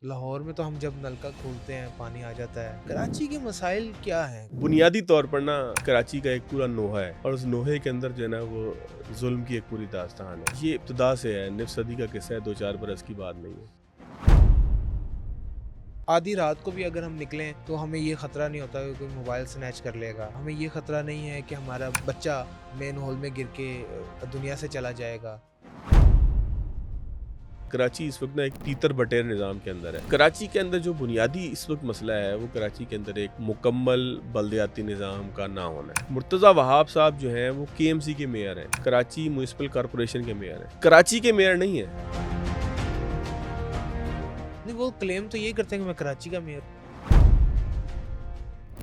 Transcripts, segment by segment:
लाहौर में तो हम जब नलका खोलते हैं पानी आ जाता है। कराची के मसाइल क्या हैं? बुनियादी तौर पर ना कराची का एक पूरा नोहा है और उस नोहे के अंदर जो है ना वो जुल्म की एक पूरी दास्तान है। ये इब्तिदा से है, निफ सदी का किस्सा है, 2-4 बरस की बात नहीं है। आधी रात को भी अगर हम निकलें तो हमें ये खतरा नहीं होता कि कोई मोबाइल स्नैच कर लेगा। हमें ये खतरा नहीं है कि हमारा बच्चा मेन हॉल में गिर के दुनिया से चला जाएगा। कराची इस वक्त ना एक तीतर बटेर निज़ाम के अंदर है। कराची के अंदर जो बुनियादी इस वक्त मसला है वो कराची के अंदर एक मुकम्मल बल्दियाती निज़ाम का ना होना है। मुर्तज़ा वहाब साहब जो हैं वो KMC के मेयर हैं, कराची म्यूनिसिपल कॉरपोरेशन के मेयर हैं, कराची के मेयर नहीं है। नहीं, वो क्लेम तो ये करते हैं कि मैं कराची का मेयर,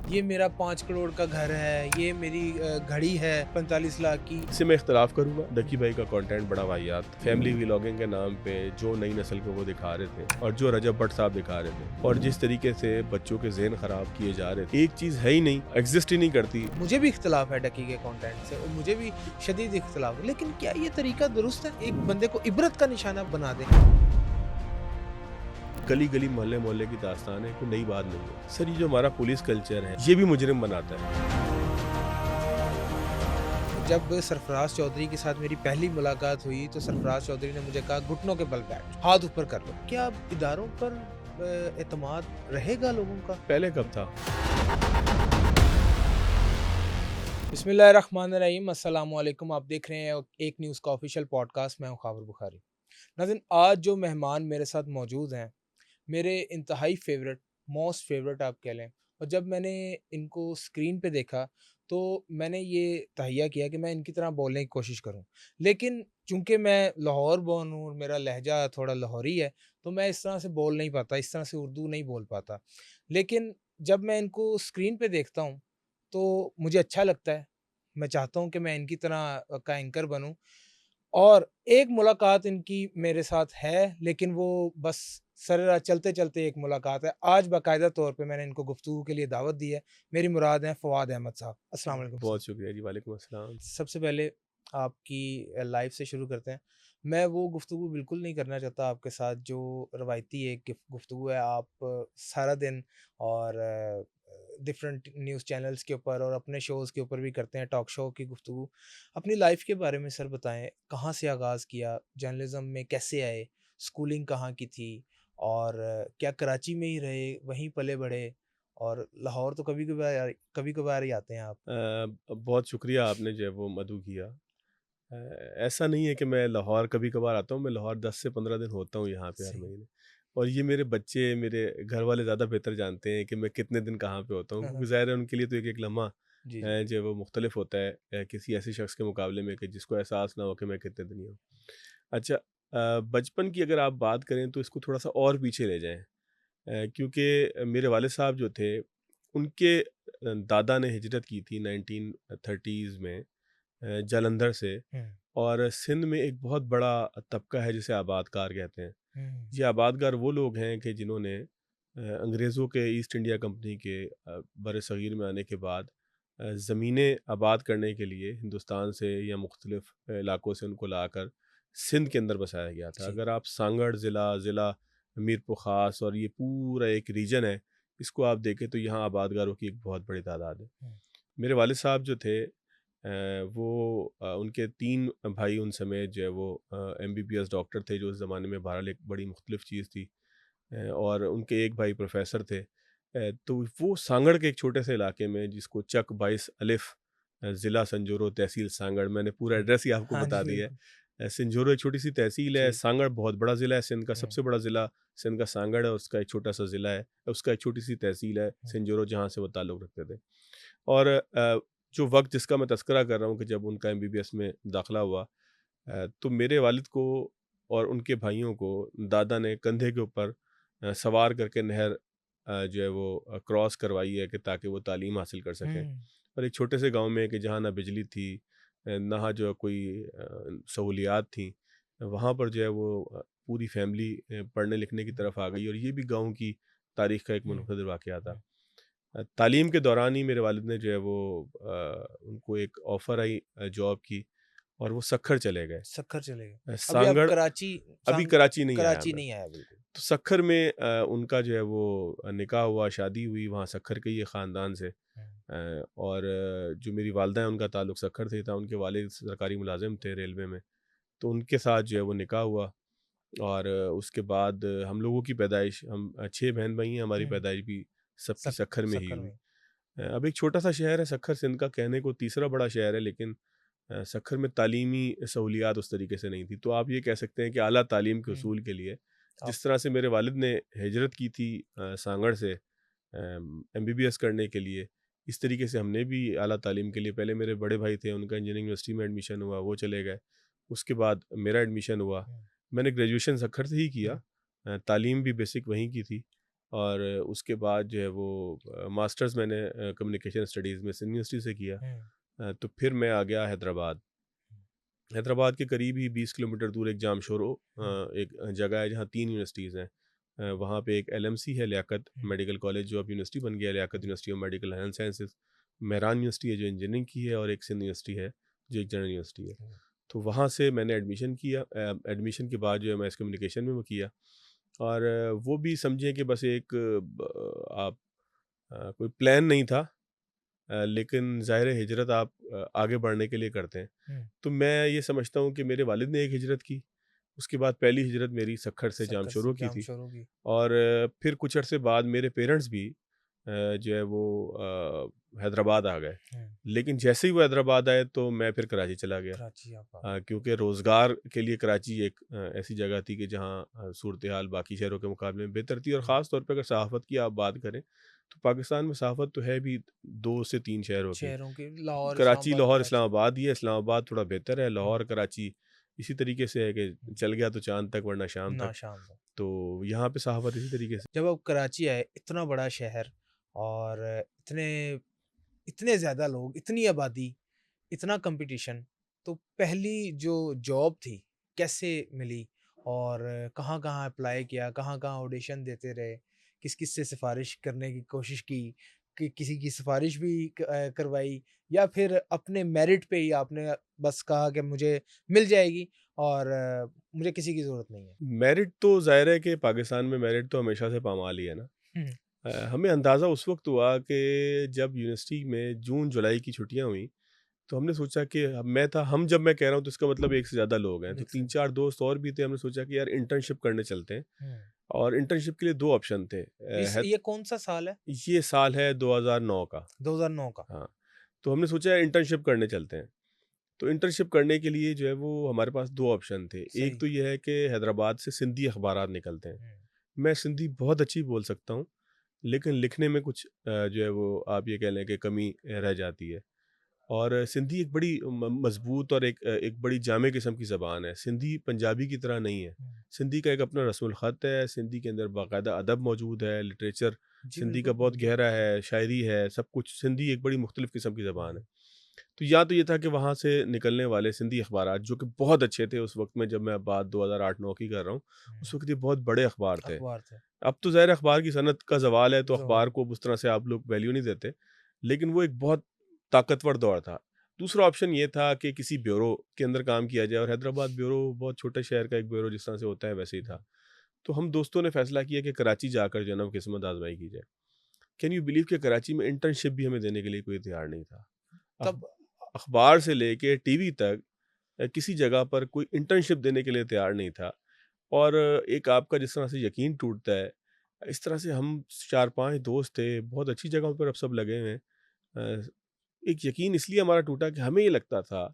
ये मेरा 5 करोड़ का घर है, ये मेरी घड़ी है 45 लाख की। इससे मैं इख्तलाफ करूंगा। दकी भाई का कंटेंट बड़ा वाहियात, फैमिली व्लॉगिंग के नाम पे जो नई नस्ल को वो दिखा रहे थे और जो रजब भट्ट साहब दिखा रहे थे और जिस तरीके से बच्चों के ज़हन खराब किए जा रहे थे, एक चीज़ है ही नहीं, एग्जिस्ट ही नहीं करती। मुझे भी इख्तलाफ है डकी के कंटेंट से और मुझे भी शदीद इख्तलाफ है, लेकिन क्या ये तरीका दुरुस्त है? एक बंदे को इबरत का निशाना बना दे। गली गली मोहल्ले मोहल्ले की दास्तान है, कोई नई बात नहीं है सर। ये जो हमारा पुलिस कल्चर है ये भी मुजरिम बनाता है। जब सरफराज चौधरी के साथ मेरी पहली मुलाकात हुई तो सरफराज चौधरी ने मुझे कहा घुटनों के बल बैठ, हाथ ऊपर कर लो। क्या इदारों पर एतमाद रहेगा लोगों का? पहले कब था? बिस्मिल्लाहिर्रहमानिर्रहीम, अस्सलाम वालेकुम। आप देख रहे हैं एक न्यूज़ का ऑफिशियल पॉडकास्ट। मैं हूं खावर बुखारी। नाज़रीन, आज जो मेहमान मेरे साथ मौजूद हैं, मेरे इंतहाई फेवरेट, मोस्ट फेवरेट आप कह लें। और जब मैंने इनको स्क्रीन पे देखा तो मैंने ये तहैया किया कि मैं इनकी तरह बोलने की कोशिश करूं, लेकिन चूंकि मैं लाहौर बोर्न हूँ और मेरा लहजा थोड़ा लाहौरी है, तो मैं इस तरह से बोल नहीं पाता, इस तरह से उर्दू नहीं बोल पाता। लेकिन जब मैं इनको स्क्रीन पे देखता हूँ तो मुझे अच्छा लगता है। मैं चाहता हूँ कि मैं इनकी तरह का एंकर बनूं। और एक मुलाकात इनकी मेरे साथ है, लेकिन वो बस सरेराह चलते-चलते एक मुलाकात है। आज बाकायदा तौर पे मैंने इनको गुफ्तगू के लिए दावत दी है। मेरी मुराद हैं फवाद अहमद साहब। अस्सलाम वालेकुम सर। बहुत शुक्रिया जी, वालेकुम अस्सलाम। सबसे पहले आपकी लाइफ़ से शुरू करते हैं। मैं वो गुफ्तगू बिल्कुल नहीं करना चाहता आपके साथ जो रवायती एक गुफ्तगू है। आप सारा दिन और डिफरेंट न्यूज़ चैनल्स के ऊपर और अपने शोज़ के ऊपर भी करते हैं टॉक शो की गुफ्तगू। अपनी लाइफ़ के बारे में सर बताएँ, कहाँ से आगाज़ किया? जर्नलिज़्म में कैसे आए? स्कूलिंग कहाँ की थी? और क्या कराची में ही रहे, वहीं पले-बढ़े? और लाहौर तो कभी-कभार ही आते हैं आप। बहुत शुक्रिया आपने जो है वो मदऊ किया। अ, ऐसा नहीं है कि मैं लाहौर कभी-कभार आता हूँ, मैं लाहौर 10 से 15 दिन होता हूँ यहाँ पे हर सही। महीने। और ये मेरे बच्चे, मेरे घर वाले ज़्यादा बेहतर जानते हैं कि मैं कितने दिन कहाँ पे होता हूँ, हाँ, क्योंकि हाँ। ज़ाहिर है उनके लिए तो एक-एक लम्हा जी, जी। जो है वो मुख्तलिफ होता है किसी ऐसे शख्स के मुकाबले में कि जिसको एहसास ना हो कि मैं कितने दिन ही हूँ। अच्छा, बचपन की अगर आप बात करें तो इसको थोड़ा-सा और पीछे ले जाएँ, क्योंकि मेरे वालिद साहब जो थे, उनके दादा ने हिजरत की थी 1930s में जालंधर से। हुँ, और सिंध में एक बहुत बड़ा तबका है जिसे आबादकार कहते हैं। हुँ। ये आबादकार वो लोग हैं कि जिन्होंने अंग्रेज़ों के ईस्ट इंडिया कंपनी के बरसग़ीर में आने के बाद ज़मीनें आबाद करने के लिए हिंदुस्तान से या मुख्तलिफ़ इलाकों से उनको लाकर सिंध के अंदर बसाया गया था। जी। अगर आप सांगड़ ज़िला मीरपुर ख़ास और ये पूरा एक रीजन है, इसको आप देखें तो यहाँ आबादगारों की एक बहुत बड़ी तादाद है। हुँ, मेरे वालिद साहब जो थे वो उनके 3 भाई उन समेत जो है वो MBBS डॉक्टर थे, जो उस ज़माने में बहरहाल एक बड़ी मुख्तलिफ चीज़ थी। और उनके एक भाई प्रोफेसर थे। तो वो सांगड़ के एक छोटे से इलाके में जिसको चक 22 अलिफ ज़िला संजोरो तहसील सांगड़, मैंने पूरा हुँ। एड्रेस ही आपको हाँ बता जी, दिया बिल्कुल। है। संजोरो एक छोटी सी तहसील है, जी। सांगड़ बहुत बड़ा ज़िला है, सिंध का हुँ, सबसे बड़ा ज़िला सिंध का सांगड़ है, उसका एक छोटा सा ज़िला है, उसका एक छोटी सी तहसील है हुँ, संजोरो, जहाँ से वो ताल्लुक़ रखते थे। और जो वक़्त जिसका मैं तज़किरा कर रहा हूँ कि जब उनका MBBS में दाखिला हुआ, तो मेरे वालिद को और उनके भाइयों को दादा ने कंधे के ऊपर सवार करके नहर जो है वो क्रॉस करवाई है कि ताकि वो तालीम हासिल कर सकें। हुँ। और एक छोटे से गांव में कि जहाँ ना बिजली थी, ना जो है कोई सहूलियात थी, वहाँ पर जो है वो पूरी फैमिली पढ़ने लिखने की तरफ आ गई। और ये भी गांव की तारीख़ का एक हुँ, मुनफ़रद वाक़या था। हुँ। तालीम के दौरान ही मेरे वालिद ने जो है वो उनको एक ऑफ़र आई जॉब की और वो सक्खर चले गए। सक्खर चले गए। अभी आप सांगड़, अभी कराची नहीं आया कराची मैं। नहीं आया बिल्कुल। तो सक्खर में उनका जो है वो निकाह हुआ, शादी हुई वहाँ सक्खर के ही ख़ानदान से। और जो मेरी वालदा हैं उनका ताल्लुक़ सक्खर से ही था, उनके वालिद सरकारी मुलाज़िम थे रेलवे में, तो उनके साथ जो है वो निकाह हुआ। और उसके बाद हम लोगों की पैदाइश, हम 6 बहन-भाई हैं, हमारी हुँ, पैदाइश भी सबकी सक सक्खर में ही सक्कर हुई। में। हुँ, अब एक छोटा-सा शहर है सक्खर, सिंध का, कहने को तीसरा बड़ा शहर है, लेकिन सक्खर में तालीमी सहूलियात उस तरीके से नहीं थी। तो आप ये कह सकते हैं कि आला तालीम के हुँ, उसूल के लिए आप जिस तरह से मेरे वालिद ने हिजरत की थी सांगड़ से एमबीबीएस करने के लिए, इस तरीके से हमने भी आला तालीम के लिए, पहले मेरे बड़े भाई थे, उनका इंजीनियरिंग यूनिवर्सिटी में एडमिशन हुआ, वो चले गए। उसके बाद मेरा एडमिशन हुआ। हुँ, मैंने ग्रेजुएशन सक्खर से ही किया। हुँ, तालीम भी बेसिक वहीं की थी। और उसके बाद जो है वो मास्टर्स मैंने कम्युनिकेशन स्टडीज़ में सिंध यूनिवर्सिटी से किया। हुँ, तो फिर मैं आ गया हैदराबाद। हैदराबाद के करीब ही 20 किलोमीटर दूर एक जामशोरो हुँ, एक जगह है जहाँ 3 यूनिवर्सिटीज़ हैं। वहाँ पे एक एलएमसी है, लियाकत हुँ, मेडिकल कॉलेज, जो अब यूनिवर्सिटी बन गया है, लियाकत हुँ, university of medical and sciences. Mehran university है जो इंजीनियरिंग की है, और एक सिंध यूनिवर्सिटी है जो एक जनरल यूनिवर्सिटी है। हुँ, तो वहाँ से मैंने एडमिशन किया। एडमिशन के बाद जो है मैस कम्युनिकेशन में वो किया। और वो भी समझिए कि बस एक आप कोई प्लान नहीं था। लेकिन ज़ाहिर है हिजरत आप आगे बढ़ने के लिए करते हैं। हुँ, तो मैं ये समझता हूँ कि मेरे वालिद ने एक हिजरत की, उसके बाद पहली हिजरत मेरी सक्खर से सक्कर से जामशोरो की थी। जामशोरो की। और फिर कुछ अरसे बाद मेरे पेरेंट्स भी जो है वो हैदराबाद आ गए। हुँ, लेकिन जैसे ही वो हैदराबाद आए तो मैं फिर कराची चला गया। कराची आप आ क्योंकि रोज़गार के लिए कराची एक ऐसी जगह थी कि जहाँ सूरत हाल बाकी शहरों के मुकाबले में बेहतर थी। और हुँ, ख़ास तौर पे अगर सहाफ़त की आप बात करें, तो पाकिस्तान में सहाफ़त तो है भी 2 से 3 शहरों की। शहरों के लाहौर, कराची, इस्लामाबाद, लाहौर, कराची। इस्लामाबाद ही है। इस्लामाबाद थोड़ा बेहतर है, हुँ, लाहौर, कराची इसी तरीके से है कि हुँ, चल गया तो चाँद तक, वरना शाम ना तक। शाम को। तो यहाँ पे सहाफ़त इसी तरीके से। जब आप कराची आए, इतना बड़ा शहर और इतने इतने ज़्यादा लोग, इतनी आबादी, इतना कंपटीशन, तो पहली जो जॉब थी, कैसे मिली? और कहाँ-कहाँ अप्लाई किया? कहाँ-कहाँ ऑडिशन देते रहे? किस-किस से सिफ़ारिश करने की कोशिश की? कि किसी की सिफ़ारिश भी करवाई या फिर अपने मेरिट पे ही आपने बस कहा कि मुझे मिल जाएगी और मुझे किसी की ज़रूरत नहीं है? मेरिट तो ज़ाहिर है कि पाकिस्तान में मेरिट तो हमेशा से पामाल ही है ना। हुँ, हमें अंदाज़ा उस वक़्त हुआ कि जब यूनिवर्सिटी में जून-जुलाई की छुट्टियाँ हुई, तो हमने सोचा कि जब मैं कह रहा हूँ तो इसका मतलब एक से ज़्यादा लोग हैं। तो मिक्सिंग। 3-4 दोस्त और भी थे, हमने सोचा कि यार इंटर्नशिप करने चलते हैं। हुँ, और इंटर्नशिप के लिए 2 ऑप्शन थे। इस है ये कौन-सा साल है? ये साल है 2009 का। 2009 का। हाँ, तो हमने सोचा इंटर्नशिप करने चलते हैं। तो इंटर्नशिप करने के लिए जो है वो हमारे पास 2 ऑप्शन थे। एक सही। तो ये है कि हैदराबाद से सिंधी अखबारात निकलते हैं। हुँ, मैं सिंधी बहुत अच्छी बोल सकता हूँ, लेकिन लिखने में कुछ जो है वो आप ये कह लें कि कमी रह जाती है। और सिंधी एक बड़ी मज़बूत और एक बड़ी जामे किस्म की ज़बान है। सिंधी पंजाबी की तरह नहीं है। हुँ। सिंधी का एक अपना रस्मुल ख़त है, सिंधी के अंदर बाकायदा अदब मौजूद है, लिटरेचर जी, सिंधी का बिल्कुल, बहुत बिल्कुल। गहरा है, शायरी है, सब कुछ। सिंधी एक बड़ी मुख्तलिफ़ किस्म की ज़बान है। हुँ, तो या तो ये था कि वहाँ से निकलने वाले सिंधी अखबारात जो कि बहुत अच्छे थे उस वक़्त में, जब मैं बात 2008-9 की कर रहा हूँ, उस हुँ। वक़्त ये बहुत बड़े अखबार थे। अखबार थे। अब तो ज़ाहिर है अखबार की सनत का ज़वाल है, तो ज़वाल। अखबार को उस तरह से आप लोग वैल्यू नहीं देते। लेकिन वो एक बहुत ताकतवर दौर था। दूसरा ऑप्शन ये था कि किसी ब्यूरो के अंदर काम किया जाए, और हैदराबाद ब्यूरो बहुत छोटे शहर का एक ब्यूरो जिस तरह से होता है वैसे ही हुँ, था। तो हम दोस्तों ने फैसला किया कि कराची जाकर जो है ना वो किस्मत आज़माई की जाए। कैन यू बिलीव कि कराची में इंटर्नशिप भी हमें देने के लिए कोई तैयार नहीं था। अख तब अखबार से लेके टीवी तक किसी जगह पर कोई इंटर्नशिप देने के लिए तैयार नहीं था। और एक आपका जिस तरह से यकीन टूटता है, इस तरह से हम 4-5 दोस्त थे, बहुत अच्छी जगहों पर अब सब लगे हुए हैं। अ, एक यकीन इसलिए हमारा टूटा कि हमें ये लगता था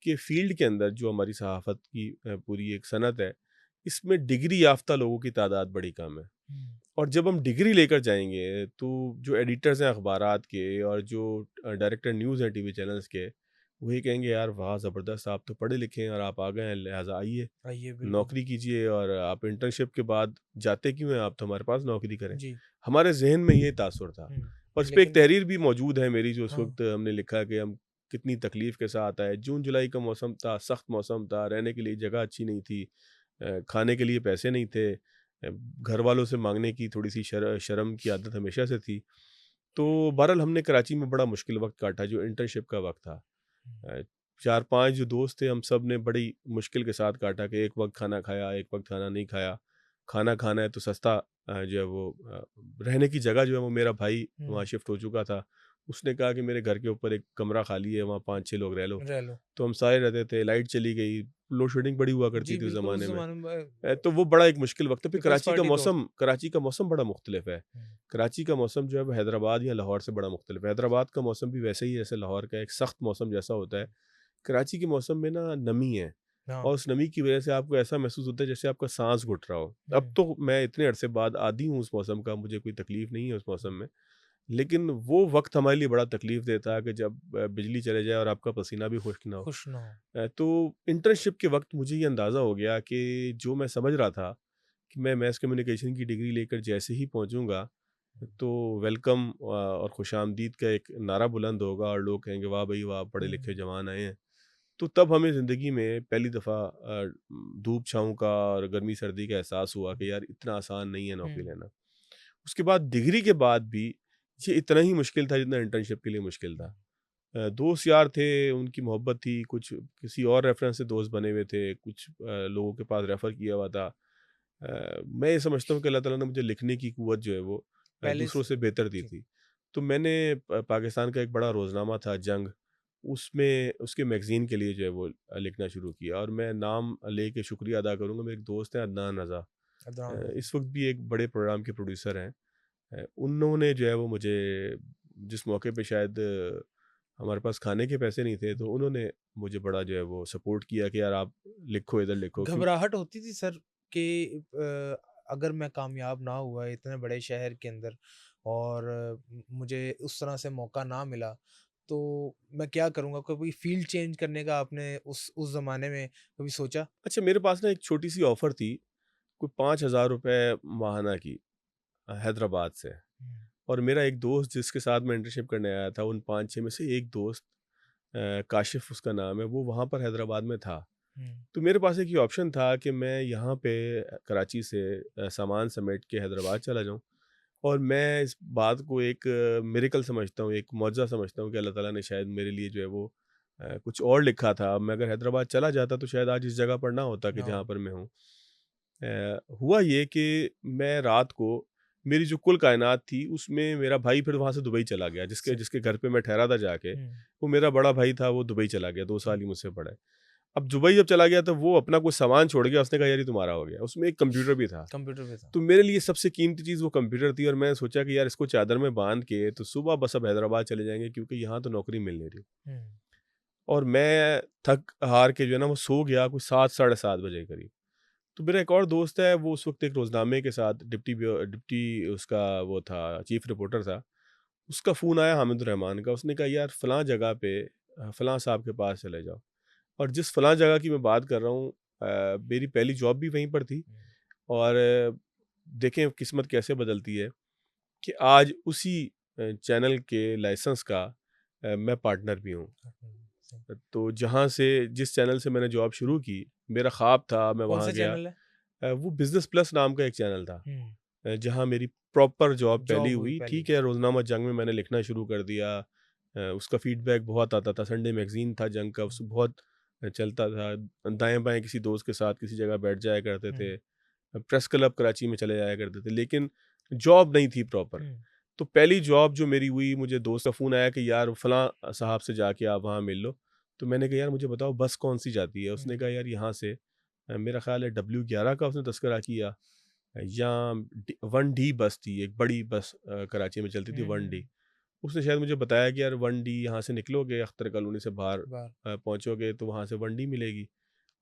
कि फ़ील्ड के अंदर जो हमारी सहाफ़त की पूरी एक सनत है, इसमें डिग्री याफ़्ता लोगों की तादाद बड़ी कम है। हुँ, और जब हम डिग्री लेकर जाएँगे, तो जो एडिटर्स हैं अखबारात के, और जो डायरेक्टर न्यूज़ हैं टीवी चैनल्स के, वो ये कहेंगे यार वाह! ज़बरदस्त, आप तो पढ़े लिखे हैं और आप आ गए हैं, लिहाज़ा आइए, आइए बिल्कुल। नौकरी कीजिए, और आप इंटर्नशिप के बाद जाते क्यों हैं, आप तो हमारे पास नौकरी करें। जी। हमारे ज़हन में ये तासुर था। हुँ, और इस पे एक लेकिन तहरीर भी मौजूद है मेरी, जो उस हाँ, वक़्त हमने लिखा कि हम कितनी तकलीफ़ के साथ आए। जून-जुलाई का मौसम था, सख्त मौसम था, रहने के लिए जगह अच्छी नहीं थी, खाने के लिए पैसे नहीं थे, घर वालों से माँगने की थोड़ी-सी शर्म की आदत हमेशा से थी। तो बहरहाल हमने कराची में बड़ा मुश्किल वक़्त काटा, जो इंटर्नशिप का वक़्त था। हुँ, अ, 4-5 जो दोस्त थे, हम सब ने बड़ी मुश्किल के साथ काटा कि एक वक़्त खाना खाया, एक वक़्त खाना नहीं खाया। खाना खाना है तो सस्ता जो है वो रहने की जगह जो है वो मेरा भाई हुँ, वहाँ शिफ्ट हो चुका था। उसने कहा कि मेरे घर के ऊपर एक कमरा खाली है, वहाँ 5-6 लोग रह लो। रह लो। तो हम सारे रहते थे, लाइट चली गई, लोड शेडिंग बड़ी हुआ करती जी, थी उस बिल्कुल उस ज़माने में। ज़माने में तो वो बड़ा एक मुश्किल वक़्त है। फिर पीपल्स पार्टी दौर था। कराची का मौसम बड़ा मुख्तलिफ है। हुँ, कराची का मौसम जो है वो हैदराबाद या लाहौर से बड़ा मुख्तलिफ है। हैदराबाद का मौसम भी वैसे ही है जैसे लाहौर का, एक सख्त मौसम जैसा होता है। कराची के मौसम में ना नमी है हाँ, और उस नमी की वजह से आपको ऐसा महसूस होता है जैसे आपका साँस घुट रहा हो। अब हुँ, तो मैं इतने अरसे बाद आदी हूँ उस मौसम का, मुझे कोई तकलीफ़ नहीं है उस मौसम में। लेकिन वो वक़्त हमारे लिए बड़ा तकलीफ़ देह था कि जब बिजली चले जाए और आपका पसीना भी खुश्क ना हो। खुश ना हो। तो इंटर्नशिप के वक़्त मुझे ये अंदाज़ा हो गया कि जो मैं समझ रहा था कि मैं मैस कम्युनिकेशन की डिग्री लेकर जैसे ही पहुँचूँगा, तो वेलकम और खुशामदीद का एक नारा बुलंद होगा और लोग कहेंगे, "वाह भई वाह! पढ़े लिखे हुँ, जवान आए हैं।" तो तब हमें ज़िंदगी में पहली दफ़ा धूप-छाँव का और गर्मी-सर्दी का एहसास हुआ कि यार इतना आसान नहीं है नौकरी हुँ, लेना। उसके बाद डिग्री के बाद भी ये इतना ही मुश्किल था जितना इंटर्नशिप के लिए मुश्किल था। दोस्त यार थे, उनकी मोहब्बत थी, कुछ किसी और रेफ़रेंस से दोस्त बने हुए थे, कुछ लोगों के पास रेफ़र किया हुआ था। मैं ये समझता हूँ कि अल्लाह ताला ने मुझे लिखने की क़ुव्वत जो है वो पहले दूसरों से से बेहतर दी जी, थी। तो मैंने पाकिस्तान का एक बड़ा रोज़नामा था जंग, उसमें उसके मैगज़ीन के लिए जो है वो लिखना शुरू किया और मैं नाम लेके शुक्रिया अदा करूँगा, मेरे एक दोस्त हैं अदनान रज़ा। अदनान रज़ा। इस वक़्त भी एक बड़े प्रोग्राम के प्रोड्यूसर हैं। उन्होंने जो है वो मुझे जिस मौके पे शायद हमारे पास खाने के पैसे नहीं थे, तो उन्होंने मुझे बड़ा जो है वो सपोर्ट किया कि यार आप लिखो, इधर लिखो क्यों। घबराहट होती थी सर कि अगर मैं कामयाब ना हुआ इतने बड़े शहर के अंदर और मुझे उस तरह से मौका ना मिला, तो मैं क्या करूँगा? कभी फ़ील्ड चेंज करने का आपने उस ज़माने में कभी सोचा? अच्छा मेरे पास ना एक छोटी-सी ऑफ़र थी, कोई ₹5000 माहाना की हैदराबाद से हुँ, और मेरा एक दोस्त जिसके साथ मैं इंटर्नशिप करने आया था, उन 5-6 में से एक दोस्त काशिफ़ उसका नाम है, वो वहाँ पर हैदराबाद में था। हुँ, तो मेरे पास एक ये ऑप्शन था कि मैं यहाँ पे कराची से सामान समेट के हैदराबाद चला जाऊँ और मैं इस बात को एक मिरेकल समझता हूँ, एक मौजज़ा समझता हूँ कि अल्लाह ताला ने शायद मेरे लिए जो है वो कुछ और लिखा था। मैं अगर हैदराबाद चला जाता तो शायद आज इस जगह पर ना होता कि ना जहाँ हो। पर मैं हूँ। हुआ ये कि मैं रात को मेरी जो कुल कायनात थी उसमें मेरा भाई फिर वहाँ से दुबई चला गया, जिसके से जिसके घर पे मैं ठहरा था जाके, हुँ, वो मेरा बड़ा भाई था, वो दुबई चला गया, 2 हुँ, साल ही मुझसे बड़ा है। अब दुबई जब चला गया तो वो अपना कुछ सामान छोड़ गया, उसने कहा यार ये तुम्हारा हो गया। उसमें एक कंप्यूटर भी था। कंप्यूटर पे था। तो मेरे लिए सबसे कीमती चीज़ वो कंप्यूटर थी और मैंने सोचा कि यार इसको चादर में बाँध के तो सुबह बस अब हैदराबाद चले जाएँगे क्योंकि यहाँ तो नौकरी मिल नहीं रही। हुँ, और मैं थक हार के जो है ना वो सो गया कुछ 7 साढ़े 7 बजे के करीब। तो मेरा एक और दोस्त है, वो उस वक़्त एक रोज़नामे के साथ डिप्टी उसका वो था, चीफ़ रिपोर्टर था। उसका फ़ोन आया हामिदुर रहमान का, उसने कहा यार फलाँ जगह पे फलाँ साहब के पास चले जाओ। और जिस फलाँ जगह की मैं बात कर रहा हूँ मेरी पहली जॉब भी वहीं पर थी हुँ, और देखें किस्मत कैसे बदलती है कि आज उसी चैनल के लाइसेंस का मैं पार्टनर भी हूँ। हुँ, सही। तो जहाँ से जिस चैनल से मैंने जॉब शुरू की, मेरा ख्वाब था मैं वहाँ कौन-सा गया। चैनल है? वो बिज़नेस प्लस नाम का एक चैनल था। हुँ, जहाँ मेरी प्रॉपर जॉब पहली जॉब हुई हुई। पहली। ठीक है, रोज़नामा जंग में मैंने लिखना शुरू कर दिया। उसका फ़ीडबैक बहुत आता था। संडे मैगज़ीन था जंग का, हुँ, उसमें बहुत चलता था। दाएँ-बाएँ किसी दोस्त के साथ किसी जगह बैठ जाया करते हुँ, थे। प्रेस क्लब कराची में चले जाया करते थे, लेकिन जॉब नहीं थी प्रॉपर। हुँ, तो पहली जॉब जो मेरी हुई, मुझे दोस्त का फ़ोन आया कि यार फलाँ साहब से जाके आप वहाँ मिल लो। तो मैंने कहा यार मुझे बताओ बस कौन-सी जाती है? उसने हुँ, कहा यार यहाँ से मेरा ख़्याल है W11 का उसने तज़किरा किया या 1D बस थी, एक बड़ी बस कराची में चलती थी हुँ, 1D। हुँ, उसने शायद मुझे बताया कि यार 1D यहाँ से निकलोगे अख्तर कॉलोनी से बाहर बार पहुँचोगे तो वहाँ से 1D मिलेगी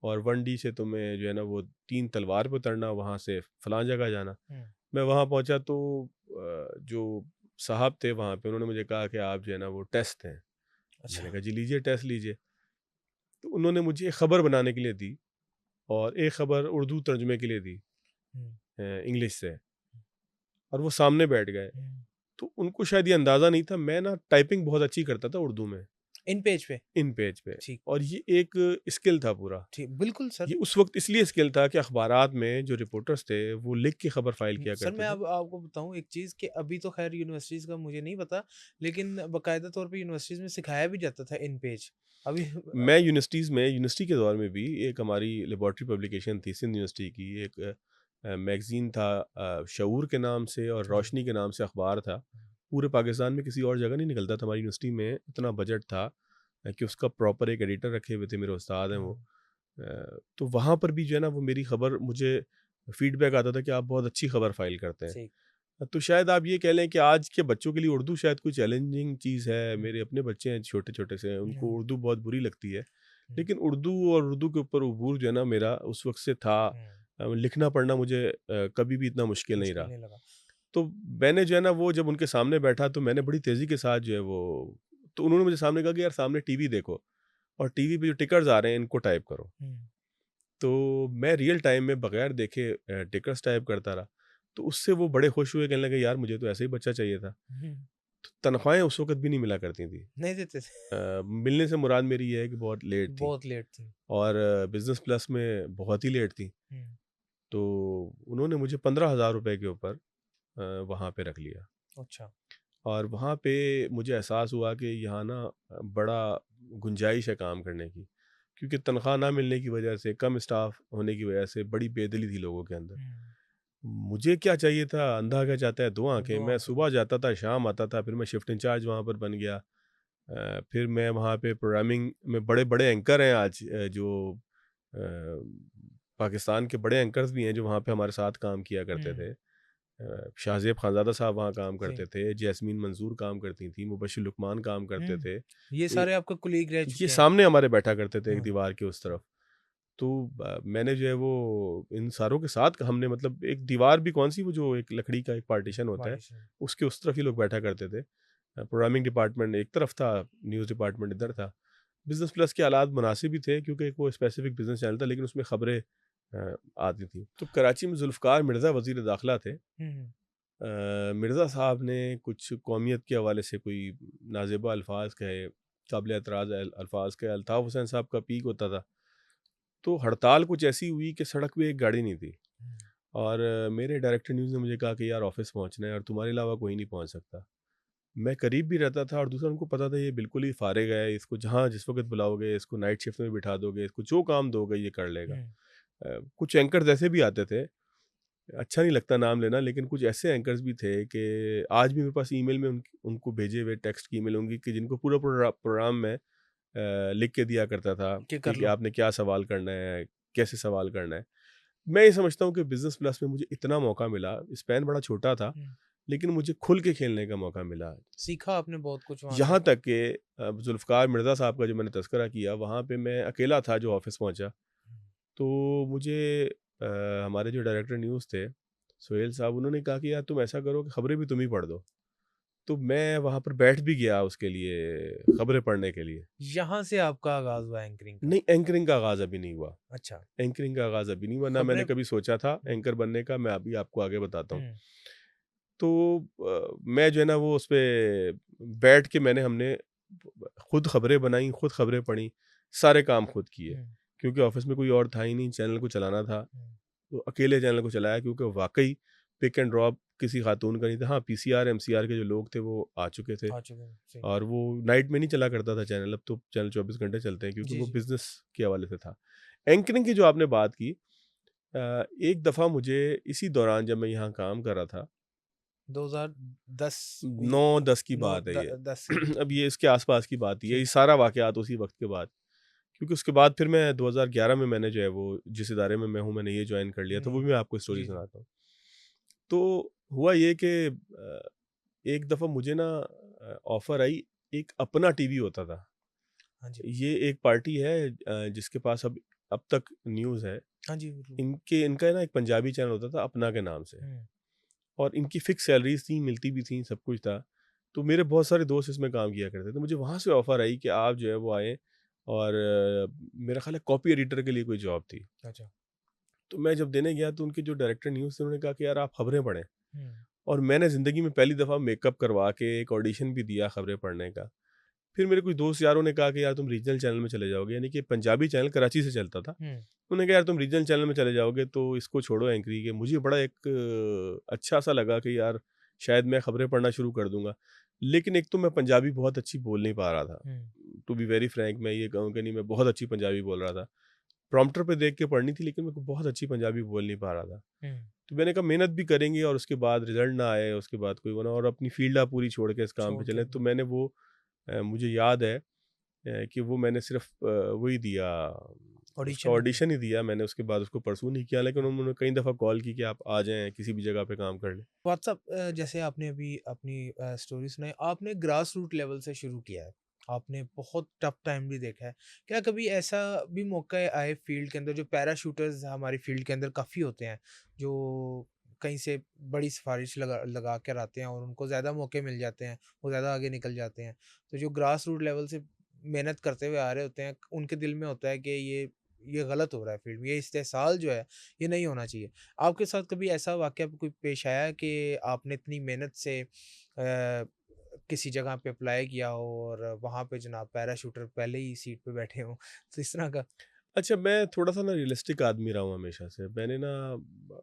और 1D से तुम्हें जो है ना वो 3 तलवार पे उतरना, वहाँ से फलाँ जगह जाना। हुँ, मैं वहाँ पहुँचा तो जो साहब थे वहाँ पे उन्होंने मुझे कहा कि आप जो है ना वो टेस्ट हैं। मैंने अच्छा। कहा जी लीजिए टेस्ट लीजिए। तो उन्होंने मुझे एक ख़बर बनाने के लिए दी और एक ख़बर उर्दू तर्जुमे के लिए दी हुँ, इंग्लिश से और वो सामने बैठ गए। हुँ, तो उनको शायद ये अंदाज़ा नहीं था, मैं ना टाइपिंग बहुत अच्छी करता था उर्दू में, इन पेज पे? इन पेज पे ठीक, और ये एक स्किल था पूरा। ठीक, बिल्कुल सर। ये उस वक़्त इसलिए स्किल था कि अख़बारात में जो रिपोर्टर्स थे, वो लिख के ख़बर फ़ाइल किया सर करते मैं थे। अब आपको बताऊँ एक चीज़ कि अभी तो ख़ैर यूनिवर्सिटीज़ का मुझे नहीं पता, लेकिन बाकायदा तौर पे यूनिवर्सिटीज़ में सिखाया भी जाता था इन पेज। अभी मैं यूनिवर्सिटीज़ में यूनिवर्सिटी के दौर में भी एक हमारी लैबॉरेटरी पब्लिकेशन थी सिंध यूनिवर्सिटी की एक मैगज़ीन था, शऊर के नाम से और जी। रोशनी के नाम से अखबार था। पूरे पाकिस्तान में किसी और जगह नहीं निकलता था। हमारी यूनिवर्सिटी में इतना बजट था कि उसका प्रॉपर एक एडिटर रखे हुए थे, मेरे उस्ताद हैं वो। तो वहाँ पर भी जो है ना, वो मेरी खबर मुझे फीडबैक आता था कि आप बहुत अच्छी खबर फाइल करते हैं। सही। तो शायद आप ये कह लें कि आज के बच्चों के लिए उर्दू शायद कोई चैलेंजिंग चीज़ है। हुँ, मेरे अपने बच्चे हैं छोटे-छोटे से, उनको हुँ, उर्दू बहुत बुरी लगती है। हुँ, लेकिन उर्दू और उर्दू के ऊपर अबूर जो है ना मेरा उस वक़्त से था। हुँ, लिखना पढ़ना मुझे कभी भी इतना मुश्किल नहीं मुश्किल रहा। नहीं लगा। तो मैंने जो है ना वो जब उनके सामने बैठा तो मैंने बड़ी तेज़ी के साथ जो है वो, तो उन्होंने मुझे सामने कहा कि यार सामने टीवी देखो और टीवी पे जो टिकर्स आ रहे हैं इनको टाइप करो। हुँ, तो मैं रियल टाइम में बगैर देखे टिकर्स टाइप करता रहा। तो उससे वो बड़े खुश हुए, कहने लगे यार मुझे तो ऐसा ही बच्चा चाहिए था। हुँ, तो तनख्वाहें उस वक़्त भी नहीं मिला करती थी। नहीं देते थे। मिलने से मुराद मेरी ये है कि बहुत लेट थी बहुत लेट थी। और बिज़नेस प्लस में बहुत ही लेट थी। हुँ, तो उन्होंने मुझे 15,000 रुपए के ऊपर वहाँ पे रख लिया अच्छा। और वहाँ पे मुझे एहसास हुआ कि यहाँ ना बड़ा गुंजाइश है काम करने की। क्योंकि तनख्वाह ना मिलने की वजह से, कम स्टाफ होने की वजह से बड़ी बेदिली थी लोगों के अंदर। हुँ, मुझे क्या चाहिए था, अंधा क्या चाहता है दो आँखें। 2 मैं आँखें। सुबह जाता था, शाम आता था, फिर मैं शिफ्ट इंचार्ज वहाँ पर बन गया। फिर मैं वहाँ पे प्रोग्रामिंग में, बड़े-बड़े एंकर हैं आज जो पाकिस्तान के बड़े एंकर्स भी हैं जो वहाँ पे हमारे साथ काम किया करते हुँ, थे। शाहज़ेब खानज़ादा साहब वहाँ काम जी। करते थे, जैस्मीन मंसूर काम करती थी, मुबश्शिर लुकमान काम करते हुँ, थे। ये ये सारे आपके कोलीग रह ये चुके हैं। सामने हमारे बैठा करते थे एक हाँ, दीवार के उस तरफ। तो मैंने जो है वो इन सारों के साथ हमने, मतलब एक दीवार भी कौन-सी, वो जो एक लकड़ी का एक पार्टीशन होता है, पार्टीशन। उसके उस तरफ ही लोग बैठा करते थे। प्रोग्रामिंग डिपार्टमेंट एक तरफ था, न्यूज़ डिपार्टमेंट इधर था। बिज़नेस प्लस के हालात मुनासिब ही थे क्योंकि एक वो स्पेसिफिक बिज़नेस चैनल था, लेकिन उसमें खबरें आती थीं। तो कराची में ज़ुल्फ़िकार मिर्ज़ा वज़ीर दाखिला थे। हुँ, हुँ, मिर्ज़ा साहब ने कुछ कौमियत के हवाले से कोई नाज़ेबा अल्फ़ाज़ कहे, काबिल एतराज़ अल्फ़ाज़ कहे। अल्ताफ़ हुसैन साहब का पीक होता था। तो हड़ताल कुछ ऐसी हुई कि सड़क पे एक गाड़ी नहीं थी हुँ, और मेरे डायरेक्टर न्यूज़ ने मुझे कहा कि यार ऑफ़िस पहुँचना है और तुम्हारे अलावा कोई नहीं पहुँच सकता। मैं करीब भी रहता था और दूसरा उनको पता था ये बिल्कुल ही फ़ारिग है, इसको जहाँ जिस वक़्त बुलाओगे, इसको नाइट शिफ्ट में बिठा दोगे, इसको जो काम दोगे ये कर लेगा। हुँ, कुछ एंकर्स ऐसे भी आते थे, अच्छा नहीं लगता नाम लेना, लेकिन कुछ ऐसे एंकर्स भी थे कि आज भी मेरे पास ईमेल में उनको भेजे हुए टेक्स्ट की ईमेल होंगी कि जिनको पूरा प्रोग्राम मैं लिख के दिया करता था कि कर कि लो। आपने क्या सवाल करना है, कैसे सवाल करना है। मैं ये समझता हूँ कि बिज़नेस प्लस में मुझे इतना मौका मिला, स्पैन बड़ा छोटा था, हुँ, लेकिन मुझे खुल के खेलने का मौका मिला। सीखा आपने बहुत कुछ वहाँ से। यहाँ तक कि ज़ुल्फ़िकार मिर्ज़ा साहब का जो मैंने तज़किरा किया, वहाँ पे मैं अकेला था जो ऑफ़िस पहुँचा। हुँ, तो मुझे हमारे जो डायरेक्टर न्यूज़ थे, सोहेल साहब, उन्होंने कहा कि यार तुम ऐसा करो कि खबरें भी तुम ही पढ़ दो। तो मैं वहाँ पर बैठ भी गया उसके लिए, खबरें पढ़ने के लिए। यहाँ से आपका आगाज़ हुआ एंकरिंग का। नहीं, एंकरिंग का आगाज़ अभी नहीं हुआ। अच्छा, एंकरिंग का आगाज़ अभी नहीं हुआ, ना मैंने खबरें। कभी सोचा था हुँ, एंकर बनने का, मैं अभी आपको आगे बताता हूँ। हुँ, तो मैं जो है ना वो उसपे बैठ के हमने खुद खबरें बनाई, खुद खबरें पढ़ी, सारे काम खुद किए। हुँ, क्योंकि ऑफ़िस में कोई और था ही नहीं, चैनल को चलाना था, हुँ, तो अकेले चैनल को चलाया क्योंकि वाक़ई पिक एंड ड्रॉप किसी खातून का नहीं था। हाँ, पीसीआर, एमसीआर के जो लोग थे वो आ चुके थे आ चुके हैं, सही। और वो नाइट में नहीं चला करता था चैनल, अब तो चैनल 24 घंटे चलते हैं क्योंकि जी, वो जी। बिज़नेस के हवाले से था। एंकरिंग की जो आपने बात की, एक दफ़ा मुझे इसी दौरान जब मैं यहाँ काम कर रहा था, 2010 इ 9-10 की 9 बात है द ये। 10 से अब ये इसके आस-पास की बात ही है, ये ठीक। सारा वाक़यात उसी वक़्त के बाद, क्योंकि उसके बाद फिर मैं 2011 में मैंने जो है वो जिस इदारे में मैं हूँ, मैंने ये जॉइन कर लिया, तो वो हुँ, भी मैं आपको स्टोरी जी, जी। सुनाता हूँ। तो हुआ ये कि एक दफ़ा मुझे ना ऑफ़र आई, एक अपना टीवी होता था। हाँ जी। ये एक पार्टी है जिसके पास अब तक न्यूज़ है। हाँ जी, बिल्कुल। इनका ना एक पंजाबी चैनल होता था अपना के नाम से हुँ, और इनकी फ़िक्स सैलरीज़ थी, मिलती भी थी, सब कुछ था। तो मेरे बहुत सारे दोस्त इसमें काम किया करते थे। तो मुझे वहाँ से ऑफ़र आई कि आप जो है वो आएँ और मेरा ख़्याल है कॉपी एडिटर के लिए कोई जॉब थी। अच्छा। तो मैं जब देने गया तो उनके जो डायरेक्टर न्यूज़ थे उन्होंने कहा कि यार आप खबरें पढ़ें। हुँ, और मैंने ज़िंदगी में पहली दफ़ा मेकअप करवा के एक ऑडिशन भी दिया खबरें पढ़ने का। फिर मेरे कुछ दोस्त यारों ने कहा कि यार तुम रीजनल चैनल में चले जाओगे, यानी कि पंजाबी चैनल कराची से चलता था। हुँ, उन्होंने कहा यार तुम रीजनल चैनल में चले जाओगे तो इसको छोड़ो एंकरिंग के। मुझे बड़ा एक अच्छा सा लगा कि यार शायद मैं खबरें पढ़ना शुरू कर दूंगा। लेकिन एक तो मैं पंजाबी बहुत अच्छी बोल नहीं पा रहा था। हुँ, टू बी वेरी फ्रैंक मैं ये कहूँ कि नहीं, मैं बहुत अच्छी पंजाबी बोल रहा था। प्रॉम्प्टर पे देख के पढ़नी थी लेकिन मैं बहुत अच्छी पंजाबी बोल नहीं पा रहा था। हुँ, तो मैंने कहा मेहनत भी करेंगे और उसके बाद रिजल्ट ना आए, उसके बाद कोई बना और अपनी फील्ड आप पूरी छोड़ के इस काम पे छोड़ चलें। के तो मैंने वो मुझे याद है कि वो मैंने सिर्फ वही दिया, उसका ऑडिशन ही दिया। ऑडिशन ही दिया मैंने, उसके बाद उसको परसू नहीं किया, लेकिन उन्होंने कई दफ़ा कॉल की कि आप आ जाएँ किसी भी जगह पे काम कर लें। व्हाट्सएप जैसे आपने अभी अपनी स्टोरी सुनाई, आपने ग्रास रूट लेवल से शुरू किया है। आपने बहुत टफ टाइम भी देखा है। क्या कभी ऐसा भी मौका आए फील्ड के अंदर, जो पैराशूटर्स हमारी फील्ड के अंदर काफ़ी होते हैं, जो कहीं से बड़ी सिफ़ारिश लगा लगा कर आते हैं और उनको ज़्यादा मौके मिल जाते हैं, वो ज़्यादा आगे निकल जाते हैं। तो जो ग्रास रूट लेवल से मेहनत करते हुए आ रहे होते हैं, उनके दिल में होता है कि ये गलत हो रहा है फील्ड में, ये इस्तेहसाल जो है, ये नहीं होना चाहिए। आपके साथ कभी ऐसा वाक़या कोई पेश आया है कि आपने इतनी मेहनत से किसी जगह पे अप्लाई किया हो और वहाँ पे जनाब पैराशूटर पहले ही सीट पे बैठे हों? तो इस तरह का। अच्छा, मैं थोड़ा-सा ना रियलिस्टिक आदमी रहा हूँ हमेशा से। मैंने ना ब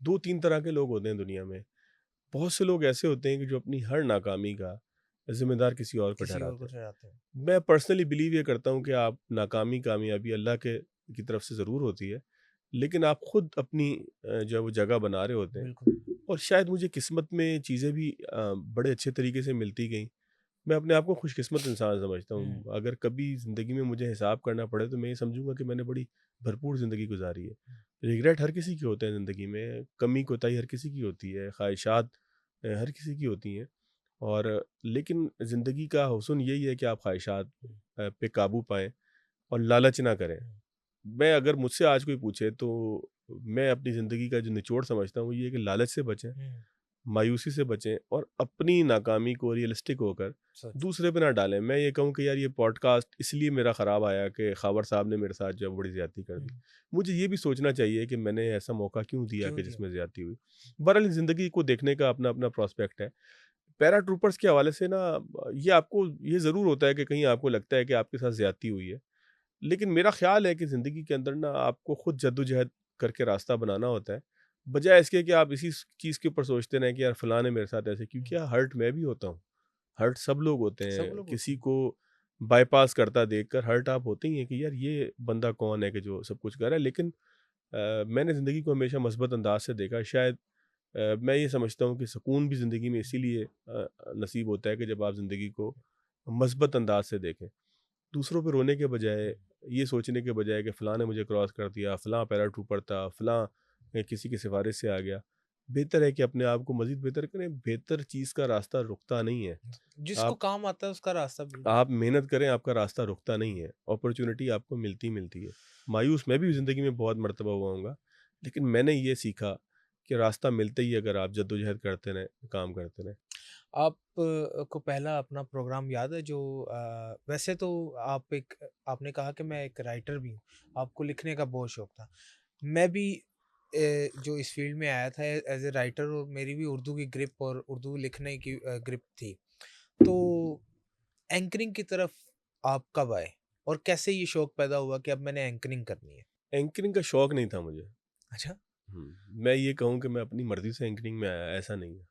2-3 तरह के लोग होते हैं दुनिया में। बहुत से लोग ऐसे होते हैं कि जो अपनी हर नाकामी का ज़िम्मेदार किसी और को किसी और ठहराते को हैं। ठहराते हैं। मैं पर्सनली बिलीव ये करता हूँ कि आप नाकामी, कामयाबी अल्लाह के की तरफ से ज़रूर होती है, लेकिन आप खुद अपनी जो है वो जगह बना रहे होते हैं। बिल्कुल। और शायद मुझे किस्मत में चीज़ें भी बड़े अच्छे तरीके से मिलती गईं। मैं अपने आप को खुशकिस्मत इंसान समझता हुँ, हूँ। अगर कभी ज़िंदगी में मुझे हिसाब करना पड़े तो मैं ये समझूँगा कि मैंने बड़ी भरपूर ज़िंदगी गुज़ारी है। रिग्रेट हर किसी के होते हैं ज़िंदगी में, कमी-कोताही हर किसी की होती है, ख़्वाहिशात हर किसी की होती हैं। और लेकिन ज़िंदगी का हुस्न यही है कि आप ख़्वाहिशात हुँ, पे काबू पाएँ और लालच ना करें। हुँ, मैं अगर मुझसे आज कोई पूछे तो मैं अपनी ज़िंदगी का जो निचोड़ समझता हूँ, ये है कि लालच से बचें, हुँ, मायूसी से बचें और अपनी नाकामी को रियलिस्टिक होकर सच। दूसरे पे ना डालें। मैं ये कहूँ कि यार ये पॉडकास्ट इसलिए मेरा ख़राब आया कि ख़ावर साहब ने मेरे साथ जो है बड़ी ज़्यादती कर हुँ, दी। मुझे ये भी सोचना चाहिए कि मैंने ऐसा मौका क्यों दिया क्यों कि दिया? जिसमें ज़्यादती हुई। बहरहाल ज़िंदगी को देखने का अपना-अपना प्रोस्पेक्ट है। पैराट्रूपर्स के हवाले से ना ये आपको ये ज़रूर होता है कि कहीं आपको लगता है कि आपके साथ ज़्यादती हुई है। लेकिन मेरा ख़्याल है कि ज़िंदगी के अंदर ना आपको खुद जद्दोजहद करके रास्ता बनाना होता है। बजाय इसके कि आप इसी चीज़ के ऊपर सोचते रहें कि यार फ़लाँ ने मेरे साथ ऐसे क्यों हुँ, किया, हर्ट मैं भी होता हूँ। हर्ट सब लोग होते सब हैं। लोग होते किसी हैं। को बायपास करता देखकर हर्ट आप होते ही हैं कि यार ये बंदा कौन है कि जो सब कुछ कर रहा है। लेकिन मैंने ज़िंदगी को हमेशा मस्बत अंदाज से देखा है। शायद मैं ये समझता हूँ कि सुकून भी ज़िंदगी में इसीलिए नसीब होता है कि जब आप ज़िंदगी को मस्बत अंदाज से देखें। दूसरों पे रोने के बजाय, हुँ, ये सोचने के बजाय कि फ़लाँ ने मुझे क्रॉस कर दिया, फ़लाँ पैराट्रूपर था, फ़लाँ किसी की सिफ़ारिश से आ गया। बेहतर है कि अपने आप को मज़ीद बेहतर करें। बेहतर चीज़ का रास्ता रुकता नहीं है। जिसको आप काम आता है उसका रास्ता बिल्कुल। आप मेहनत करें, आपका रास्ता रुकता नहीं है। अपॉर्च्युनिटी आपको मिलती ही मिलती है। मायूस मैं भी ज़िंदगी में बहुत मर्तबा हुआ हूँगा, लेकिन मैंने ये सीखा कि रास्ता मिलते ही अगर आप जद्दोजहद करते रहें, काम करते रहें। आप को पहला अपना प्रोग्राम याद है जो वैसे तो आपने कहा कि मैं एक राइटर भी हूँ, आपको लिखने का बहुत शौक था। मैं भी जो इस फ़ील्ड में आया था एज़ ए राइटर, और मेरी भी उर्दू की ग्रिप और उर्दू लिखने की ग्रिप थी। तो एंकरिंग की तरफ आप कब आए? और कैसे ये शौक पैदा हुआ कि अब मैंने एंकरिंग करनी है? एंकरिंग का शौक नहीं था मुझे। अच्छा, मैं ये कहूँ कि मैं अपनी मर्ज़ी से एंकरिंग में आया, ऐसा नहीं है।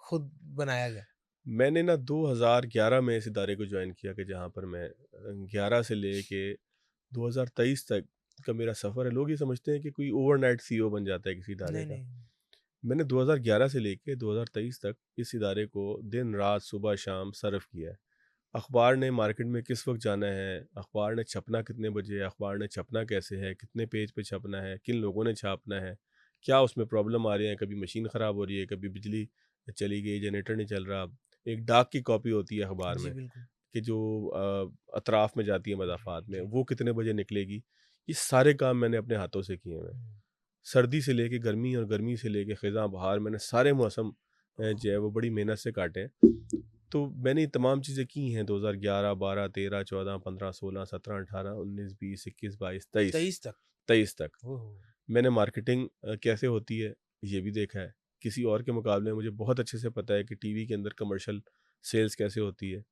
खुद बनाया गया। मैंने ना 2011 में इस इदारे को जॉइन किया कि जहाँ पर मैं 11 से लेके 2023 तक का मेरा सफ़र है। लोग ये समझते हैं कि कोई ओवरनाइट सीईओ बन जाता है किसी इदारे नहीं, का। नहीं। मैंने 2011 से लेके 2023 तक इस इदारे को दिन-रात, सुबह-शाम सर्व किया है। अखबार ने मार्केट में किस वक़्त जाना है, अखबार ने छपना कितने बजे है, अखबार ने छपना कैसे है, कितने पेज पे छपना है, किन लोगों ने छापना है, क्या उसमें प्रॉब्लम आ रही है, कभी मशीन ख़राब हो रही है, कभी बिजली चली गई, जनरेटर नहीं चल रहा। एक डाक की कॉपी होती है अखबार जी, में बिल्कुल। कि जो अतराफ़ में जाती है जी, मज़ाफ़ात में, जी। वो कितने बजे निकलेगी। ये सारे काम मैंने अपने हाथों से किए हुए हैं। हुँ। सर्दी से लेके गर्मी और गर्मी से लेके ख़िज़ां बहार, मैंने सारे मौसम जो है वो बड़ी मेहनत से काटे हैं। तो मैंने ये तमाम चीज़ें की हैं 2011, 12, 13, 14, 15, 16, 17, 18, 19, 20, 21, 22, 23, 23 तक। 23 तक। ओह! मैंने मार्केटिंग कैसे होती है, ये भी देखा है। किसी और के मुकाबले में मुझे बहुत अच्छे से पता है कि टीवी के अंदर कमर्शियल सेल्स कैसे होती है।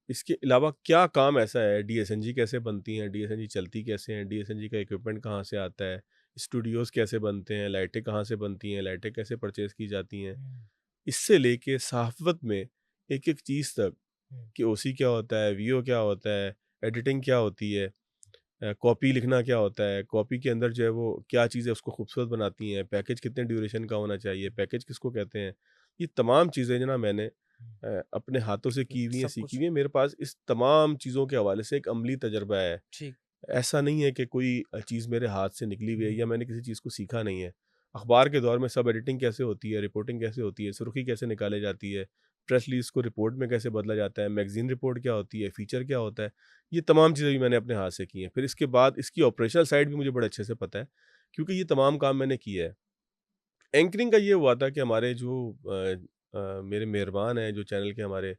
इसके अलावा क्या काम ऐसा है, डीएसएनजी कैसे बनती हैं, डीएसएनजी चलती कैसे हैं, डीएसएनजी का इक्विपमेंट कहाँ से आता है, स्टूडियोज़ कैसे बनते हैं, लाइटें कहाँ से बनती हैं, लाइटें कैसे परचेज़ की जाती हैं। हुँ, इससे लेके सहाफ़त में एक-एक चीज़ तक हुँ, कि ओसी क्या होता है, वीओ क्या होता है, एडिटिंग क्या होती है, कॉपी लिखना क्या होता है, कॉपी के अंदर जो है वो क्या चीज़ें उसको खूबसूरत बनाती हैं, पैकेज कितने ड्यूरेशन का होना चाहिए, पैकेज किसको कहते हैं, ये तमाम चीज़ें जो ना मैंने अपने हाथों से की हुई हैं, सब सीखी कुछ। हुई हैं। मेरे पास इस तमाम चीज़ों के हवाले से एक अमली तजर्बा है। ठीक। ऐसा नहीं है कि कोई चीज़ मेरे हाथ से निकली हुई है हुँ। या मैंने किसी चीज़ को सीखा नहीं है। अखबार के दौर में सब एडिटिंग कैसे होती है, रिपोर्टिंग कैसे होती है, सुर्खी कैसे निकाली जाती है, प्रेस रिलीज़ को रिपोर्ट में कैसे बदला जाता है, मैगज़ीन रिपोर्ट क्या होती है, फ़ीचर क्या होता है, ये तमाम चीज़ें भी मैंने अपने हाथ से की हैं। फिर इसके बाद इसकी ऑपरेशनल साइड भी मुझे बड़े अच्छे से पता है, क्योंकि ये तमाम काम मैंने किया है। एंकरिंग का ये हुआ था कि हमारे जो मेरे मेहरबान हैं, जो चैनल के हमारे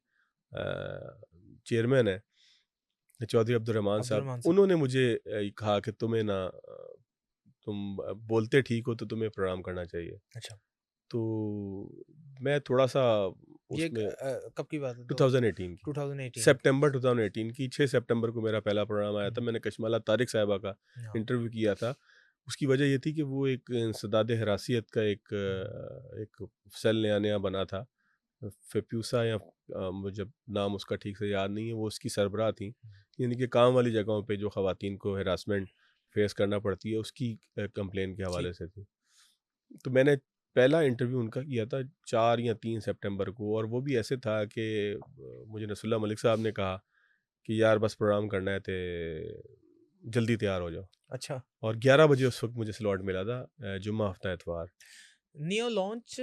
चेयरमैन हैं, चौधरी अब्दुर्रहमान साहब, अब्दुर्रहमान साहब। उन्होंने मुझे कहा कि तुम्हें ना तुम बोलते ठीक हो तो तुम्हें प्रोग्राम करना चाहिए। अच्छा। तो मैं थोड़ा-सा ये उसमें कब की बात है तो? 2018 की 2018 की। सितंबर 2018 की 6 सितंबर को मेरा पहला प्रोग्राम आया था। हुँ। मैंने कशमाला तारिक साहिबा का हाँ। इंटरव्यू किया था। उसकी वजह ये थी कि वो एक इंसदाद हिरासियत का हुँ। एक सेल नया-नया बना था। फेप्यूसा या मुझे नाम उसका ठीक से याद नहीं है, वो उसकी सरबराह थी। यानी कि काम वाली जगहों पे जो ख़वातीन को हिरासमेंट फ़ेस करना पड़ती है, उसकी कंप्लेन के ठीक। हवाले से थी। तो मैंने पहला इंटरव्यू उनका किया था 4 या 3 सितंबर को, और वो भी ऐसे था कि मुझे नसरुल्लाह मलिक साहब ने कहा कि यार बस प्रोग्राम करना है ते जल्दी तैयार हो जाओ। अच्छा। और 11 बजे उस वक़्त मुझे स्लॉट मिला था, जुम्मा हफ्ता इतवार। नियो लॉन्च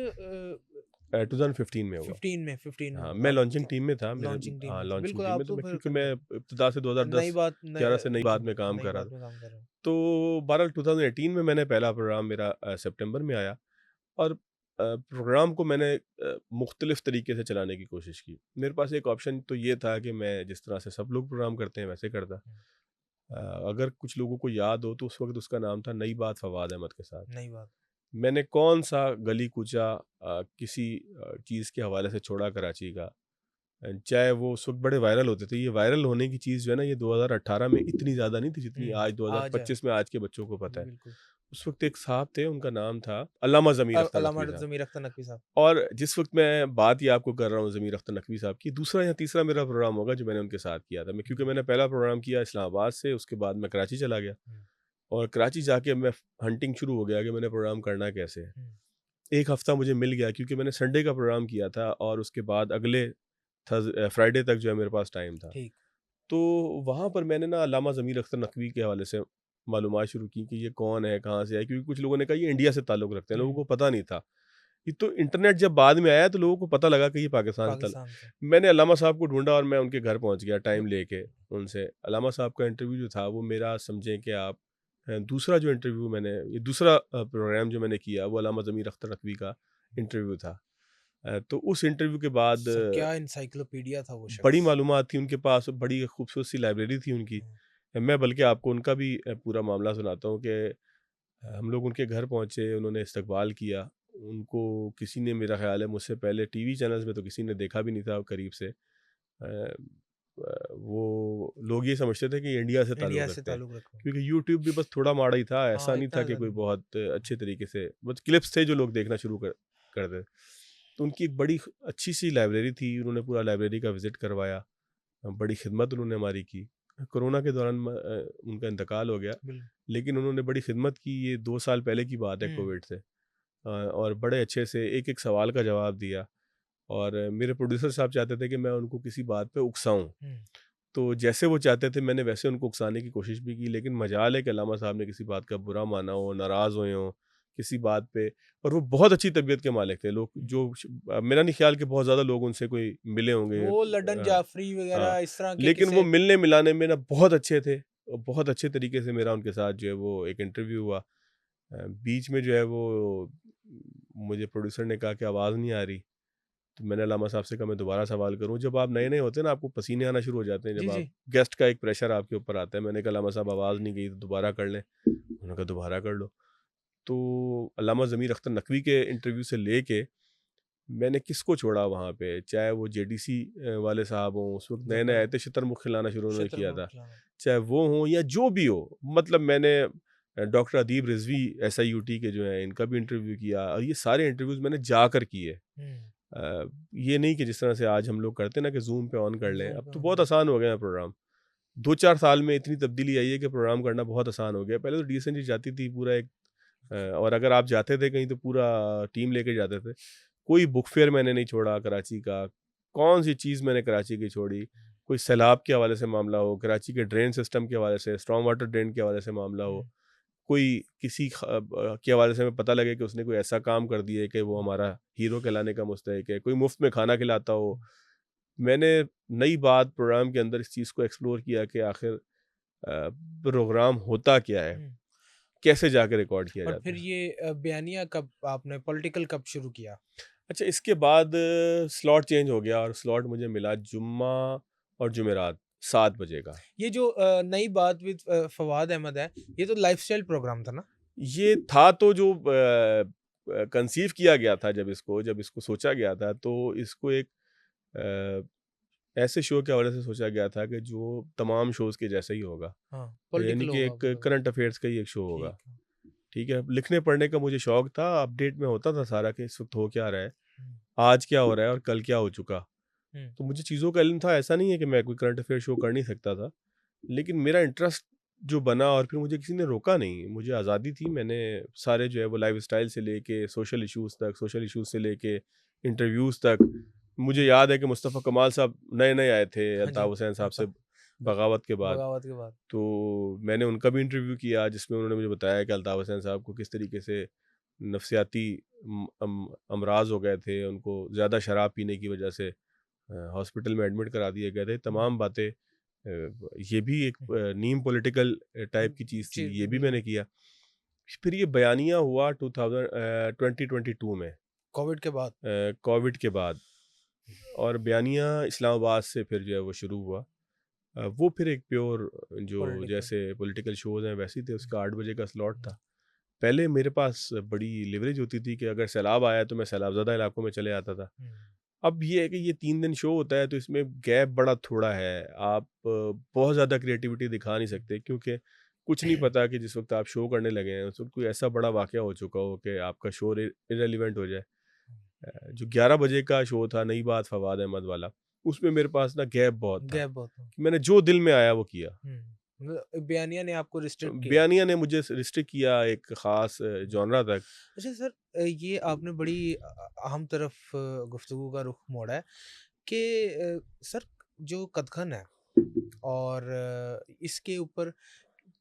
2015 में हुआ। 15 में हाँ, हुआ। मैं आप लॉन्चिंग टीम में था, मेरे लॉन्चिंग टीम हाँ, में थे। लॉन्चिंग बिल्कुल, टीम आप में, तो तो मैं फिर क्योंकि मैं फिर इब्तिदा से नई बात 2010-11 से नई बात में काम नई कर रहा बात था। में काम कर रहे हो। तो बहरहाल 2018 में मैंने पहला प्रोग्राम मेरा सितंबर में आया, और प्रोग्राम को मैंने मुख्तलिफ तरीके से चलाने की कोशिश की। मेरे पास एक ऑप्शन तो ये था कि मैं जिस तरह से सब लोग प्रोग्राम करते हैं वैसे करता। हुँ। अगर कुछ लोगों को याद हो तो उस वक़्त उसका नाम था नई बात फवाद अहमद के साथ। नई बात। मैंने कौन-सा गली कूचा किसी चीज़ के हवाले से छोड़ा कराची का, चाहे वो उस वक़्त बड़े वायरल होते थे। ये वायरल होने की चीज़ जो है ना, ये 2018 में इतनी ज़्यादा नहीं थी जितनी हुँ। आज आज है। 2025 में आज के बच्चों को पता है। बिल्कुल। उस वक़्त एक साहब थे, उनका नाम था अल्लामा ज़मीर अख्तर अल्लामा नकवी साहब। ज़मीर अख्तर नकवी साहब। और जिस वक़्त मैं बात ये आपको कर रहा हूँ ज़मीर अख्तर नकवी साहब की, दूसरा या तीसरा मेरा प्रोग्राम होगा जो मैंने उनके साथ किया था। क्योंकि हुँ। मैंने पहला प्रोग्राम किया इस्लामाबाद से, उसके बाद मैं कराची चला गया, हुँ। और कराची जाके मैं हंटिंग शुरू हो गया कि मैंने प्रोग्राम करना कैसे है। हुँ। 1 हफ़्ता मुझे मिल गया क्योंकि मैंने संडे का प्रोग्राम किया था, और उसके बाद अगले फ्राइडे तक जो है मेरे पास टाइम था। ठीक। तो वहाँ पर मैंने ना अल्लामा ज़मीर अख्तर नकवी के हवाले से मालूमात शुरू की कि ये कौन है, कहाँ से है? क्योंकि कुछ लोगों ने कहा ये इंडिया से ताल्लुक़ रखते हैं, लोगों हुँ। को पता नहीं था। ये तो इंटरनेट जब बाद में आया तो लोगों को पता लगा कि ये पाकिस्तान से पाकिस्तान से। मैंने अल्लामा साहब को ढूँढा और मैं उनके घर पहुँच गया ब टाइम लेके उनसे। अल्लामा साहब का इंटरव्यू जो था वो मेरा समझें कि आप दूसरा जो इंटरव्यू मैंने ये दूसरा प्रोग्राम जो मैंने किया वो अल्लामा ज़मीर अख्तर नकवी का इंटरव्यू था। तो उस इंटरव्यू के बाद क्या एनसाइक्लोपीडिया था वो बड़ी शख्स। मालूमात थी उनके पास, बड़ी खूबसूरत सी लाइब्रेरी थी उनकी। हुँ। मैं बल्कि आपको उनका भी पूरा मामला सुनाता हूँ कि हम लोग उनके घर पहुँचे, उन्होंने इस्तकबाल किया। उनको किसी ने, मेरा ख़्याल है मुझसे पहले टीवी चैनल्स में तो किसी ने देखा भी नहीं था करीब से। वो लोग ये समझते थे कि ये इंडिया से इंडिया ताल्लुक़ से रखते हैं, ताल्लुक़ रखो। क्योंकि यूट्यूब भी बस थोड़ा माड़ा ही था, ऐसा हाँ, नहीं था इतना कि ज़्यादा कोई नहीं। बहुत अच्छे तरीके से, बस क्लिप्स थे जो लोग देखना शुरू कर दें। तो उनकी एक बड़ी अच्छी-सी लाइब्रेरी थी, उन्होंने पूरा लाइब्रेरी का विज़िट करवाया। बड़ी खिदमत उन्होंने हमारी की। कोरोना के दौरान उनका इंतकाल हो गया, बिल लेकिन उन्होंने बड़ी खिदमत की। ये 2 साल पहले की बात है हुँ। कोविड से। और बड़े अच्छे से एक-एक सवाल का जवाब दिया, और मेरे प्रोड्यूसर साहब चाहते थे कि मैं उनको किसी बात पे उकसाऊँ। हुँ। तो जैसे वो चाहते थे मैंने वैसे उनको उकसाने की कोशिश भी की, लेकिन मजाल है कि अल्लामा साहब ने किसी बात का बुरा माना हो, नाराज़ हुए हों किसी बात पे। और वो बहुत अच्छी तबीयत के मालिक थे। लोग हुँ। जो मेरा नहीं ख्याल कि बहुत ज़्यादा लोग उनसे कोई मिले होंगे। वो लड्डन जाफ़री हाँ, वग़ैरह इस तरह के लेकिन वो किस्से। मिलने मिलाने में ना बहुत अच्छे थे, और बहुत अच्छे तरीके से मेरा उनके साथ जो है वो एक इंटरव्यू हुआ। बीच में जो है वो मुझे प्रोड्यूसर ने कहा कि आवाज़ नहीं आ रही, तो मैंने अल्लामा साहब से कहा मैं दोबारा सवाल करूँ। जब आप नए-नए होते हैं ना, आपको पसीने आना शुरू हो जाते हैं, जी, जब आप जी। गेस्ट का एक प्रेशर आपके ऊपर आता है। मैंने कहा अल्लामा साहब आवाज़ नहीं गई तो दोबारा कर लें। उन्होंने कहा दोबारा कर लो। तो अल्लामा ज़मीर अख्तर नकवी के इंटरव्यू से लेके मैंने किसको छोड़ा वहाँ पे, चाहे वो जेडीसी वाले साहब हों, उस वक़्त नए-नए आए ज़बरदस्त। थे, शतरमुख खिलाना शुरू उन्होंने किया शतरमुर्ग था। खिलाना। चाहे वो हों या जो भी हो, मतलब मैंने डॉक्टर अदीब रिज़वी एसआईयूटी के जो हैं, इनका भी इंटरव्यू किया, और ये सारे इंटरव्यूज़ मैंने जाकर किए। हुँ। ये नहीं कि जिस तरह से आज हम लोग करते हैं ना कि ज़ूम पे ऑन कर लें, ज़ूम अब पे तो ऑन बहुत कर। आसान हो गए हैं प्रोग्राम। 2-4 साल में इतनी तब्दीली आई है कि प्रोग्राम करना बहुत आसान हो गया। पहले तो डीएसएनजी जाती थी पूरा एक और अगर आप जाते थे कहीं तो पूरा टीम लेके जाते थे। कोई बुक फेयर मैंने नहीं छोड़ा कराची का, कौन-सी चीज़ मैंने कराची की छोड़ी। कोई सैलाब के हवाले से मामला हो, कराची के ड्रेन सिस्टम के हवाले से, स्टॉर्म वाटर ड्रेन के हवाले से मामला हो, हुँ, कोई किसी के हवाले से हमें पता लगे कि उसने कोई ऐसा काम कर दिया है कि वो हमारा हीरो कहलाने का मुस्तहिक है, कोई मुफ्त में खाना खिलाता हो। मैंने नई बात प्रोग्राम के अंदर इस चीज़ को एक्सप्लोर किया कि आखिर प्रोग्राम होता क्या है? हुँ। कैसे जाके रिकॉर्ड किया और जाता फिर है? ये बयानिया कब आपने पॉलिटिकल कब शुरू किया? अच्छा, इसके बाद स्लॉट चेंज हो गया और स्लॉट मुझे मिला जुम्मा और जुमेरात 7 बजे का। ये जो नई बात विद फवाद अहमद है, ये तो लाइफ़स्टाइल प्रोग्राम था ना? ये था तो जो कंसीव किया गया था जब इसको सोचा गया था तो इसको एक अ, ऐसे शो के हवाले से सोचा गया था कि जो तमाम शोज़ के जैसा ही होगा। हाँ, यानी पॉलिटिकल कि होगा एक मतलब। करंट अफेयर्स का ही एक शो होगा। ठीक है। ठीक है? लिखने पढ़ने का मुझे शौक था, अपडेट में होता था सारा कि इस वक़्त हो क्या रहा है, हुँ, आज क्या हो रहा है और कल क्या हो चुका। हुँ, तो मुझे चीज़ों का इल्म था, ऐसा नहीं है कि मैं कोई करंट अफेयर शो कर नहीं सकता था। लेकिन मेरा इंटरेस्ट जो बना और फिर मुझे किसी ने रोका नहीं, मुझे आज़ादी थी। मैंने सारे जो है वो लाइफ़स्टाइल से लेके सोशल इश्यूज़ से लेके इंटरव्यूज़ तक। मुझे हुँ। याद है कि मुस्तफ़ा कमाल साहब नए-नए आए थे हाँ अल्ताफ़ जी, हुसैन साहब से अल्ताफ़ बगावत के बाद। बगावत के बाद। तो मैंने उनका भी इंटरव्यू किया जिसमें उन्होंने मुझे बताया कि अल्ताफ़ हुसैन साहब को किस तरीके से नफ़सियाती अमराज़ हो गए थे, उनको ज़्यादा शराब पीने की वजह से हॉस्पिटल में एडमिट करा दिए गए थे। हुँ, तमाम बातें ये भी एक हुँ, नीम पॉलिटिकल टाइप हुँ, की चीज़ थी, जी, ये भी बिल्कुल। मैंने किया। फिर ये बयानिया हुआ 2022 में कोविड के बाद। कोविड के बाद और बयानिया इस्लामाबाद से फिर जो है वो शुरू हुआ। वो फिर एक प्योर जो पॉलिटिकल। जैसे पॉलिटिकल शोज़ हैं वैसे ही थे, हुँ, उसका 8 बजे का स्लॉट हुँ, था। पहले मेरे पास बड़ी लिवरेज होती थी कि अगर सैलाब आया तो मैं सैलाबज़दा इलाकों में चले आता था। हुँ, अब ये है कि ये 3 दिन शो होता है तो इसमें गैप बड़ा थोड़ा है। आप बहुत ज़्यादा क्रिएटिविटी दिखा नहीं सकते क्योंकि कुछ नहीं पता कि जिस वक़्त आप शो करने लगे हैं उस वक़्त कोई ऐसा बड़ा वाक़या हो चुका हो कि आपका शो इर्रेलेवेंट हो जाए। जो 11 बजे का शो था नई बात फवाद अहमद वाला, उसमें मेरे पास ना गैप बहुत था। गैप बहुत था। मैंने जो दिल में आया वो किया। हुँ, मतलब बयानिया ने आपको रिस्ट्रिक्ट किया। बयानिया ने मुझे रिस्ट्रिक्ट किया एक ख़ास हुँ। जॉनरा तक। अच्छा सर, ये आपने बड़ी अहम तरफ गुफ्तगू का रुख मोड़ा है कि सर, जो कथन है और इसके ऊपर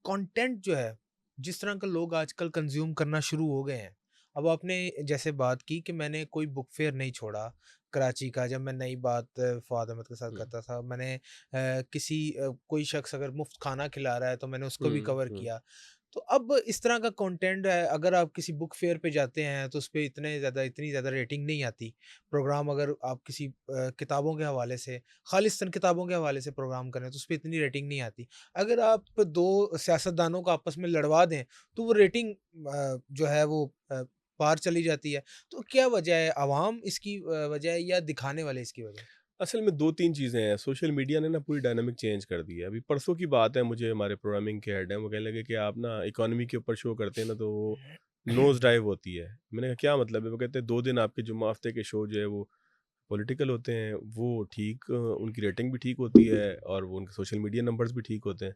कंटेंट जो है, जिस तरह का लोग आजकल कंज़्यूम करना शुरू हो गए हैं। अब आपने जैसे बात की कि मैंने कोई बुक फेयर नहीं छोड़ा, कराची का जब मैं नई बात फ़वाद अहमद के साथ हुँ, करता था। मैंने कोई शख्स अगर मुफ़्त खाना खिला रहा है तो मैंने उसको भी हुँ, कवर हुँ। किया। तो अब इस तरह का कंटेंट है, अगर आप किसी बुक फेयर पे जाते हैं तो उसपे इतनी ज़्यादा रेटिंग नहीं आती। प्रोग्राम अगर आप किसी किताबों के हवाले से, खालिस्तान किताबों के हवाले से प्रोग्राम करें तो उसपे इतनी रेटिंग नहीं आती। अगर आप 2 सियासतदानों को आपस में लड़वा दें, तो वो रेटिंग जो है वो पार चली जाती है। तो क्या वजह है? अवाम इसकी वजह है या दिखाने वाले इसकी वजह है? असल में 2-3 चीज़ें हैं। सोशल मीडिया ने ना पूरी डायनामिक चेंज कर दी है। अभी परसों की बात है मुझे हमारे प्रोग्रामिंग के हेड हैं, वो कहने लगे कि आप ना इकोनॉमी के ऊपर शो करते हैं ना तो वो नोज़ डाइव होती है। मैंने कहा क्या मतलब है? वो कहते हैं 2 दिन आपके जुम्मा हफ्ते के शो जो है वो पॉलिटिकल होते हैं, वो ठीक उनकी रेटिंग भी ठीक होती है और वो उनके सोशल मीडिया नंबर्स भी ठीक होते हैं।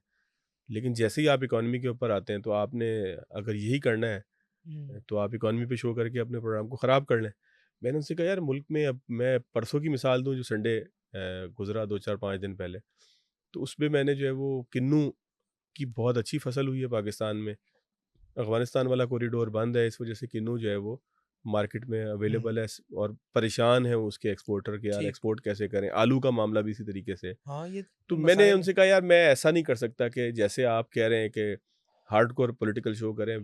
लेकिन जैसे ही आप इकोनॉमी के ऊपर आते हैं तो आपने अगर यही करना है हुँ, तो आप इकोनॉमी पे शो करके अपने प्रोग्राम को ख़राब कर लें। मैंने उनसे कहा यार मुल्क में अब मैं परसों की मिसाल दूँ जो संडे गुज़रा 2-4-5 दिन पहले, तो उसमें मैंने जो है वो किन्नू की बहुत अच्छी फसल हुई है पाकिस्तान में। अफ़गानिस्तान वाला कॉरिडोर बंद है इस वज़ह से किन्नू जो है वो मार्केट में हुँ, अवेलेबल है और परेशान है उसके एक्सपोर्टर कि यार ठीक। एक्सपोर्ट कैसे करें? आलू का मामला भी इसी तरीके से है। हाँ, ये तो मैंने मसाइल है। उनसे कहा यार मैं ऐसा नहीं कर सकता कि जैसे आप कह रहे हैं कि हार्डकोर पॉलिटिकल शो करें,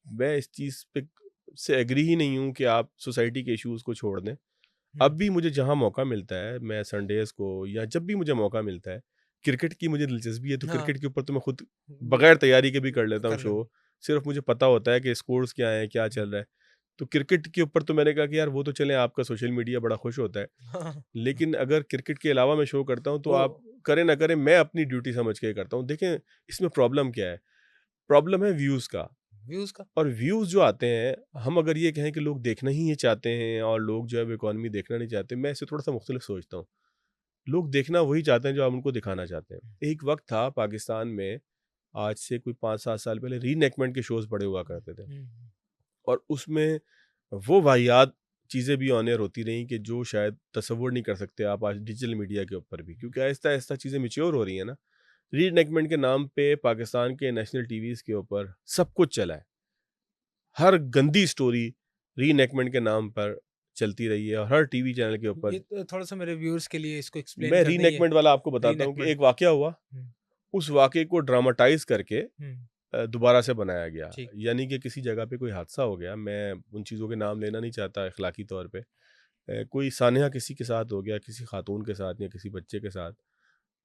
मैं इस चीज़ पे से एग्री ही नहीं हूँ कि आप सोसाइटी के इश्यूज़ को छोड़ दें। हुँ, अब भी मुझे जहाँ मौका मिलता है, मैं संडेज़ को या जब भी मुझे मौका मिलता है, क्रिकेट की मुझे दिलचस्पी है, तो हाँ, क्रिकेट के ऊपर तो मैं खुद ब बगैर तैयारी के भी कर लेता हूँ कर लेना। शो। सिर्फ़ मुझे पता होता है कि स्कोर्स क्या हैं, क्या हुँ, चल रहा है। तो क्रिकेट के ऊपर तो मैंने कहा कि यार वो तो चलें आपका सोशल मीडिया बड़ा खुश होता है। हाँ, लेकिन अगर क्रिकेट के अलावा मैं शो करता हूँ, तो वो आप करें ना करें, मैं अपनी ड्यूटी समझ के करता हूँ। देखें, इसमें प्रॉब्लम क्या है? प्रॉब्लम है व्यूज़ का। व्यूज़ का। और व्यूज़ जो आते हैं, हम अगर ये कहें कि लोग देखना ही ये चाहते हैं और लोग जो है वो इकॉनमी देखना नहीं चाहते, मैं इसे थोड़ा-सा मुख्तलिफ सोचता हूँ। लोग देखना वही चाहते हैं जो आप उनको दिखाना चाहते हैं। एक वक्त था पाकिस्तान में, आज से कोई 5-7 साल पहले रीएनैक्टमेंट के शोज़ बड़े हुआ करते थे, और उसमें वो वाहियात चीज़ें भी ऑन एयर होती रहीं कि जो शायद तसव्वुर नहीं कर सकते आप आज डिजिटल मीडिया के ऊपर भी, क्योंकि आहिस्ता-आहिस्ता चीज़ें मैच्योर हो रही हैं ना। रीएनैक्टमेंट के नाम पे पाकिस्तान के नेशनल टीवीज़ के ऊपर सब कुछ चला है। हर गंदी स्टोरी रीएनैक्टमेंट के नाम पर चलती रही है, और हर टीवी चैनल के ऊपर। ये तो थोड़ा-सा मेरे व्यूअर्स के लिए इसको एक्सप्लेन मैं कर दें ये रीएनैक्टमेंट वाला आपको बताता हूँ कि रीएनैक्टमेंट। एक वाक़या हुआ, हुँ, उस वाक़ये को ड्रामाटाइज़ करके हुँ, दोबारा से बनाया गया। ठीक। यानी कि किसी जगह पे कोई हादसा हो गया, मैं उन चीज़ों के नाम लेना नहीं चाहता अखलाकी तौर पे। कोई सानया किसी के साथ हो गया, किसी खातून के साथ या किसी बच्चे के साथ।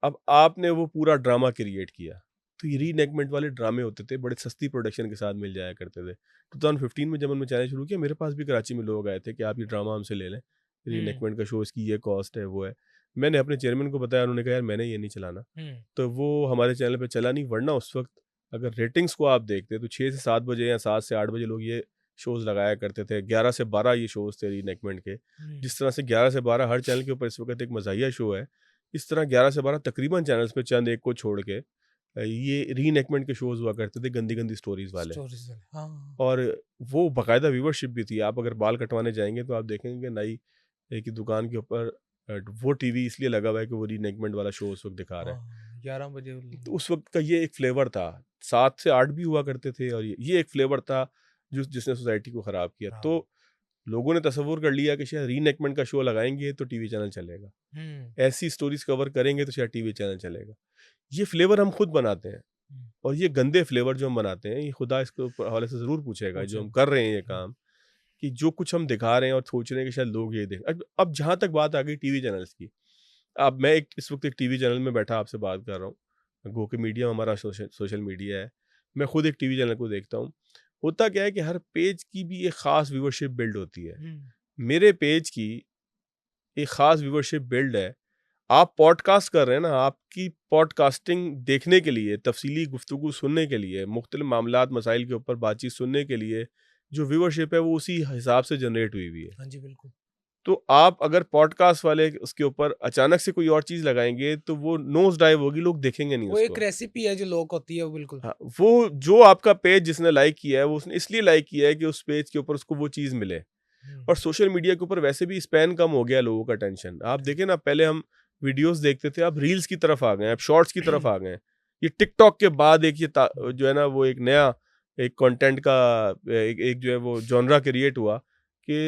अब आपने वो पूरा ड्रामा क्रिएट किया। तो ये रीएनैक्टमेंट वाले ड्रामे होते थे, बड़े सस्ती प्रोडक्शन के साथ मिल जाया करते थे। 2015 में जब हमने चैनल शुरू किया, मेरे पास भी कराची में लोग आए थे कि आप ये ड्रामा हमसे ले लें। हुँ, रीएनैक्टमेंट का शो, इसकी ये कॉस्ट है, वो है। मैंने अपने चेयरमैन को बताया, उन्होंने कहा यार मैंने ये नहीं चलाना। हुँ, तो वो हमारे चैनल पे चला नहीं, वरना उस वक्त अगर रेटिंग्स को आप देखते तो 6 से 7 बजे या 7 से 8 बजे लोग ये शोज़ लगाया करते थे। 11 से 12 ये शोज़ थे रीएनैक्टमेंट के। हुँ, जिस तरह से 11 से 12 हर चैनल के ऊपर इस वक्त एक मज़ाहिया शो है, इस तरह 11 से 12 तकरीबन चैनल्स पे चंद एक को छोड़ के ये रीएनैक्टमेंट के शोज़ हुआ करते थे, गंदी-गंदी स्टोरीज़ वाले। स्टोरीज़ वाले, हाँ, और वो बाकायदा व्यूवरशिप भी थी। आप अगर बाल कटवाने जाएँगे तो आप देखेंगे कि नाई की दुकान के ऊपर वो टीवी इसलिए लगा हुआ है कि वो रीएनैक्टमेंट वाला शो उस वक्त दिखा रहा है। हाँ, 11 बजे तो उस वक्त का ये एक फ्लेवर था। 7 से 8 भी हुआ करते थे, और ये एक फ्लेवर था जिसने सोसाइटी को ख़राब किया। हाँ, तो लोगों ने तसव्वुर कर लिया कि शायद रीएनैक्टमेंट का शो लगाएँगे तो टीवी चैनल चलेगा। हुँ, ऐसी स्टोरीज़ कवर करेंगे तो शायद टीवी चैनल चलेगा। ये फ्लेवर हम खुद बनाते हैं, हुँ, और ये गंदे फ्लेवर जो हम बनाते हैं, ये खुदा इसके ऊपर हवाले से ज़रूर पूछेगा जो हम पूछेंगे। कर रहे हैं ये हुँ, काम, कि जो कुछ हम दिखा रहे हैं और सोच रहे हैं कि शायद लोग ये देखें। अब जहाँ तक बात आ गई टीवी चैनल्स की, अब मैं इस वक्त एक टीवी चैनल में बैठा आपसे बात कर रहा हूँ। गो के मीडिया हमारा सोशल मीडिया है। मैं खुद एक टीवी चैनल को देखता हूँ। होता क्या है कि हर पेज की भी एक ख़ास व्यूवरशिप बिल्ड होती है। हुँ, मेरे पेज की एक ख़ास व्यूवरशिप बिल्ड है। आप पॉडकास्ट कर रहे हैं ना, आपकी पॉडकास्टिंग देखने के लिए, तफ़सीली गुफ्तगू सुनने के लिए, मुख्तलिफ़ मामलात मसाइल के ऊपर बातचीत सुनने के लिए जो व्यूवरशिप है वो उसी हिसाब से जनरेट हुई हुई है। हाँ जी, बिल्कुल। तो आप अगर पॉडकास्ट वाले उसके ऊपर अचानक से कोई और चीज़ लगाएँगे तो वो नोज़ डाइव होगी, लोग देखेंगे नहीं वो एक उसको। रेसिपी है जो लॉक होती है वो बिल्कुल। हाँ, वो जो आपका पेज जिसने लाइक किया है, वो उसने इसलिए लाइक किया है कि उस पेज के ऊपर उसको वो चीज़ मिले। हुँ, और सोशल मीडिया के ऊपर वैसे भी स्पैन कम हो गया लोगों का टेंशन। आप हुँ, देखें ना, पहले हम वीडियोज़ देखते थे, अब रील्स की तरफ आ गए हैं, अब शॉर्ट्स की तरफ आ गए हैं। ये टिकटॉक के बाद एक जो है ना, वो एक नया एक कंटेंट का एक एक जो है वो जॉनरा क्रिएट हुआ कि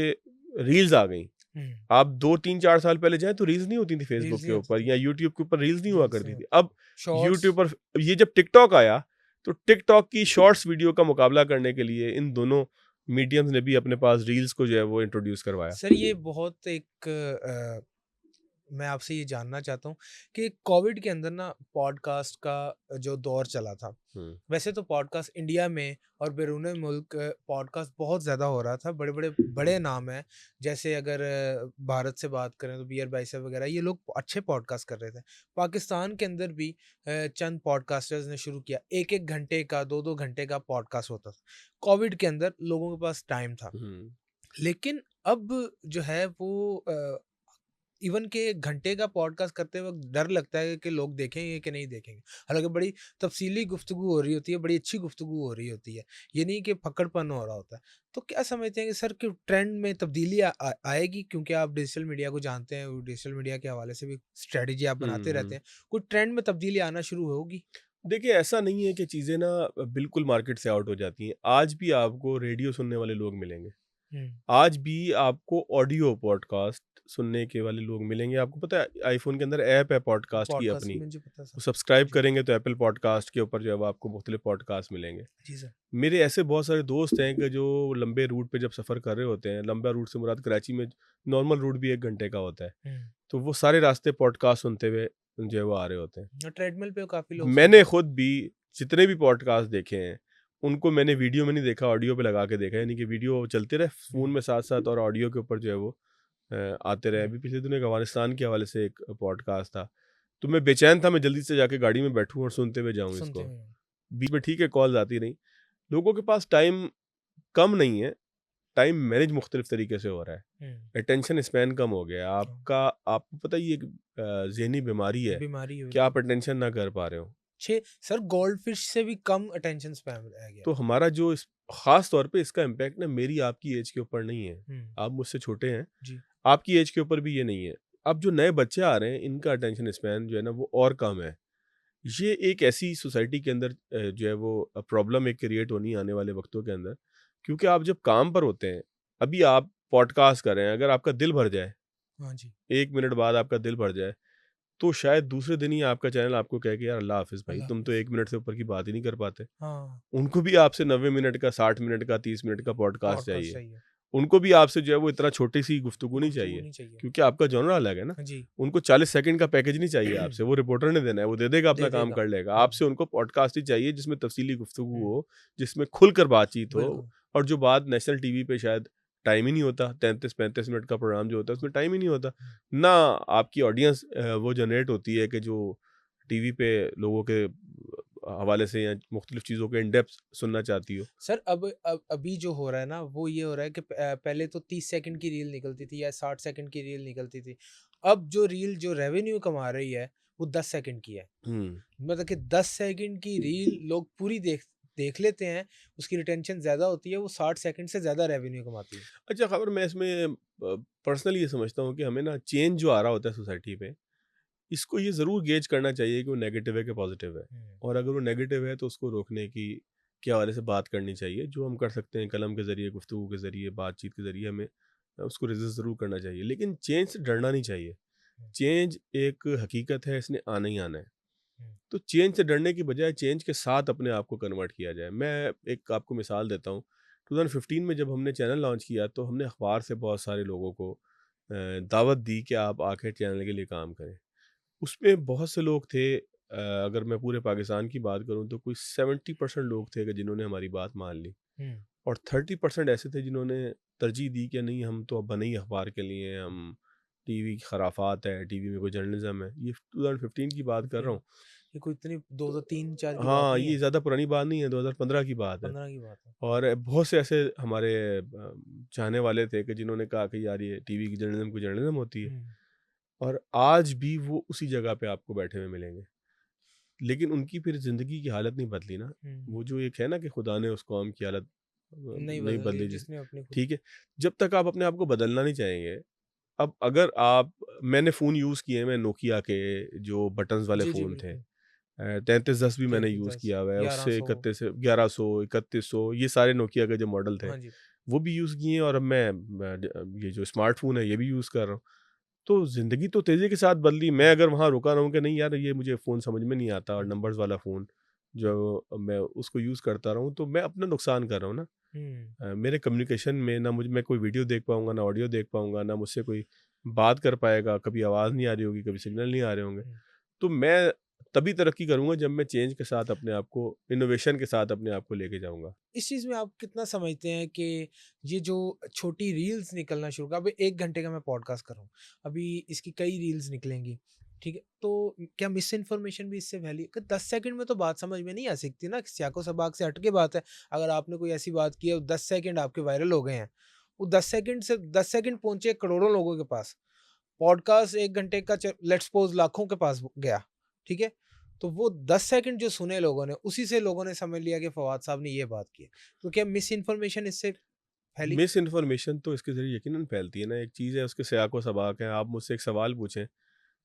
रील्स आ गई। हुँ, आप 2, 3, 4 साल पहले जाएँ तो रील्स नहीं होती थी फेसबुक रील्स के नहीं होती ऊपर, थी। या यूट्यूब के ऊपर रील्स नहीं हुआ रील्स नहीं करती थी। होती। अब शॉर्ट्स। यूट्यूब पर ये जब टिकटॉक आया, तो टिकटॉक की शॉर्ट्स वीडियो का मुकाबला करने के लिए इन दोनों मीडियम्स ने भी अपने पास रील्स को जो है वो इंट्रोड्यूस करवाया। सर ये बहुत एक मैं आपसे ये जानना चाहता हूँ कि कोविड के अंदर ना पॉडकास्ट का जो दौर चला था, हुँ, वैसे तो पॉडकास्ट इंडिया में और बैरून मुल्क पॉडकास्ट बहुत ज़्यादा हो रहा था। बड़े-बड़े बड़े नाम हैं, जैसे अगर भारत से बात करें तो बियर बाइसेप वगैरह ये लोग अच्छे पॉडकास्ट कर रहे थे। पाकिस्तान के अंदर भी चंद पॉडकास्टर्स ने शुरू किया। 1-1 घंटे का, 2-2 घंटे का पॉडकास्ट होता था। कोविड के अंदर लोगों के पास टाइम था। हुँ। लेकिन अब जो है वो इवन के घंटे का पॉडकास्ट करते वक़्त डर लगता है कि लोग देखेंगे कि नहीं देखेंगे। हालाँकि बड़ी तफ़सीली गुफ्तगू हो रही होती है, बड़ी अच्छी गुफ्तगू हो रही होती है। ये नहीं कि फक्कड़पन हो रहा होता है। तो क्या समझते हैं कि सर कि ट्रेंड में तब्दीली आएगी क्योंकि आप डिजिटल मीडिया को जानते हैं, वो डिजिटल मीडिया के हवाले से भी स्ट्रैटेजी आप हुँ, बनाते रहते हुँ। हैं। कोई ट्रेंड में तब्दीली आना शुरू होगी? देखिए, ऐसा नहीं है कि चीज़ें ना बिल्कुल मार्केट से आउट हो जाती हैं। आज भी आपको रेडियो सुनने वाले लोग मिलेंगे। हुँ, आज भी आपको ऑडियो पॉडकास्ट सुनने के वाले लोग मिलेंगे। आपको पता है आईफ़ोन के अंदर ऐप है पॉडकास्ट की पॉडकास्ट अपनी। मुझे पता वो सर। सब्सक्राइब जी, करेंगे तो एप्पल पॉडकास्ट के ऊपर जो है वो आपको मुख्तलिफ पॉडकास्ट मिलेंगे। जी सर। मेरे ऐसे बहुत सारे दोस्त हैं कि जो लंबे रूट पे जब सफ़र कर रहे होते हैं, लंबा रूट से मुराद कराची में नॉर्मल रूट भी 1 घंटे का होता है। हुँ, तो वो सारे रास्ते पॉडकास्ट सुनते हुए जो है वो आ रहे होते हैं। और ट्रेडमिल पे काफ़ी लोग सुनते मैंने हैं। खुद भी जितने भी पॉडकास्ट देखे हैं, उनको मैंने वीडियो में नहीं देखा, ऑडियो पे लगा के देखा है। यानी कि वीडियो चलते रहे हुँ, फ़ोन में साथ-साथ, और ऑडियो के ऊपर जो है वो आते रहे। हुँ, अभी पिछले दिनों एक अफ़गानिस्तान के हवाले से एक पॉडकास्ट था, तो मैं बेचैन था, मैं जल्दी से जाके गाड़ी में बैठूँ और सुनते हुए जाऊँ सुनते इसको। हुए। बीच में ठीक है कॉल्स आती रहीं। लोगों के पास टाइम कम नहीं है, टाइम मैनेज मुख्तलिफ तरीके से हो रहा है, हुँ, अटेंशन स्पैन कम हो गया है हाँ, आपका। आपको पता है ये एक ज़हनी बीमारी है बीमारी है कि बिल्कुल। आप अटेंशन ना कर पा रहे हो। सर गोल्ड फिश से भी कम अटेंशन स्पैन रह गया तो है। हमारा जो इस ख़ास तौर पे इसका इम्पैक्ट ना मेरी आपकी एज के ऊपर नहीं है। हुँ, आप मुझसे छोटे हैं, जी, आपकी एज के ऊपर भी ये नहीं है। अब जो नए बच्चे आ रहे हैं इनका अटेंशन स्पैन जो है ना वो और कम है। ये एक ऐसी सोसाइटी के अंदर जो है वो प्रॉब्लम एक क्रिएट होनी है आने वाले वक्तों के अंदर, क्योंकि आप जब काम पर होते हैं, अभी आप पॉडकास्ट कर रहे हैं, अगर आपका दिल भर जाए, हाँ जी, 1 मिनट बाद आपका दिल भर जाए, तो शायद दूसरे दिन ही आपका चैनल आपको कहे कि यार अल्लाह हाफ़िज़ भाई, अल्लाह तुम तो हाफ़िज़। 1 मिनट से ऊपर की बात ही नहीं कर पाते। हाँ, उनको भी आपसे 90 मिनट का, 60 मिनट का, 30 मिनट का पॉडकास्ट पॉडकास्ट चाहिए। चाहिए, उनको भी आपसे जो है वो इतना छोटी-सी गुफ्तगू नहीं गुफ्तगू चाहिए, नहीं चाहिए। क्योंकि आपका जॉनर अलग है ना। हाँ जी, उनको 40 सेकंड का पैकेज नहीं चाहिए आपसे, वो रिपोर्टर ने देना है, वो दे देगा अपना दे काम देगा। कर लेगा। हुँ, आपसे उनको पॉडकास्ट ही चाहिए जिसमें तफ़सीली गुफ्तगू हुँ, हो, जिसमें खुलकर बातचीत हो, बिल्कुल। और जो बात नेशनल टीवी पे शायद टाइम ही नहीं होता, 33-35 मिनट का प्रोग्राम जो होता है उसमें टाइम ही नहीं होता। हुँ, ना आपकी ऑडियंस वो जनरेट होती है कि जो टीवी पे लोगों के हवाले से या मुख्तलिफ चीज़ों के इन डेप्थ सुनना चाहती हो। सर अब अभी जो हो रहा है ना वो ये हो रहा है कि पहले तो 30 सेकंड की रील निकलती थी या 60 सेकंड की रील निकलती थी। अब जो रील जो रेवेन्यू कमा रही है वो 10 सेकंड की है। हुँ। मतलब कि 10 सेकंड की रील लोग पूरी देख देख लेते हैं, उसकी रिटेंशन ज़्यादा होती है, वो 60 सेकंड से ज़्यादा रेवेन्यू कमाती है। अच्छा, खबर मैं इसमें पर्सनली ये समझता हूँ कि हमें ना चेंज जो आ रहा होता है सोसाइटी पे, इसको ये ज़रूर गेज करना चाहिए कि वो नेगेटिव है कि पॉजिटिव है। हुँ, और अगर वो नेगेटिव है तो उसको रोकने की के हवाले से बात करनी चाहिए, जो हम कर सकते हैं कलम के ज़रिए, गुफ्तगू के ज़रिए, बातचीत के ज़रिए हमें उसको रेज़िस्ट ज़रूर करना चाहिए। लेकिन चेंज से डरना नहीं चाहिए। हुँ, चेंज एक हकीकत है, इसने आना ही आना है। हुँ, तो चेंज से डरने की बजाय चेंज के साथ अपने आप को कन्वर्ट किया जाए। मैं एक आपको मिसाल देता हूँ। 2015 में जब हमने चैनल लॉन्च किया तो हमने अखबार से बहुत सारे लोगों को दावत दी कि आप आके चैनल के लिए काम करें। उसमें बहुत से लोग थे, अगर मैं पूरे पाकिस्तान की बात करूँ तो कोई 70% लोग थे कि जिन्होंने हमारी बात मान ली, हुँ, और 30% ऐसे थे जिन्होंने तरजीह दी कि नहीं, हम तो अब बने ही अखबार के लिए, हम टीवी की खराफात है, टीवी में कोई जर्नलिज्म है। ये 2015 की बात कर रहा 15 हूँ। ये कोई इतनी 2 3-4 की बात हाँ, नहीं ये है, ज़्यादा पुरानी बात नहीं है, 2015 की बात है। 15 की बात है। और बहुत से ऐसे हमारे चाहने वाले थे कि जिन्होंने कहा कि यार ये टीवी की जर्नलिज़्म कोई जर्नलिज़्म होती है। हुँ, और आज भी वो उसी जगह पे आपको बैठे हुए मिलेंगे। लेकिन उनकी फिर ज़िंदगी की हालत नहीं बदली ना। हुँ, वो जो एक है ना कि खुदा ने उस कौम की हालत नहीं नहीं बदली बदली, जिस जिसने अपनी खुद ठीक है। जब तक आप अपने आप को बदलना नहीं चाहेंगे, अब अगर आप मैंने फ़ोन यूज़ किए हैं, मैं नोकिया के जो बटन्स वाले जी, जी, फ़ोन थे। बिल्कुल। 3310 भी मैंने यूज़ 3310 किया हुआ है, उससे 1100 31 1100 3100 ये सारे नोकिया के जो मॉडल थे, हाँ जी। वो भी यूज़ किए हैं, और अब ये जो स्मार्टफ़ोन है ये भी यूज़ कर रहा हूँ। तो ज़िंदगी तो तेज़ी के साथ बदली। मैं हुँ, अगर वहाँ रुका रहूँ कि नहीं यार ये मुझे फ़ोन समझ में नहीं आता, और हुँ, नंबर्स वाला फ़ोन हुँ, जो मैं उसको यूज़ करता रहूँ, तो मैं अपना नुकसान कर रहा हूँ ना। हुँ, मेरे कम्युनिकेशन में ना मैं कोई वीडियो देख पाऊँगा, ना ऑडियो देख पाऊँगा, ना मुझसे कोई बात कर पाएगा, कभी आवाज़ नहीं आ रही होगी, कभी सिग्नल नहीं आ रहे होंगे। हुँ। तो मैं तभी तरक्की करूँगा जब मैं चेंज के साथ अपने आप को, इनोवेशन के साथ अपने आप को लेके जाऊँगा। इस चीज़ में आप कितना समझते हैं कि ये जो छोटी रील्स निकलना शुरू अभी 1 घंटे का मैं पॉडकास्ट कर रहा हूँ, अभी इसकी कई रील्स निकलेंगी, ठीक है? तो क्या मिस इन्फॉर्मेशन भी इससे फैली? कि 10 सेकंड में तो बात समझ में नहीं आ सकती ना, सियाको-सबाक से हट के बात है। अगर आपने कोई ऐसी बात की है, और 10 सेकंड आपके वायरल हो गए हैं, वो 10 सेकंड पहुँचे करोड़ों लोगों के पास। पॉडकास्ट 1 घंटे का लेट्स सपोज़ लाखों के पास गया, ठीक है? तो वो 10 सेकंड जो सुने लोगों ने, उसी से लोगों ने समझ लिया कि फवाद साहब ने ये बात की है। तो क्या मिस इन्फॉर्मेशन इससे फैली? मिस इन्फॉर्मेशन तो इसके ज़रिए यकीनन फैलती है ना। एक चीज़ है, उसके सियाको-सबाक है। आप मुझसे एक सवाल पूछें,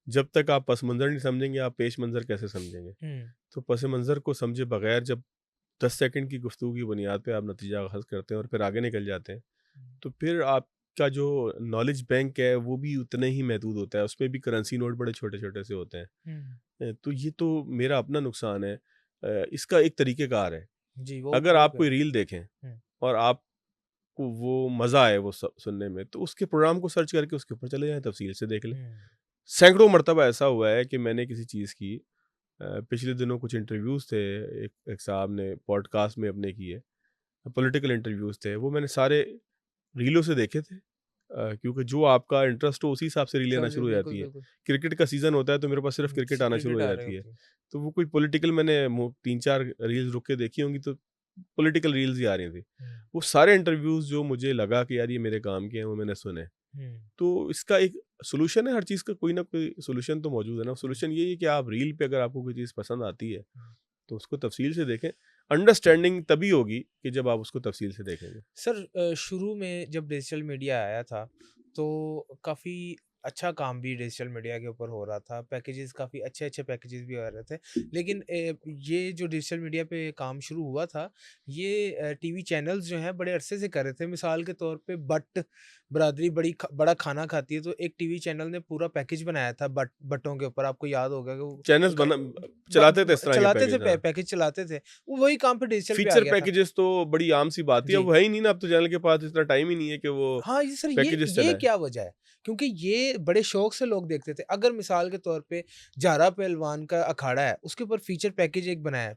जब तक आप पस मंज़र नहीं समझेंगे, आप पेश मंज़र कैसे समझेंगे? हुँ, तो पस मंज़र को समझे बगैर जब 10 सेकंड की गुफ्तगू की बुनियाद पे आप नतीजा अख़ज़ करते हैं और फिर आगे निकल जाते हैं, हुँ, तो फिर आपका जो नॉलेज बैंक है वो भी उतना ही महदूद होता है। उसमें भी करेंसी नोट बड़े छोटे-छोटे से होते हैं। हुँ। तो ये तो मेरा अपना नुकसान है। इसका एक तरीक़ेकार है। जी, अगर वो आप क्या कोई है? रील देखें हुँ, और आपको वो मज़ा आए वो सुनने में, तो उसके प्रोग्राम को सर्च करके उसके ऊपर चले जाएँ, तफ़सील से देख लें। हुँ, सैकड़ों मरतबा ऐसा हुआ है कि मैंने किसी चीज़ की पिछले दिनों कुछ इंटरव्यूज़ थे, एक एक साहब ने पॉडकास्ट में अपने किए, पॉलिटिकल इंटरव्यूज़ थे, वो मैंने सारे रीलों से देखे थे। क्योंकि जो आपका इंटरेस्ट हो उसी हिसाब से रीलें आना समझ गए, शुरू हो बिल्कुल, जाती हैं। बिल्कुल। क्रिकेट का सीज़न होता है तो मेरे पास सिर्फ़ क्रिकेट आना शुरू क्रिकेट हो आ रही जाती है। होती है। तो वो कोई पॉलिटिकल मैंने 3-4 रील्स रुक के देखी होंगी, तो पॉलिटिकल रील्स ही आ रही थी। वो सारे इंटरव्यूज़ जो मुझे लगा कि यार ये मेरे काम के हैं, वो मैंने सुने। तो इसका एक सॉल्यूशन है, हर चीज़ का कोई ना कोई सॉल्यूशन तो मौजूद है ना। सॉल्यूशन यही है कि आप रील पे अगर आपको कोई चीज़ पसंद आती है, तो उसको तफ़सील से देखें। अंडरस्टैंडिंग तभी होगी कि जब आप उसको तफ़सील से देखेंगे। सर शुरू में जब डिजिटल मीडिया आया था तो काफ़ी अच्छा काम भी डिजिटल मीडिया के ऊपर हो रहा था, पैकेजेस काफ़ी अच्छे-अच्छे पैकेजेस भी आ रहे थे। लेकिन ये जो डिजिटल मीडिया पे काम शुरू हुआ था, ये टीवी चैनल्स जो हैं बड़े अरसे से कर रहे थे। मिसाल के तौर पे बट बिरादरी बड़ा खाना खाती है, तो एक टीवी चैनल ने पूरा पैकेज बनाया था बटों के ऊपर, आपको याद होगा कि वो चैनल्स ग बना ब चलाते थे ब इस तरह के चलाते थे पैकेज, हाँ। पैकेज चलाते थे। वो वही काम फिर डिजिटल पे आ फीचर गया था। पैकेजेस तो बड़ी आम सी बात है, अब जी। वो है ही नहीं ना, अब तो चैनल के पास इतना टाइम ही नहीं है कि वो हाँ, ये सर पैकेजेस ये चलाए। क्या वजह है? क्योंकि ये बड़े शौक से लोग देखते थे। अगर मिसाल के तौर पे जारा पहलवान का अखाड़ा है, उसके ऊपर फीचर पैकेज एक बनाया है,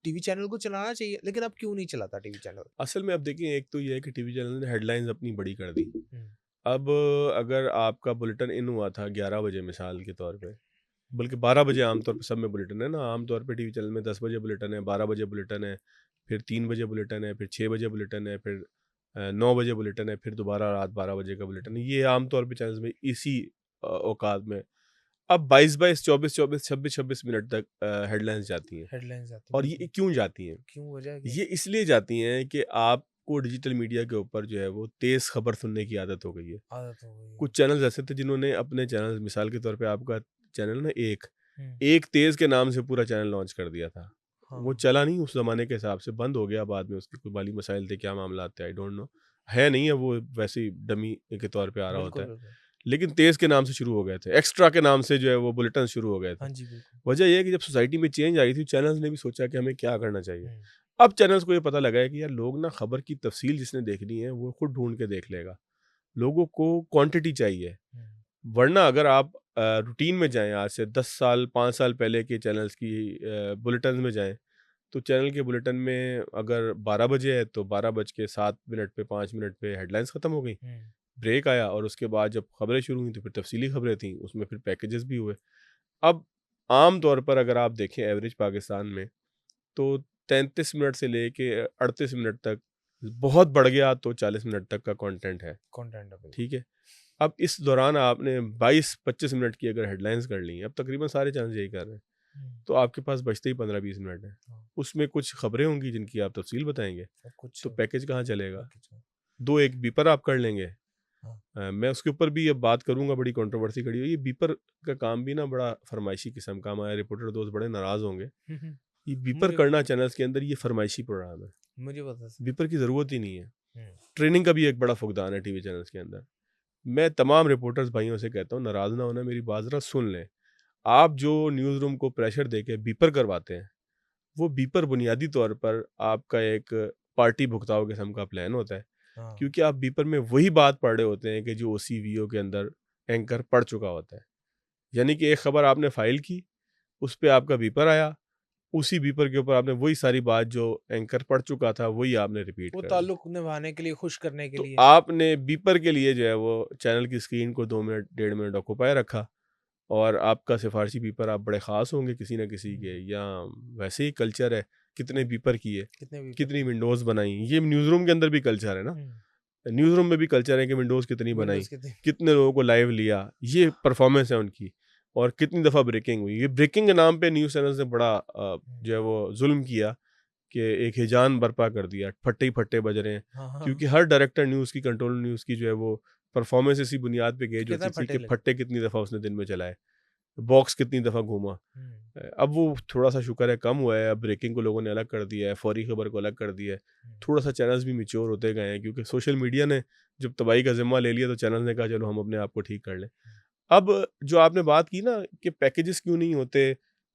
टीवी चैनल को चलाना चाहिए, लेकिन अब क्यों नहीं चलाता टीवी चैनल? असल में अब देखिए, एक तो ये है कि टीवी चैनल ने हेडलाइंस अपनी बड़ी कर दी। हुँ, अब अगर आपका बुलेटिन इन हुआ था 11 बजे मिसाल के तौर पे, बल्कि 12 बजे आमतौर पे सब में बुलेटिन है ना, आमतौर पे टीवी चैनल में 10 बजे बुलेटिन है, 12 बजे बुलेटिन है, फिर 3 बजे बुलेटिन है, फिर 6 बजे बुलेटिन है, फिर 9 बजे बुलेटिन है, फिर दोबारा रात 12 बजे का बुलेटिन है। ये आमतौर पे चैनल्स में इसी औकात में अब 22-22, 24-24, 26-26 मिनट तक हेडलाइंस जाती हैं। हेडलाइन्स आती और बिल्कुल। ये क्यों जाती हैं? क्यों वजह क्या है? ये इसलिए जाती हैं कि आपको डिजिटल मीडिया के ऊपर जो है वो तेज़ खबर सुनने की आदत हो गई है। आदत हो गई है। कुछ चैनल्स ऐसे थे जिन्होंने अपने चैनल, मिसाल के तौर पे आपका चैनल ना एक, हुँ, एक तेज़ के नाम से पूरा चैनल लॉन्च कर दिया था। वो हाँ। चला नहीं उस ज़माने के हिसाब से, बंद हो गया बाद में, उसके कोई माली मसाइल थे, क्या मामला थे, आई डोंट नो। है नहीं है वो, वैसे ही डमी के तौर पे आ रहा होता बिल्कुल, है। बिल्कुल। लेकिन तेज़ के नाम से शुरू हो गए थे, एक्स्ट्रा के नाम से जो है वो बुलेटिन शुरू हो गए थे। हाँ जी, बिल्कुल। वजह ये है कि जब सोसाइटी में चेंज आई थी, चैनल्स ने भी सोचा कि हमें क्या करना चाहिए। हुँ, अब चैनल्स को ये पता लगा है कि यार लोग ना खबर की तफसील जिसने देखनी है वो खुद ढूँढ के देख लेगा। लोगों को क्वांटिटी चाहिए। हुँ, वरना अगर आप रूटीन में जाएँ, आज से 10 साल, 5 साल पहले के चैनल्स की बुलेटिन्स में जाएँ, तो चैनल के बुलेटिन में अगर 12 बजे है तो 12 बज के 7 मिनट पे, 5 मिनट पे हेडलाइंस खत्म हो गई। हुँ, ब्रेक आया और उसके बाद जब खबरें शुरू हुई तो फिर तफसीली खबरें थीं, उसमें फिर पैकेजेस भी हुए। अब आम तौर पर अगर आप देखें एवरेज पाकिस्तान में, तो 33 मिनट से लेके 38 मिनट तक, बहुत बढ़ गया तो 40 मिनट तक का कंटेंट है, कंटेंट है बिल्कुल। ठीक है? अब इस दौरान आपने 22-25 मिनट की अगर हेडलाइंस कर ली, अब तकरीबन सारे चैनल यही कर रहे हैं, हुँ, तो आपके पास बचते ही 15-20 मिनट हैं। हाँ, उसमें कुछ खबरें होंगी जिनकी आप तफसील बताएँगे, और कुछ तो पैकेज कहाँ चलेगा? पैकेज है। 2 एक बीपर आप कर लेंगे। हाँ। मैं उसके ऊपर भी अब बात करूँगा, बड़ी कंट्रोवर्सी खड़ी हुई है। ये बीपर का काम भी ना बड़ा फरमाइशी किस्म का, हमारे रिपोर्टर दोस्त बड़े नाराज़ होंगे। हुँ, हुँ। ये बीपर मुझे करना चैनल्स के अंदर ये फरमाइशी प्रोग्राम है। मुझे पता है। बीपर की ज़रूरत ही नहीं है। हुँ, ट्रेनिंग का भी एक बड़ा फुकदान है टीवी चैनल्स के अंदर। मैं तमाम रिपोर्टर्स भाइयों से कहता हूँ, नाराज़ ना होना, मेरी बात ज़रा सुन लें। आप जो न्यूज़ रूम को प्रेशर देके बीपर करवाते हैं, वो बीपर बुनियादी तौर पर आपका एक पार्टी भुगताओ किस्म का प्लान होता है। हाँ। क्योंकि आप बीपर में वही बात पढ़ रहे होते हैं कि जो ओसीवीओ के अंदर एंकर पढ़ चुका होता है। यानी कि एक खबर आपने फाइल की, उस पे आपका बीपर आया, उसी बीपर के ऊपर आपने वही सारी बात जो एंकर पढ़ चुका था, वही आपने रिपीट वो कर दी। ताल्लुक निभाने के लिए, खुश करने के तो लिए। आपने बीपर के लिए जो है वो चैनल की स्क्रीन को 2 मिनट, डेढ़ मिनट ऑक्यूपाई रखा, और आपका सिफारशी बीपर आप बड़े ख़ास होंगे किसी न किसी के, हुँ, या वैसे ही कल्चर है, कितने बीपर किए, कितने भी कितनी करके। विंडोज़ बनाई। ये न्यूज़ रूम के अंदर भी कल्चर है ना। हुँ, न्यूज़ रूम में भी कल्चर है कि विंडोज़ कितनी बनाई, विंडोज़ कितने। कितने लोगों को लाइव लिया, ये परफॉर्मेंस है उनकी, और कितनी दफ़ा ब्रेकिंग हुई। ये ब्रेकिंग के नाम पे न्यूज़ चैनल्स ने बड़ा हुँ, जो है वो जुल्म किया कि एक हिजान बर्पा कर दिया, फट्टे ही फट्टे बज रहे हैं। हाँ, हाँ, हाँ। क्योंकि हर डायरेक्टर न्यूज़ की, कंट्रोल न्यूज़ की जो है वो परफॉर्मेंस इसी बुनियाद पे तो गेज कितना होती थी फटे कि लगे। फट्टे कितनी दफ़ा उसने दिन में चलाए, बॉक्स कितनी दफ़ा घूमा। हुँ, अब वो थोड़ा-सा शुक्र है कम हुआ है, अब ब्रेकिंग को लोगों ने अलग कर दिया है, फौरी खबर को अलग कर दिया है। हुँ, थोड़ा-सा चैनल्स भी मैच्योर होते गए हैं, क्योंकि सोशल मीडिया ने जब तबाही का ज़िम्मा ले लिया तो चैनल ने कहा चलो हम अपने आप को ठीक कर लें। अब जो आपने बात की ना कि पैकेजेस क्यों नहीं होते,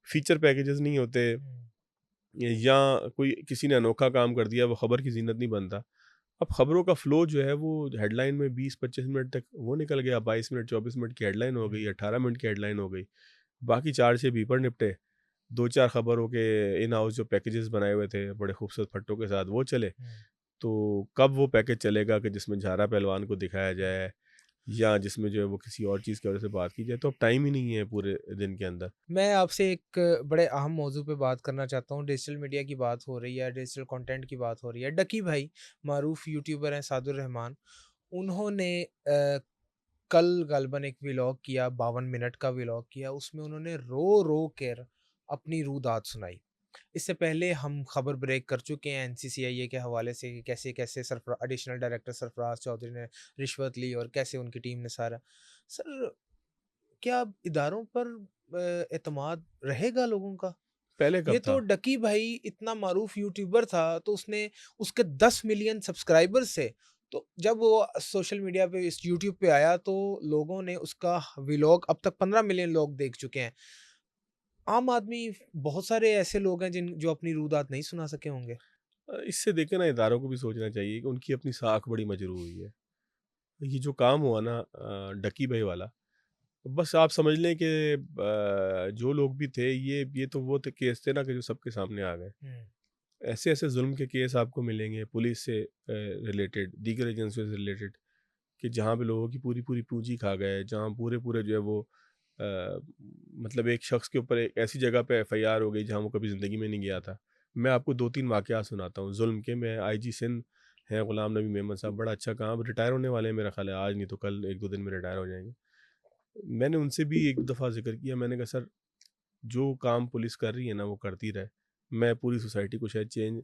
फीचर पैकेजेस नहीं होते, हुँ, या कोई किसी ने अनोखा काम कर दिया, वो खबर की ज़ीनत नहीं बनता। अब खबरों का फ़्लो जो है वो हेडलाइन में 20-25 मिनट तक वो निकल गया, 22 मिनट, 24 मिनट की हेडलाइन हो हुँ, गई, 18 मिनट की हेडलाइन हो गई। बाकी 4-6 बीपर निपटे, 2-4 खबरों के इन हाउस जो पैकेजेस बनाए हुए थे बड़े खूबसूरत फट्टों के साथ, वो चले। हुँ, तो कब वो पैकेज चलेगा कि जिसमें झारा पहलवान को दिखाया हुँ, जाए, या जिसमें जो है वो किसी और चीज़ की वजह से बात की जाए, तो अब टाइम ही नहीं है पूरे दिन के अंदर। मैं आपसे एक बड़े अहम मौजू पे बात करना चाहता हूँ। डिजिटल मीडिया की बात हो रही है, डिजिटल कंटेंट की बात हो रही है। डकी भाई मारूफ यूट्यूबर हैं सादुर रहमान, उन्होंने कल गालिबन एक व्लॉग किया, 52 मिनट का व्लॉग किया। उसमें उन्होंने रो-रो कर अपनी रुदात सुनाई। इससे पहले हम खबर ब्रेक कर चुके हैं एनसीसीआईए के हवाले से कि कैसे-कैसे एडिशनल डायरेक्टर सरफराज चौधरी ने रिश्वत ली और कैसे उनकी टीम ने सारा। सर, क्या अब इदारों पर एतमाद रहेगा लोगों का? पहले ये कब तो था? डकी भाई इतना मारूफ यूट्यूबर था, तो उसने उसके 10 मिलियन सब्सक्राइबर्स थे। तो जब वो सोशल मीडिया पे इस यूट्यूब पे आया तो लोगों ने उसका व्लॉग अब तक 15 मिलियन लोग देख चुके हैं। आम आदमी बहुत सारे ऐसे लोग हैं जिन जो अपनी रुदात नहीं सुना सके होंगे। इससे देखे ना इदारों को भी सोचना चाहिए कि उनकी अपनी साख बड़ी मजरू हुई है। ये जो काम हुआ ना डकी भाई वाला, बस आप समझ लें कि जो लोग भी थे ये तो वो थे केस थे ना कि जो सबके सामने आ गए। हुँ, ऐसे-ऐसे जुल्म के केस आपको मिलेंगे पुलिस से रिलेटेड, दीगर एजेंसियों से रिलेटेड, कि जहाँ पे लोगों की पूरी-पूरी पूँजी खा गए, जहाँ पूरे-पूरे जो है वो अ, मतलब एक शख्स के ऊपर एक ऐसी जगह पे एफआईआर हो गई जहाँ वो कभी ज़िंदगी में नहीं गया था। मैं आपको 2-3 वाक़यात सुनाता हूँ ज़ुल्म के। मैं आईजी सिंध हैं गुलाम नबी मेमन साहब, बड़ा अच्छा काम, रिटायर होने वाले हैं मेरा ख़्याल है, आज नहीं तो कल 1-2 दिन में रिटायर हो जाएँगे। मैंने उनसे भी एक दफ़ा ज़िक्र किया, मैंने कहा सर, जो काम पुलिस कर रही है ना वो करती रहे। मैं पूरी सोसाइटी को शायद चेंज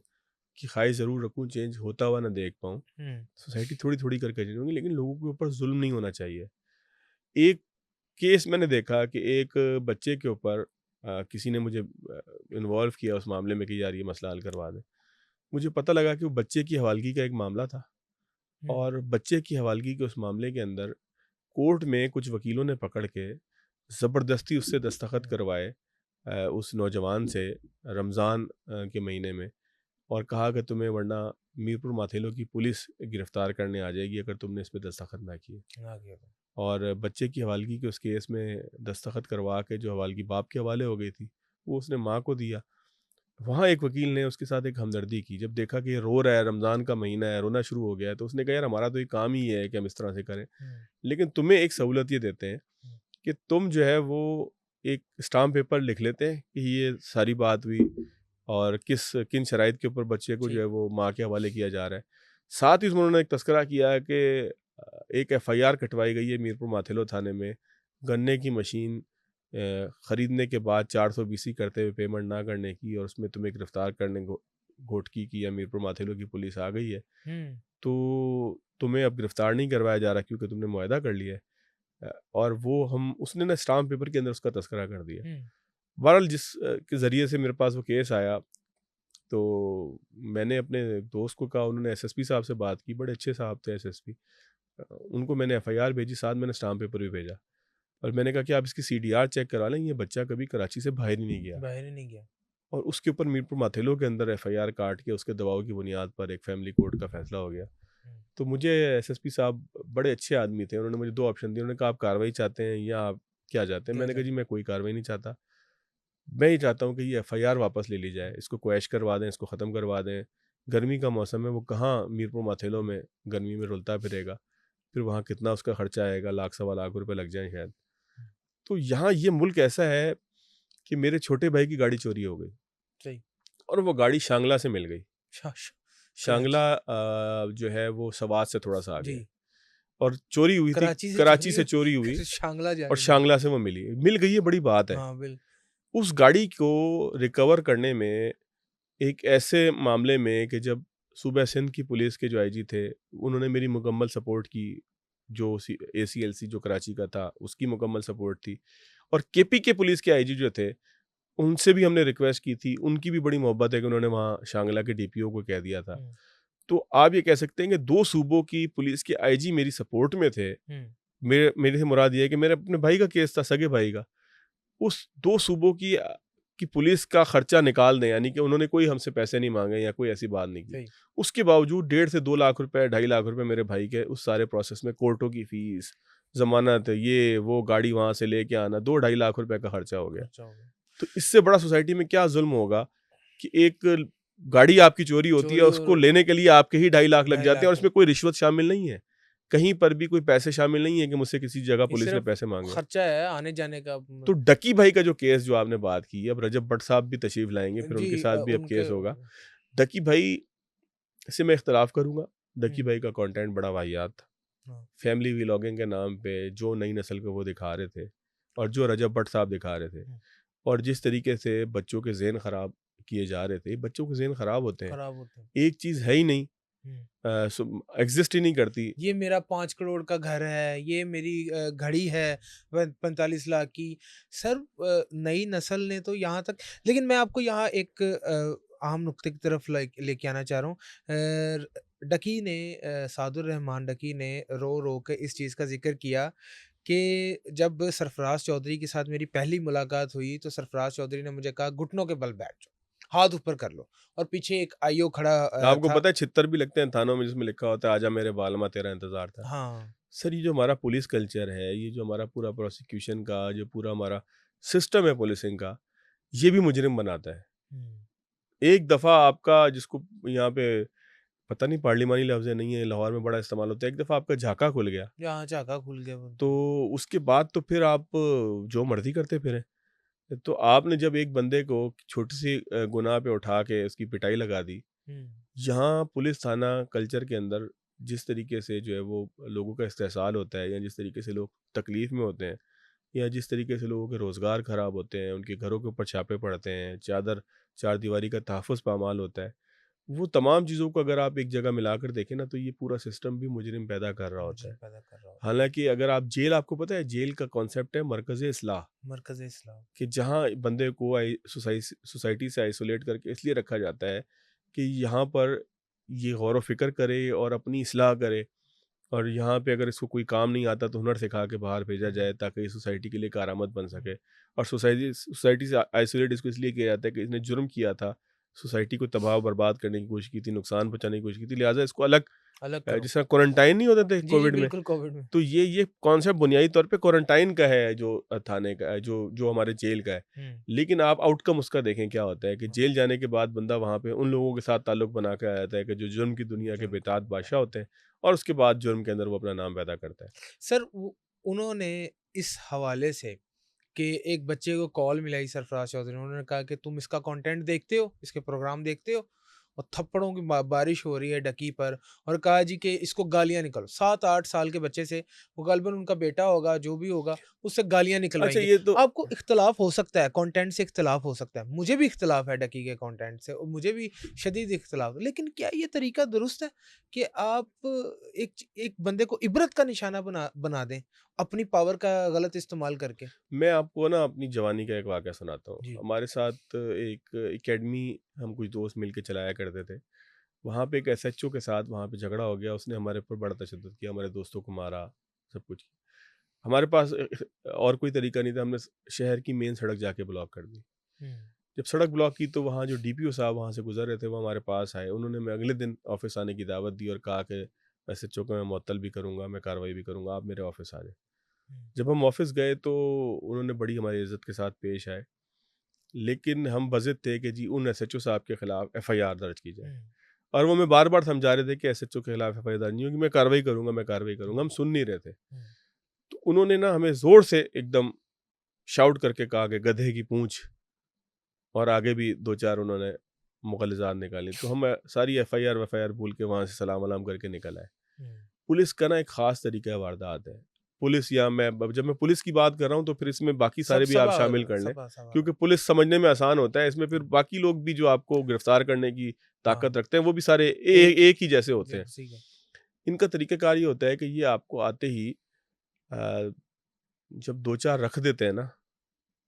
की ख़्वाहिश ज़रूर रखूँ, चेंज होता हुआ ना देख पाऊँ। हुँ, सोसाइटी थोड़ी-थोड़ी करके चेंज होगी, लेकिन लोगों के ऊपर ज़ुल्म नहीं होना चाहिए। एक केस मैंने देखा कि एक बच्चे के ऊपर किसी ने मुझे इन्वॉल्व किया उस मामले में कि यार ये मसला हल करवा दें। मुझे पता लगा कि वो बच्चे की हवालगी का एक मामला था, हुँ, और बच्चे की हवालगी के उस मामले के अंदर कोर्ट में कुछ वकीलों ने पकड़ के ज़बरदस्ती उससे दस्तखत हुँ, करवाए उस नौजवान से रमज़ान के महीने में, और कहा कि तुम्हें वरना मीरपुर माथेलो की पुलिस गिरफ्तार करने आ जाएगी अगर तुमने इस पे दस्तखत ना किए। आ गया था। और बच्चे की हवालगी के उस केस में दस्तखत करवा के जो हवालगी बाप के हवाले हो गई थी, वो उसने माँ को दिया। वहाँ एक वकील ने उसके साथ एक हमदर्दी की, जब देखा कि ये रो रहा है, रमज़ान का महीना है, रोना शुरू हो गया है, तो उसने कहा यार हमारा तो ये काम ही है कि हम इस तरह से करें, हुँ, लेकिन तुम्हें एक सहूलत ये देते हैं हुँ, कि तुम जो है वो एक स्टाम्प पेपर लिख लेते हैं कि ये सारी बात हुई और किन शराइत के ऊपर बच्चे को जो ठीक। है वो माँ के हवाले किया जा रहा है। साथ ही उसमें उन्होंने एक तज़किरा किया है कि एक एफआईआर कटवाई गई है मीरपुर माथेलो थाने में, गन्ने की मशीन ख़रीदने के बाद 420 करते हुए पेमेंट ना करने की, और उसमें तुम्हें गिरफ़्तार करने घोटकी की या मीरपुर माथेलो की पुलिस आ गई है, हुँ, तो तुम्हें अब गिरफ़्तार नहीं करवाया जा रहा क्योंकि तुमने मुआहदा कर लिया है। और वो हम उसने ना स्टाम्प पेपर के अंदर उसका तज़किरा कर दिया। हुँ, बहरहाल के ज़रिए से मेरे पास वो केस आया, तो मैंने अपने दोस्त को कहा, उन्होंने एसएसपी साहब से बात की, बड़े अच्छे साहब थे एसएसपी। उनको मैंने एफआईआर भेजी, साथ मैंने स्टाम्प पेपर भी भेजा, और मैंने कहा कि आप इसकी सीडीआर चेक करा लें, ये बच्चा कभी कराची से बाहर ही नहीं गया। बाहर ही नहीं गया। और उसके ऊपर मीरपुर माथेलो के अंदर एफआईआर काट के उसके दबाव की बुनियाद पर एक फैमिली कोर्ट का फैसला हो गया। हुँ, तो मुझे एसएसपी साहब बड़े अच्छे आदमी थे, उन्होंने मुझे 2 ऑप्शन दिए। उन्होंने कहा आप कार्रवाई चाहते हैं या आप क्या चाहते हैं? क्या मैंने कहा जी चाहते मैं कोई कार्रवाई नहीं चाहता। मैं ये चाहता हूँ कि ये एफआईआर वापस ले ली जाए, हैं? इसको क्वैश करवा दें, इसको ख़त्म करवा दें। गर्मी का मौसम है, वो कहाँ मीरपुर माथेलो में गर्मी में रुलता फिरेगा। फिर वहाँ कितना उसका खर्चा आएगा, लाख सवा लाख रुपए लग जाएँ शायद। हुँ, तो यहाँ ये मुल्क ऐसा है कि मेरे छोटे भाई की गाड़ी चोरी हो गई, सही। और वो गाड़ी शांगला से मिल गई। शा श शांगला कराची जो है वो सवात से थोड़ा-सा आगे है, जी, और चोरी हुई थी, कराची से कराची चोरी से हो चोरी हुई, शांगला और जाके मिली। शांगला से वो मिल गई है, बड़ी बात है। हाँ, उस गाड़ी को रिकवर करने में एक ऐसे मामले में कि जब सूबा सिंध की पुलिस के जो आईजी थे, उन्होंने मेरी मुकम्मल सपोर्ट की, जो एसीएलसी जो कराची का था उसकी मुकम्मल सपोर्ट थी, और केपी के पुलिस के आईजी जो थे उनसे भी हमने रिक्वेस्ट की थी, उनकी भी बड़ी मोहब्बत है कि उन्होंने वहाँ शांगला के डीपीओ को कह दिया था। हुँ, तो आप ये कह सकते हैं कि 2 सूबों की पुलिस के आईजी मेरी सपोर्ट में थे। हुँ, मेरे से मुराद ये है कि मेरे अपने भाई का केस था, सगे भाई का। उस 2 सूबों की पुलिस का खर्चा निकाल दें, यानी कि उन्होंने कोई हमसे पैसे नहीं माँगे या कोई ऐसी बात नहीं की। सही। उसके बावजूद 1.5 से 2 लाख रुपए, 2.5 लाख रुपए मेरे भाई के उस सारे प्रोसेस में, कोर्टों की फीस, ज़मानत, ये वो, गाड़ी वहाँ से लेके आना, 2 ढाई लाख रुपए का खर्चा हो गया। खर्चा हो गया। तो इससे बड़ा सोसाइटी में क्या ज़ुल्म होगा कि एक गाड़ी आपकी चोरी होती है, चोरी और उसको लेने के लिए आपके ही 2.5 लाख लग ढाई जाते हैं, और लाख इसमें कोई रिश्वत शामिल नहीं है। कहीं पर भी कोई पैसे शामिल नहीं है कि मुझसे किसी जगह ये पुलिस ने सिर्फ पैसे मांगे हैं। खर्चा है आने जाने का। तो डकी भाई का जो केस जो आपने बात की, अब रजब भट्ट साहब भी तशरीफ लाएंगे, फिर जी उनके साथ भी अब उनके केस होगा। डकी भाई से मैं इख्तलाफ करूंगा। डकी हम्म, भाई का कंटेंट बड़ा वाहियात था। हाँ, फैमिली व्लॉगिंग के नाम पे जो नई नस्ल को वो दिखा रहे थे और जो रजब भट्ट साहब दिखा रहे थे, हम्म, और जिस तरीके से बच्चों के ज़हन ख़राब किए जा रहे थे, बच्चों के ज़हन ख़राब होते हैं, खराब होते हैं। एक चीज़ है ही नहीं, हम्म, एग्जिस्ट ही नहीं करती। ये मेरा 5 करोड़ का घर है, ये मेरी घड़ी है 45 लाख की। सर नई नस्ल ने तो यहाँ तक, लेकिन मैं आपको यहाँ एक अहम नुक्ते की तरफ लेके आना चाह रहा हूँ। डकी ने सादुर रहमान डकी ने रो रो के इस चीज़ का जिक्र किया कि जब सरफराज चौधरी के साथ मेरी पहली मुलाकात हुई तो सरफराज चौधरी ने मुझे कहा घुटनों के बल बैठ जाओ, हाथ ऊपर कर लो, और पीछे एक आईओ खड़ा आपको था। पता है छित्तर भी लगते हैं थानों में जिसमें लिखा होता है आजा मेरे बालमा तेरा इंतज़ार था। हाँ। सर ये जो हमारा पुलिस कल्चर है, ये जो हमारा पूरा प्रोसिक्यूशन का जो पूरा हमारा सिस्टम है पुलिसिंग का, ये भी मुजरिम बनाता है। हम्म, एक दफ़ा आपका जिसको यहाँ पे पता नहीं पार्लिमानी लफ्ज़ है नहीं है, लाहौर में बड़ा इस्तेमाल होता है, एक दफ़ा आपका झाका खुल गया, यहाँ झाका खुल गया तो बोलते हैं। उसके बाद तो फिर आप जो मर्ज़ी करते फिरें। तो आपने जब एक बंदे को छोटी-सी गुनाह पे उठा के उसकी पिटाई लगा दी, हुँ, यहाँ पुलिस थाना कल्चर के अंदर जिस तरीके से जो है वो लोगों का इस्तेहसाल होता है, या जिस तरीके से लोग तकलीफ़ में होते हैं, या जिस तरीके से लोगों के रोज़गार ख़राब होते हैं, उनके घरों के ऊपर छापे पड़ते हैं, चारदीवारी का तहफ़्फ़ुज़ पामाल होता है, वो तमाम चीज़ों को अगर आप एक जगह मिलाकर देखें ना, तो ये पूरा सिस्टम भी मुजरिम पैदा कर रहा होता मुजरिम है। पैदा कर रहा होता है। हालाँकि अगर आप जेल, आपको पता है जेल का कॉन्सेप्ट है मरकज़ इस्लाह, मरकज़ इस्लाम। कि जहाँ बंदे को सोसाइटी से आइसोलेट करके इसलिए रखा जाता है कि यहाँ पर ये गौर व फ़िक्र करे और अपनी इस्लाह करे, और यहाँ पे अगर इसको कोई काम नहीं आता तो हुनर सिखा के बाहर भेजा हुँ, जाए ताकि ये सोसाइटी के लिए कारआमद बन हुँ, सके। और सोसाइटी से आइसोलेट इसको इसलिए किया जाता है कि इसने जुर्म किया था, सोसाइटी को तबाह बर्बाद करने की कोशिश की थी, नुकसान पहुँचाने की कोशिश की थी, लिहाजा इसको अलग अलग करो। जिस तरह क्वारंटाइन नहीं होते थे जी, जी, कोविड में, बिल्कुल कोविड में। तो ये कॉन्सेप्ट बुनियादी तौर पे क्वारंटाइन का है, जो थाने का है, जो जो हमारे जेल का है। हुँ, लेकिन आप आउटकम उसका देखें क्या होता है कि हाँ, जेल जाने के बाद बंदा वहाँ पे उन लोगों के साथ ताल्लुक बना के आ जाता है कि जो जुर्म की दुनिया के जुर्म बेताज करने वाला। बादशाह होते हैं, और उसके बाद जुर्म के अंदर वो अपना नाम पैदा करता है। सर वो उन्होंने इस हवाले से कि एक बच्चे को कॉल मिलाई सरफराज चौधरी ने, उन्होंने कहा कि तुम इसका कंटेंट देखते हो, इसके प्रोग्राम देखते हो? और थप्पड़ों की बारिश हो रही है डकी पर, और कहा जी कि इसको गालियाँ निकालो। 7-8 साल के बच्चे से, वो गालिबन उनका बेटा होगा, जो भी होगा, उससे गालियाँ अच्छा निकलवाएँगे। ये तो आपको इख्तिलाफ़ हो सकता है, कंटेंट से इख्तिलाफ़ हो सकता है। मुझे भी इख्तिलाफ़ है डकी के कंटेंट से, और मुझे भी शदीद इख्तिलाफ़ है। लेकिन क्या ये तरीका दुरुस्त है कि आप एक बंदे को इबरत का निशाना बना बना दें, अपनी पावर का गलत इस्तेमाल करके? मैं आपको ना अपनी जवानी का एक वाक़या सुनाता हूँ। जी। हमारे साथ एक एकेडमी हम कुछ दोस्त मिल के चलाया करते थे। वहाँ पे एक एसएचओ के साथ वहाँ पे झगड़ा हो गया, उसने हमारे ऊपर बड़ा तशद्दुद किया, हमारे दोस्तों को मारा, सब कुछ किया। हमारे पास और कोई तरीका नहीं था, हमने शहर की मेन सड़क जाके ब्लॉक कर दी। हुँ, जब सड़क ब्लॉक की तो वहाँ जो डीपीओ साहब वहाँ से गुज़र रहे थे, वो हमारे पास आए। उन्होंने मैं अगले दिन ऑफ़िस आने की दावत दी और कहा कि एसएचओ को मैं मुअत्तल भी करूँगा, मैं कार्रवाई भी करूँगा, आप मेरे ऑफ़िस आ जाएँ। हुँ, जब हम ऑफ़िस गए तो उन्होंने बड़ी हमारी इज़्ज़त के साथ पेश आए, लेकिन हम बज़िद थे कि जी उन एसएचओ साहब के खिलाफ एफआईआर दर्ज की जाए। हुँ, और वो हमें बार-बार समझा रहे थे कि एसएचओ के खिलाफ एफआईआर दर्ज नहीं होगी, मैं कार्रवाई करूँगा, मैं कार्रवाई करूँगा, हम सुन नहीं रहे थे। हुँ, तो उन्होंने ना हमें ज़ोर से एकदम शाउट करके कहा कि गधे की पूँछ, और आगे भी 2-4 उन्होंने मुग़ल्लिज़ात निकाली। तो हम सारी एफआईआर वफ़आईआर भूल के वहाँ से सलाम वलाम करके निकल आए। हुँ। पुलिस का ना एक ख़ास तरीका वारदात है। पुलिस, या मैं जब मैं पुलिस की बात कर रहा हूँ तो फिर इसमें बाकी सब सारे भी आप सबा शामिल कर लें, सबा क्योंकि पुलिस समझने में आसान होता है, इसमें फिर बाकी लोग भी जो आपको गिरफ़्तार करने की हाँ, ताकत रखते हैं, वो भी सारे एक एक ही जैसे होते हैं। जर्सी का। इनका तरीक़ाकार ये होता है कि ये आपको आते ही अ, जब 2-4 रख देते हैं ना हुँ,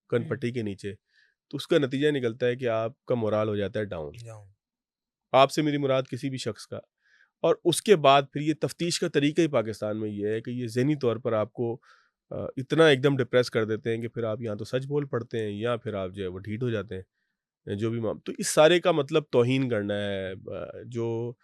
कनपट्टी के नीचे, तो उसका नतीजा निकलता है कि आपका मोरल हो जाता है डाउन। जाऊँ। आपसे मेरी मुराद किसी भी शख्स का। और उसके बाद फिर ये तफ्तीश का तरीका ही पाकिस्तान में ये है कि ये ज़हनी तौर पर आपको इतना एकदम डिप्रेस कर देते हैं कि फिर आप या तो सच बोल पड़ते हैं, या फिर आप जो है वो ढीठ हो जाते हैं। जो भी माम तो इस सारे का मतलब तौहीन करना है, जो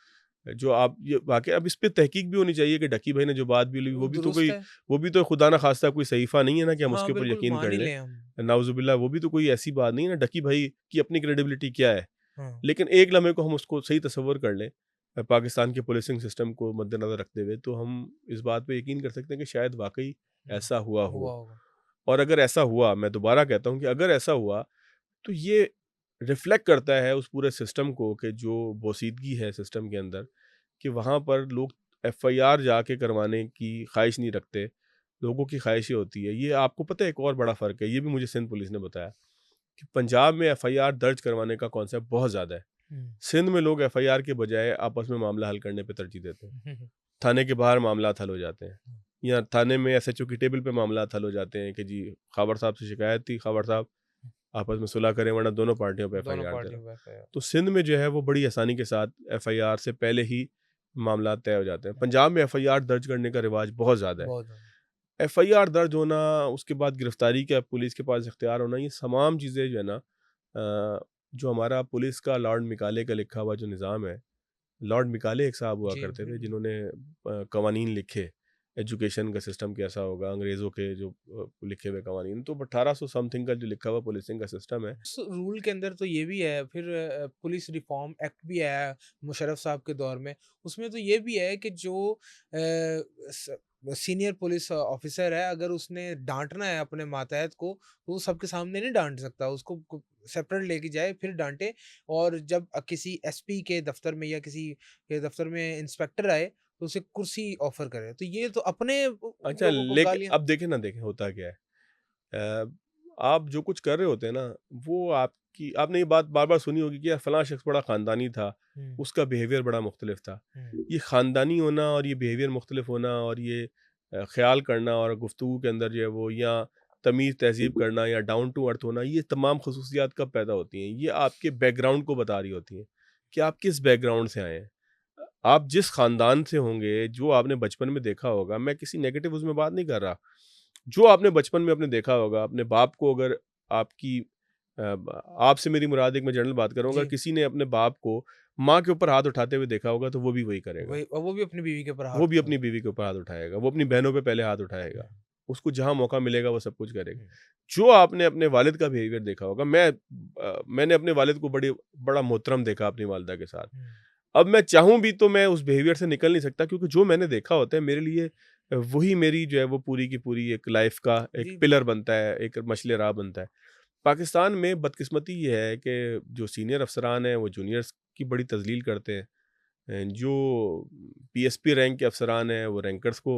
जो आप ये वाक़ई अब इस पे तहकीक भी होनी चाहिए कि डकी भाई ने जो बात बोली, वो दुरुस्त है। वो भी तो खुदा ना खास्ता कोई सहीफ़ा नहीं है ना कि हम हाँ, उसके ऊपर बिल्कुल यकीन कर मान ही लें। लें हम। नाउज़ुबिल्लाह, वो भी तो कोई ऐसी बात नहीं है ना, डकी भाई की अपनी क्रेडिबिलिटी क्या है। हाँ, लेकिन एक लम्हे को हम उसको सही तसव्वुर कर लें पाकिस्तान के पुलिसिंग सिस्टम को मद्देनज़र रखते हुए, तो हम इस बात पे यकीन कर सकते हैं कि शायद वाक़ई हुँ, ऐसा हुआ हुआ हो। होगा। और अगर ऐसा हुआ, मैं दोबारा कहता हूँ कि अगर ऐसा हुआ, तो ये रिफ्लेक्ट करता है उस पूरे सिस्टम को कि जो बोसीदगी है सिस्टम के अंदर, कि वहाँ पर लोग एफआईआर जाके करवाने की ख्वाहिश नहीं रखते, लोगों की ख्वाहिशें होती है। ये आपको पता है एक और बड़ा फ़र्क है, ये भी मुझे सिंध पुलिस ने बताया कि पंजाब में एफआईआर दर्ज करवाने का कॉन्सेप्ट बहुत ज़्यादा है। हुँ, सिंध में लोग एफआईआर के बजाय आपस में मामला हल करने पे तरजीह देते हैं। हुँ, हुँ, थाने के बाहर मामलात हल हो जाते हैं, या थाने में एसएचओ की टेबल पे मामलात हल हो जाते हैं कि जी खबर साहब से शिकायत थी, खबर साहब आपस में सुलह करें वरना दोनों पार्टियों पे दोनों एफआईआर दे रहा पार्टियों हूँ। पे एफआईआर। तो सिंध में जो है वो बड़ी आसानी के साथ एफआईआर से पहले ही मामला तय हो जाते हैं। पंजाब में एफआईआर दर्ज करने का रिवाज बहुत ज़्यादा है। बहुत ज़्यादा। एफआईआर दर्ज होना, उसके बाद गिरफ्तारी का पुलिस के पास इख्तियार होना, ये तमाम चीज़ें जो है ना, जो हमारा पुलिस का लॉर्ड मिकाले का लिखा हुआ जो निज़ाम है, लॉर्ड मिकाले एक साहब हुआ जी, करते थे बिल्कुल। जिन्होंने कवानीन लिखे, एजुकेशन का सिस्टम कैसा होगा, अंग्रेज़ों के जो लिखे हुए कवानीन, तो 1800 समथिंग का जो लिखा हुआ पुलिसिंग का सिस्टम है। उस रूल के अंदर तो ये भी है, फिर पुलिस रिफॉर्म एक्ट भी आया मुशर्रफ साहब के दौर में। उसमें तो ये भी है कि जो सीनियर पुलिस ऑफिसर है, अगर उसने डांटना है अपने मातहत को, तो वो सबके सामने नहीं डांट सकता, उसको सेपरेट लेके जाए फिर डांटे। और जब किसी एसपी के दफ्तर में या किसी के दफ्तर में इंस्पेक्टर आए, तो उसे कुर्सी ऑफर करे। तो ये तो अपने अच्छा, लोगों को लेकिन गालियां। अब देखें ना, देखें होता क्या है। अ, आप जो कुछ कर रहे होते हैं ना, वो आपकी आपने ये बात बार-बार सुनी होगी कि यार फलाँ शख्स बड़ा ख़ानदानी था, हुँ, उसका बिहेवियर बड़ा मुख्तलिफ था। हुँ, ये ख़ानदानी होना और ये बिहेवियर मुख्तलिफ होना और ये ख़्याल करना और गुफ्तगू के अंदर जो है वो, या तमीज़ तहज़ीब करना या डाउन टू अर्थ होना, ये तमाम ख़ुसूसियात कब पैदा होती हैं? ये आपके बैकग्राउंड को बता रही होती हैं कि आप किस बैकग्राउंड से आए हैं। आप जिस ख़ानदान से होंगे, जो आपने बचपन में देखा होगा, मैं किसी नेगेटिव उसमें बात नहीं कर रहा। जो आपने बचपन में अपने देखा होगा, अपने बाप को अगर आपकी आपसे मेरी मुराद एक मैं जनरल बात कर रहा हूँ, अगर जी। किसी ने अपने बाप को माँ के ऊपर हाथ उठाते हुए देखा होगा, तो वो भी वही करेगा। वही, और वो भी अपनी बीवी के ऊपर हाथ वो भी उठा। अपनी बीवी के ऊपर हाथ उठाएगा, वो अपनी बहनों पे पहले हाथ हुँ, उठाएगा। उसको जहाँ मौका मिलेगा वो सब कुछ करेगा। हुँ, जो आपने अपने वालिद का बिहेवियर देखा होगा, मैंने अपने वालिद को बड़ा मोहतरम देखा अपनी वालिदा के साथ। हुँ, अब मैं चाहूँ भी तो मैं उस बिहेवियर से निकल नहीं सकता, क्योंकि जो मैंने देखा होता है मेरे लिए वही मेरी जो है वो पूरी की पूरी एक लाइफ़ का एक जी, पिलर बिल्कुल। बनता है, एक मशाल राह बनता है। पाकिस्तान में बदकिस्मती ये है कि जो सीनियर अफ़सरान हैं वो जूनियर्स की बड़ी तज़लील करते हैं। जो पीएसपी रैंक के अफ़सरान हैं वो रैंकर्स को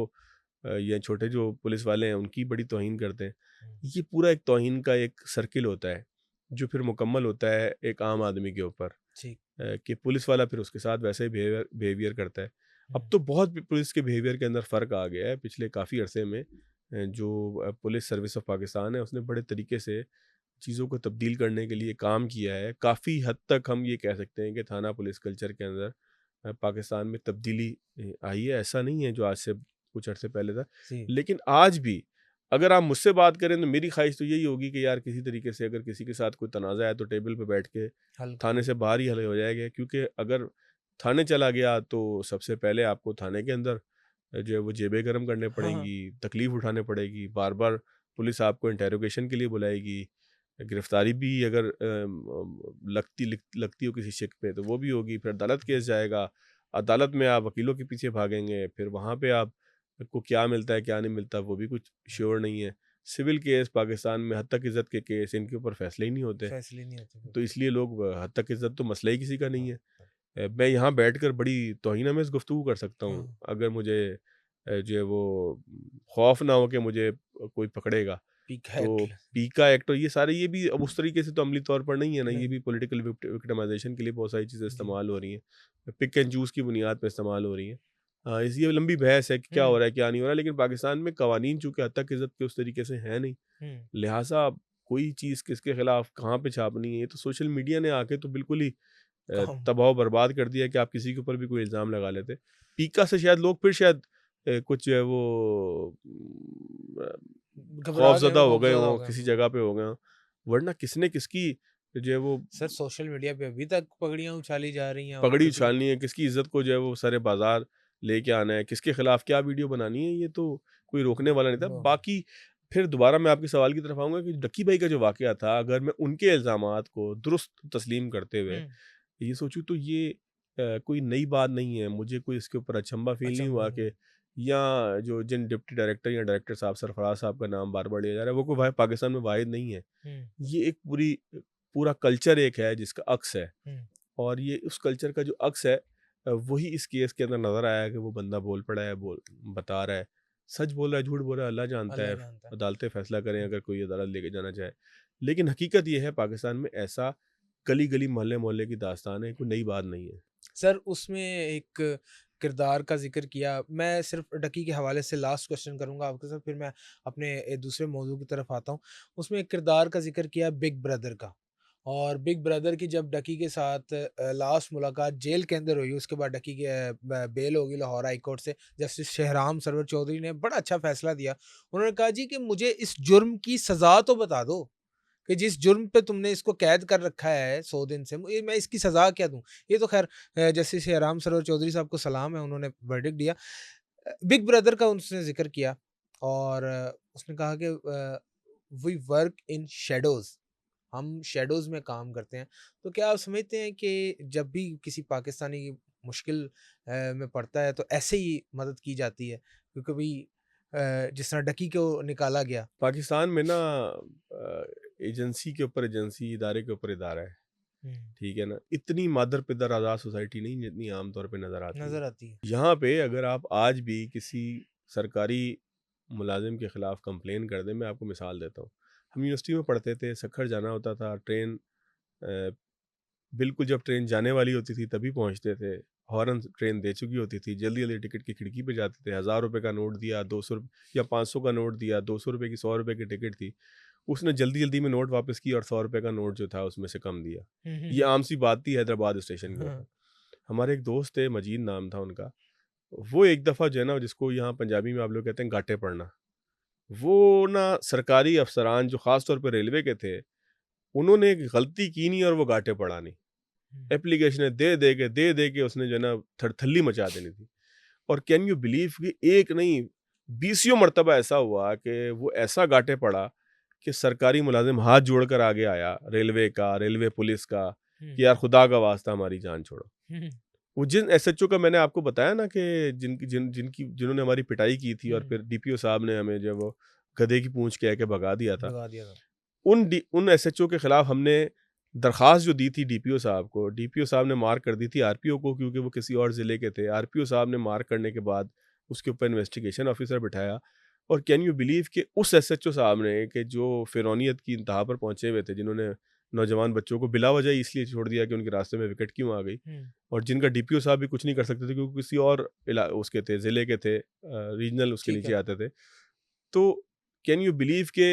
या छोटे जो पुलिस वाले हैं उनकी बड़ी तौहीन करते हैं। हुँ, ये पूरा एक तौहीन का एक सर्किल होता है, जो फिर मुकम्मल होता है एक आम आदमी के ऊपर। ठीक। कि पुलिस वाला फिर उसके साथ वैसे ही बिहेवियर बिहेवियर करता है। हुँ, अब तो बहुत भी पुलिस के बिहेवियर के अंदर फ़र्क आ गया है पिछले काफ़ी अरसे में। जो पुलिस सर्विस ऑफ पाकिस्तान है उसने बड़े तरीके से चीज़ों को तब्दील करने के लिए काम किया है। काफ़ी हद तक हम ये कह सकते हैं कि थाना पुलिस कल्चर के अंदर पाकिस्तान में तब्दीली आई है। ऐसा नहीं है जो आज से कुछ अरसे पहले था। जी, लेकिन आज भी अगर आप मुझसे बात करें तो मेरी ख़्वाहिश तो यही होगी कि यार किसी तरीके से अगर किसी के साथ कोई तनाज़ा है तो टेबल पे बैठ के हल थाने किया। से बाहर ही हल हो जाएगा, क्योंकि अगर थाने चला गया तो सबसे पहले आपको थाने के अंदर जो है वो जेबें गर्म करने हाँ, हाँ। पड़ेंगी, तकलीफ़ उठानी पड़ेगी, बार-बार पुलिस आपको इंटेरोगेशन के लिए बुलाएगी। गिरफ्तारी भी अगर लगती हो किसी शक पे तो वो भी होगी, फिर अदालत केस जाएगा, अदालत में आप वकीलों के पीछे भागेंगे, फिर वहाँ पे आपको क्या मिलता है, क्या नहीं मिलता वो भी कुछ श्योर नहीं है। सिविल केस पाकिस्तान में हद तक इज़्ज़त के केस इनके ऊपर फैसले ही नहीं होते। फैसले नहीं होते तो बिल्कुल। इसलिए लोग हद तक इज़्ज़त तो मसला ही किसी का नहीं हाँ, है। हाँ, मैं यहाँ बैठकर बड़ी तौहीन-आमेज़ गुफ्तगू कर सकता हाँ, हूँ, अगर मुझे जो है वो खौफ ना हो कि मुझे कोई पकड़ेगा। पीका तो एक्ट। पीका एक्ट और ये सारे ये भी अब उस तरीके से तो अमली तौर पर नहीं है ना, ये नहीं, भी पॉलिटिकल विक्टिमाइज़ेशन के लिए बहुत सारी चीज़ें जी। इस्तेमाल हो रही हैं। पिक एंड चूज़ की बुनियाद पे इस्तेमाल हो रही हैं। इस ये लंबी बहस है कि क्या हो हुँ, रहा है, क्या नहीं हो रहा है, लेकिन पाकिस्तान में कवानीन चूँकि हद तक इज़्ज़त के उस तरीके से हैं नहीं, हुँ, लिहाज़ा कोई चीज़ किसके खिलाफ कहाँ पे छापनी है, ये तो सोशल मीडिया ने आके तो बिल्कुल ही काम तबाह बर्बाद कर दिया कि आप किसी के ऊपर भी कोई इल्ज़ाम लगा लेते। पीका से शायद लोग फिर शायद कुछ जो है वो घबरा गए खौफ़ज़दा हो, हो गए खौफ़ज़दा हो हों, गए किसी हो। जगह पे हो गए हों, वरना किसने किसकी जो है वो सर सोशल मीडिया पे अभी तक पगड़ियाँ उछाली जा रही हैं और पगड़ी किसी उछालनी है, किसकी इज़्ज़त को जो है वो सरे बाज़ार लेके आना है, किसके खिलाफ क्या वीडियो बनानी है, ये तो कोई रोकने वाला नहीं था। वो बाकी फिर दोबारा मैं आपके सवाल की तरफ आऊँगा कि डक्की भाई का जो वाक़या था, अगर मैं उनके इल्ज़ामात को दुरुस्त तस्लीम करते हुए हुँ, ये सोचूँ तो ये कोई नई बात नहीं है, मुझे कोई इसके ऊपर अचंभा फ़ील नहीं अचंभा हुआ नहीं। कि या जो जिन डिप्टी डायरेक्टर या डायरेक्टर साहब, सरफराज साहब का नाम बार-बार लिया जा रहा है, वो कोई भाई पाकिस्तान में वाहिद नहीं है। हुँ, ये एक पूरा कल्चर एक है जिसका अक्स है, हुँ, और ये उस कल्चर का जो अक्स है, वही इस केस के अंदर नज़र आया कि वो बंदा बोल पड़ा है, बता रहा है। सच बोल रहा है, झूठ बोल रहा है, अल्लाह जानता अल्लाह है, जानता है। अदालतें फ़ैसला करें हुँ। अगर कोई अदालत लेके जाना चाहे। लेकिन हकीकत ये है, पाकिस्तान में ऐसा गली-गली, मोहल्ले-मोहल्ले की दास्तान है, कोई नई बात नहीं है। सर उसमें एक किरदार का ज़िक्र किया, मैं सिर्फ़ डकी के हवाले से लास्ट क्वेश्चन करूँगा आपके साथ, फिर मैं अपने दूसरे मौज़ू की तरफ आता हूँ। उसमें एक किरदार का ज़िक्र किया बिग ब्रदर का, और बिग ब्रदर की जब डकी के साथ लास्ट मुलाकात जेल के अंदर हुई, उसके बाद डकी के बेल हो गई लाहौर हाई कोर्ट से। जस्टिस शहराम सरवर चौधरी ने बड़ा अच्छा फ़ैसला दिया। उन्होंने कहा जी कि मुझे इस जुर्म की सज़ा तो बता दो, कि जिस जुर्म पे तुमने इसको कैद कर रखा है 100 दिन से, ये मैं इसकी सज़ा क्या दूँ? ये तो ख़ैर जस्टिस राम सरोवर चौधरी साहब को सलाम है, उन्होंने वर्डिक्ट दिया। बिग ब्रदर का उसने ज़िक्र किया, और उसने कहा कि वी वर्क इन शैडोज़, हम शैडोज़ में काम करते हैं। तो क्या आप समझते हैं कि जब भी किसी पाकिस्तानी मुश्किल में पड़ता है तो ऐसे ही मदद की जाती है? क्योंकि कभी जिस तरह डकी को निकाला गया। पाकिस्तान में ना एजेंसी के ऊपर एजेंसी, इदारे के ऊपर इदारा है, हुँ, ठीक है ना? इतनी मादर-पिदर आज़ाद सोसाइटी नहीं जितनी आम तौर पे नज़र आती है। नज़र आती है। यहाँ पे अगर आप आज भी किसी सरकारी मुलाज़िम के ख़िलाफ़ कंप्लेन कर दें, मैं आपको मिसाल देता हूँ। हम यूनिवर्सिटी में पढ़ते थे, सक्खर जाना होता था, ट्रेन अ, बिल्कुल जब ट्रेन जाने वाली होती थी तभी पहुँचते थे। हॉर्न ट्रेन दे चुकी होती थी, जल्दी-जल्दी टिकट की खिड़की पे जाते थे, ₹1000 का नोट दिया, 200 या 500 का नोट दिया, ₹200 की ₹100 की टिकट थी। उसने जल्दी-जल्दी में नोट वापस किया और ₹100 का नोट जो था उसमें से कम दिया। हुँ, हुँ, ये हुँ। आम सी बात थी हैदराबाद स्टेशन के ऊपर। हाँ। हमारे एक दोस्त थे, मजीद नाम था उनका। वो एक दफ़ा जो है ना, जिसको यहाँ पंजाबी में आप लोग कहते हैं गाटे पड़ना, वो ना सरकारी अफ़सरान जो ख़ास तौर पे रेलवे के थे, उन्होंने एक गलती की नहीं और वो गाटे पड़ा नहीं। हुँ, एप्लीकेशनें दे-दे के उसने जो है ना थरथल्ली मचा देनी थी। और कैन यू बिलीव कि एक नहीं, बीसियों मर्तबा ऐसा हुआ कि वो ऐसा गाटे पड़ा कि सरकारी मुलाज़िम हाथ जोड़कर आगे आया, रेलवे का, रेलवे पुलिस का, हुँ, कि यार खुदा का वास्ता हमारी जान छोड़ो। हुँ, वो जिन एसएचओ का मैंने आपको बताया ना कि जिन्होंने हमारी पिटाई की थी और हुँ। फिर डीपीओ साहब ने हमें जो है वो गधे की पूँछ कह के भगा दिया था। भगा दिया था। उन एसएचओ के खिलाफ हमने दरख्वास्त जो दी थी डीपीओ साहब को, डीपीओ साहब ने मार्क कर दी थी आरपीओ को, क्योंकि वो किसी और ज़िले के थे। आरपीओ साहब ने मार्क करने के बाद उसके ऊपर इन्वेस्टिगेशन ऑफिसर बिठाया, और कैन यू बिलीव कि उस एसएचओ साहब ने, कि जो फ़िरौनियत की इंतहा पर पहुँचे हुए थे, जिन्होंने नौजवान बच्चों को बिला वजह इसलिए छोड़ दिया कि उनके रास्ते में विकेट क्यों आ गई, हुँ, और जिनका डीपीओ साहब भी कुछ नहीं कर सकते थे क्योंकि किसी और उसके थे, ज़िले के थे, रीजनल उसके ठीक नीचे है। आते थे। तो कैन यू बिलीव के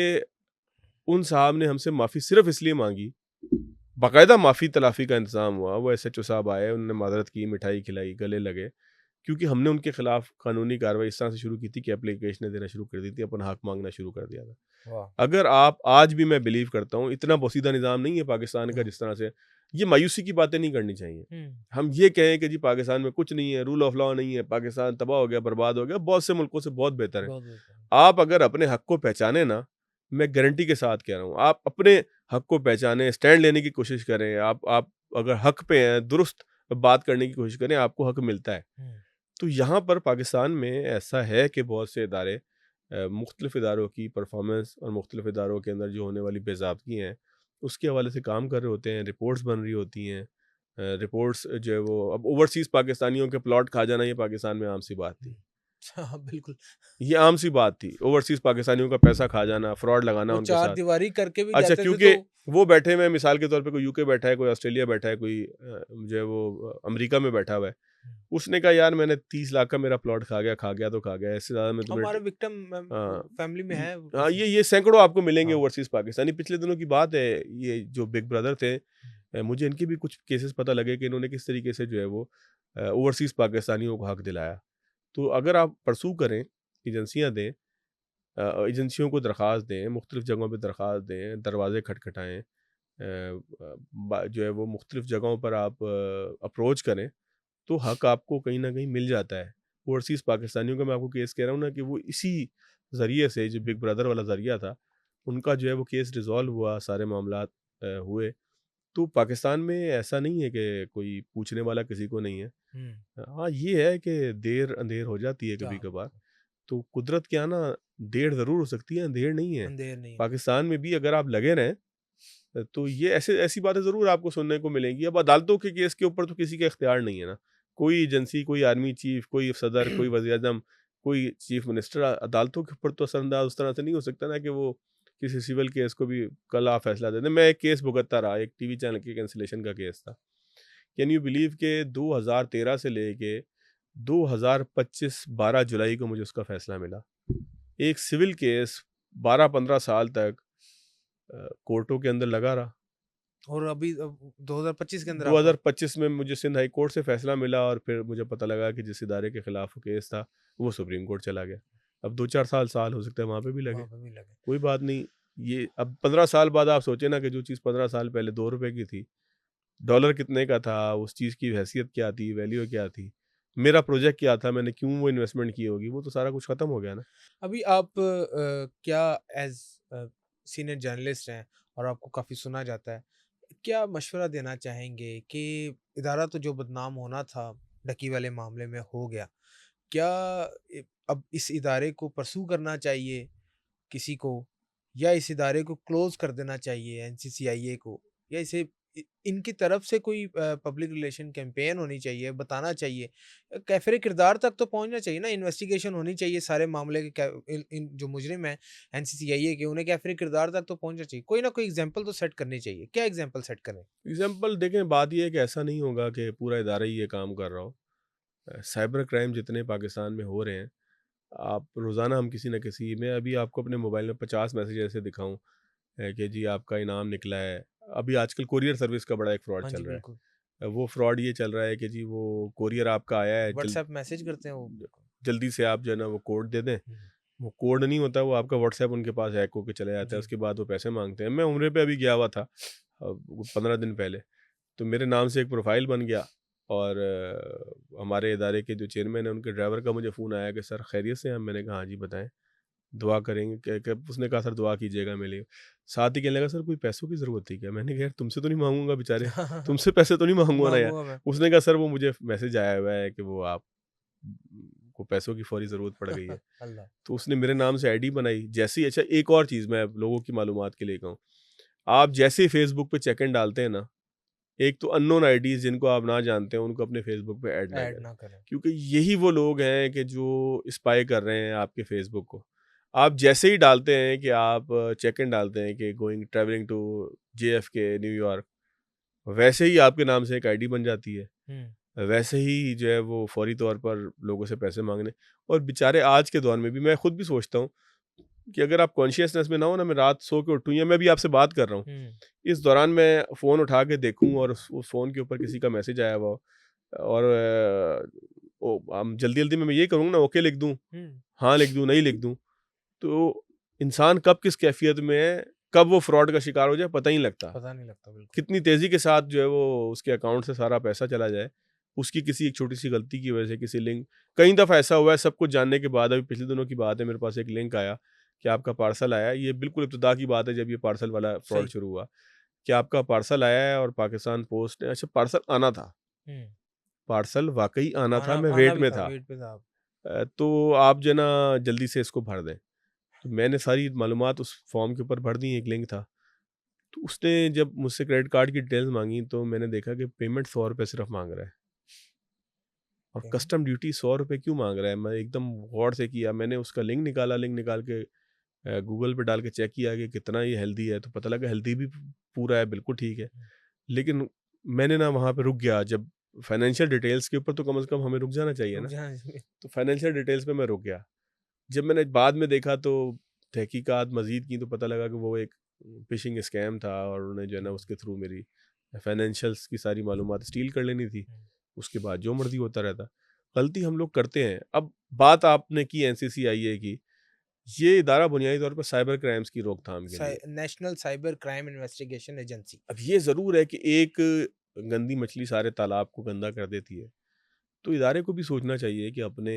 उन साहब ने हमसे माफ़ी सिर्फ़ इसलिए माँगी, बाकायदा माफ़ी-तलाफ़ी का इंतज़ाम हुआ, वो एसएचओ साहब आए, उन्होंने माज़रत की, मिठाई खिलाई, गले लगे, क्योंकि हमने उनके खिलाफ़ कानूनी कार्रवाई इस तरह से शुरू की थी कि एप्लीकेशनें देना शुरू कर दी थी, अपना हक़ माँगना शुरू कर दिया था। वाह! अगर आप आज भी, मैं बिलीव करता हूँ, इतना पोसीदा निज़ाम नहीं है पाकिस्तान का हाँ। जिस तरह से, ये मायूसी की बातें नहीं करनी चाहिए। हुँ, हम ये कहें कि जी पाकिस्तान में कुछ नहीं है, रूल ऑफ़ लॉ नहीं है, पाकिस्तान तबाह हो गया, बर्बाद हो गया, बहुत से मुल्कों से बहुत बेहतर है। बहुत बेहतर है। आप अगर अपने हक़ को पहचाने ना, मैं गारंटी के साथ कह रहा हूँ, आप अपने हक़ को पहचानें, स्टैंड लेने की कोशिश करें, आप अगर हक़ पे हैं, दुरुस्त बात करने की कोशिश करें, आपको हक़ मिलता है। हुँ, तो यहाँ पर पाकिस्तान में ऐसा है कि बहुत से इदारे, मुख्तलिफ़ इदारों की परफ़ॉर्मेंस और मुख्तलिफ़ इदारों के अंदर जो होने वाली बेज़ाब्तियाँ हैं, उसके हवाले से काम कर रहे होते हैं, रिपोर्ट्स बन रही होती हैं। रिपोर्ट्स जो है वो, अब ओवरसीज़ पाकिस्तानियों के प्लॉट खा जाना, ये पाकिस्तान में आम-सी बात हुँ। थी। हाँ, बिल्कुल। ये आम-सी बात थी, ओवरसीज़ पाकिस्तानियों का पैसा खा जाना, फ्रॉड लगाना वो उनके साथ। चारदीवारी करके भी अच्छा, जाते थे क्योंकि तो वो बैठे हुए हैं, मिसाल के तौर पे कोई यूके बैठा है, कोई ऑस्ट्रेलिया बैठा है, कोई जो है वो अमेरिका में बैठा हुआ है। हुँ, उसने कहा यार मैंने 30 लाख का मेरा प्लॉट खा गया तो खा गया, इससे ज़्यादा मैं तुम्हें हमारे विक्टिम हाँ, फैमिली में है हाँ, किसी। ये सैकड़ों आपको मिलेंगे हाँ। ओवरसीज़ पाकिस्तानी। पिछले दिनों की बात है, ये जो बिग ब्रदर थे, हुँ, मुझे इनके भी कुछ केसेस पता लगे कि इन्होंने किस तरीके से जो है वो ओवरसीज़ पाकिस्तानियों को हक दिलाया। तो अगर आप परसू करें, एजेंसियाँ दें, एजेंसियों को दरख्वास्त दें, मुख्तलिफ़ जगहों पे दरख्वास्त दें, दरवाज़े खटखटाएँ, जो है वो मुख्तलिफ़ जगहों पर आप अप्रोच करें, तो हक आपको कहीं न कहीं मिल जाता है। ओवरसीज़ पाकिस्तानियों का मैं आपको केस कह रहा हूँ ना, कि वो इसी ज़रिए से, जो बिग ब्रदर वाला ज़रिया था, उनका जो है वो केस रिज़ॉल्व हुआ, सारे मामलात हुए। तो पाकिस्तान में ऐसा नहीं है कि कोई पूछने वाला किसी को नहीं है। हुँ। हाँ, ये है कि देर अंधेर हो जाती है क्या कभी-कभार। बात है! तो कुदरत के यहाँ ना देर ज़रूर हो सकती है, अंधेर नहीं है। अंधेर नहीं है। पाकिस्तान में भी अगर आप लगे रहें तो ये ऐसी बातें ज़रूर आपको सुनने को मिलेंगी। अब अदालतों के केस के ऊपर तो किसी का इख्तियार नहीं है ना। कोई एजेंसी, कोई आर्मी चीफ़, कोई सदर, कोई वज़ीर-ए-आज़म, कोई चीफ़ मिनिस्टर अदालतों के ऊपर तो असरअंदाज़ उस तरह से नहीं हो सकता ना कि वो किसी सिविल केस को भी कल आप फैसला दे दें। मैं एक केस भुगतता रहा, एक टीवी चैनल की कैंसलेशन का केस था। कैन यू बिलीव के 2013 से लेके 2025 12 जुलाई को मुझे उसका फैसला मिला। एक सिविल केस 12-15 साल तक कोर्टों के अंदर लगा रहा। और अभी अब 2025 के अंदर आपका 2025 में मुझे सिंध हाई कोर्ट से फैसला मिला और फिर मुझे पता लगा कि जिस इदारे के खिलाफ वो केस था, वो सुप्रीम कोर्ट चला गया। अब 2-4 साल हो सकता है वहाँ पे भी लगे। वहाँ पे भी लगे। कोई बात नहीं, ये अब 15 साल बाद आप सोचें ना कि जो चीज़ 15 साल पहले ₹2 की थी, डॉलर कितने का था, उस चीज़ की हैसियत क्या थी, वैल्यू क्या थी, मेरा प्रोजेक्ट क्या था, मैंने क्यों वो इन्वेस्टमेंट की होगी, वो तो सारा कुछ खत्म हो गया ना। अभी आप क्या एज़ सीनियर जर्नलिस्ट हैं और आपको काफ़ी सुना जाता है। क्या मशवरा देना चाहेंगे कि इदारा तो जो बदनाम होना था, डकी वाले मामले में हो गया। क्या अब इस इदारे को परस्यू करना चाहिए किसी को या इस इदारे को क्लोज़ कर देना चाहिए एनसीसीआईए को या इसे इनकी तरफ से कोई पब्लिक रिलेशन कैंपेन होनी चाहिए, बताना चाहिए। कैफ़रे किरदार तक तो पहुँचना चाहिए ना, इन्वेस्टिगेशन होनी चाहिए सारे मामले के कै इन जो मुजरिम हैं एनसीसीआईए के, उन्हें कैफ़रे किरदार तक तो पहुँचना चाहिए। कोई ना कोई एग्ज़ाम्पल तो सेट करनी चाहिए। क्या एग्ज़ाम्पल सेट करें? एग्ज़ाम्पल देखें, बात ये है कि ऐसा नहीं होगा कि पूरा इदारा ही ये काम कर रहा हो। साइबर क्राइम जितने पाकिस्तान में हो रहे हैं, आप रोज़ाना हम किसी न किसी मैं अभी आपको अपने मोबाइल में 50 मैसेज ऐसे दिखाऊँ कि जी आपका इनाम निकला है। अभी आजकल कोरियर सर्विस का बड़ा एक फ्रॉड हाँ जी, चल रहा है। बिल्कुल। वो फ्रॉड ये चल रहा है कि जी वो कोरियर आपका आया है, व्हाट्सएप मैसेज करते हैं वो। जल्दी से आप जो है ना वो कोड दे दें। हुँ, वो कोड नहीं होता, वो आपका व्हाट्सएप उनके पास हैक होके चला जाता है, जी। उसके बाद वो पैसे माँगते हैं। मैं उम्रे पे अभी गया हुआ था 15 दिन पहले, तो मेरे नाम से एक प्रोफ़ाइल बन गया और हमारे इदारे के जो चेयरमैन हैं, उनके ड्राइवर का मुझे फ़ोन आया कि सर खैरियत से हैं? मैंने कहा हाँ जी बताएँ, दुआ करेंगे क्या उसने कहा सर दुआ कीजिएगा मेरे लिए। साथ ही कहने लगा सर कोई पैसों की ज़रूरत थी क्या? मैंने कहा यार तुमसे तो नहीं माँगूँगा बेचारे, तुमसे पैसे तो नहीं माँगूँगा ना यार। माँगूँगा मैं। उसने कहा सर वो मुझे मैसेज आया हुआ है कि वो आप को पैसों की फ़ौरी ज़रूरत पड़ गई है। अल्लाह! तो उसने मेरे नाम से आईडी बनाई। जैसे ही अच्छा एक और चीज़ मैं लोगों की मालूमात के लिए कहूँ, आप जैसे ही फ़ेसबुक पे चेक इन डालते हैं ना, एक तो अननोन आईडीज़ जिनको आप ना जानते हैं, उनको अपने फ़ेसबुक पे ऐड ना ऐड करें। ना करें। क्योंकि यही वो लोग हैं कि जो स्पाई कर रहे हैं आपके फ़ेसबुक को। आप जैसे ही डालते हैं कि आप चेक इन डालते हैं कि ट्रैवलिंग टू जेएफके न्यूयॉर्क, वैसे ही आपके नाम से एक आईडी बन जाती है। हुँ। वैसे ही जो है वो फ़ौरी तौर पर लोगों से पैसे माँगने और बेचारे आज के दौर में भी मैं खुद भी सोचता हूँ कि अगर आप कॉन्शियसनेस में ना हो ना, मैं रात सो के उठूँ या मैं भी आपसे बात कर रहा हूँ, हुँ। इस दौरान मैं फ़ोन उठा के देखूँ और उस फ़ोन के ऊपर किसी का मैसेज आया हुआ हो और हम जल्दी-जल्दी में मैं ये करूँगा ना ओके लिख दूँ, हुँ। हाँ लिख दूँ, नहीं लिख दूँ, तो इंसान कब किस कैफ़ियत में है, कब वो फ्रॉड का शिकार हो जाए पता ही नहीं लगता। पता नहीं लगता बिल्कुल। कितनी तेज़ी के साथ जो है वो उसके अकाउंट से सारा पैसा चला जाए, उसकी किसी एक छोटी-सी गलती की वजह से किसी लिंक कई दफ़ा ऐसा हुआ है सब कुछ जानने के बाद अभी पिछले दिनों की बात है मेरे पास एक लिंक आया कि आपका पार्सल आया है, ये बिल्कुल इब्तिदा की बात है जब ये पार्सल वाला फ्रॉड सही। शुरू हुआ, कि आपका पार्सल आया है और पाकिस्तान पोस्ट ने अच्छा पार्सल आना था, हुँ। पार्सल वाक़ई आना था, आना मैं आना वेट भी में था, था। वेट पे था आप। तो आप जो है ना जल्दी से इसको भर दें। तो मैंने सारी मालूमात उस फॉर्म के ऊपर भर दी, एक लिंक था। तो उसने जब मुझसे क्रेडिट कार्ड की डिटेल्स माँगी तो मैंने देखा कि पेमेंट ₹100 सिर्फ़ माँग रहा है और ओके। कस्टम ड्यूटी ₹100 क्यों माँग रहा है? मैं एकदम गौर से किया, मैंने उसका लिंक निकाला, लिंक निकाल के गूगल पे डाल के चेक किया कि कितना ये हेल्दी है, तो पता लगा हेल्दी भी पूरा है, बिल्कुल ठीक है। हुँ। लेकिन मैंने ना वहाँ पे रुक गया, जब फाइनेंशियल डिटेल्स के ऊपर तो कम से कम हमें रुक जाना चाहिए रुक ना, जाना चाहिए। तो फाइनेंशियल डिटेल्स पे मैं रुक गया। जब मैंने बाद में देखा तो तहकीकात मज़ीद की तो पता लगा कि वो एक फ़िशिंग स्कैम था और उन्होंने जो है ना हुँ। उसके थ्रू मेरी फाइनेंशियल्स की सारी मालूमात स्टील कर लेनी थी। हुँ। उसके बाद जो मर्ज़ी होता रहता। गलती हम लोग करते हैं। अब बात आपने की एनसीसीआईए की, ये इदारा बुनियादी तौर पर साइबर क्राइम्स की रोकथाम के लिए। National cyber crime investigation agency. अब ये ज़रूर है कि एक गंदी मछली सारे तालाब को गंदा कर देती है। तो इदारे को भी सोचना चाहिए कि अपने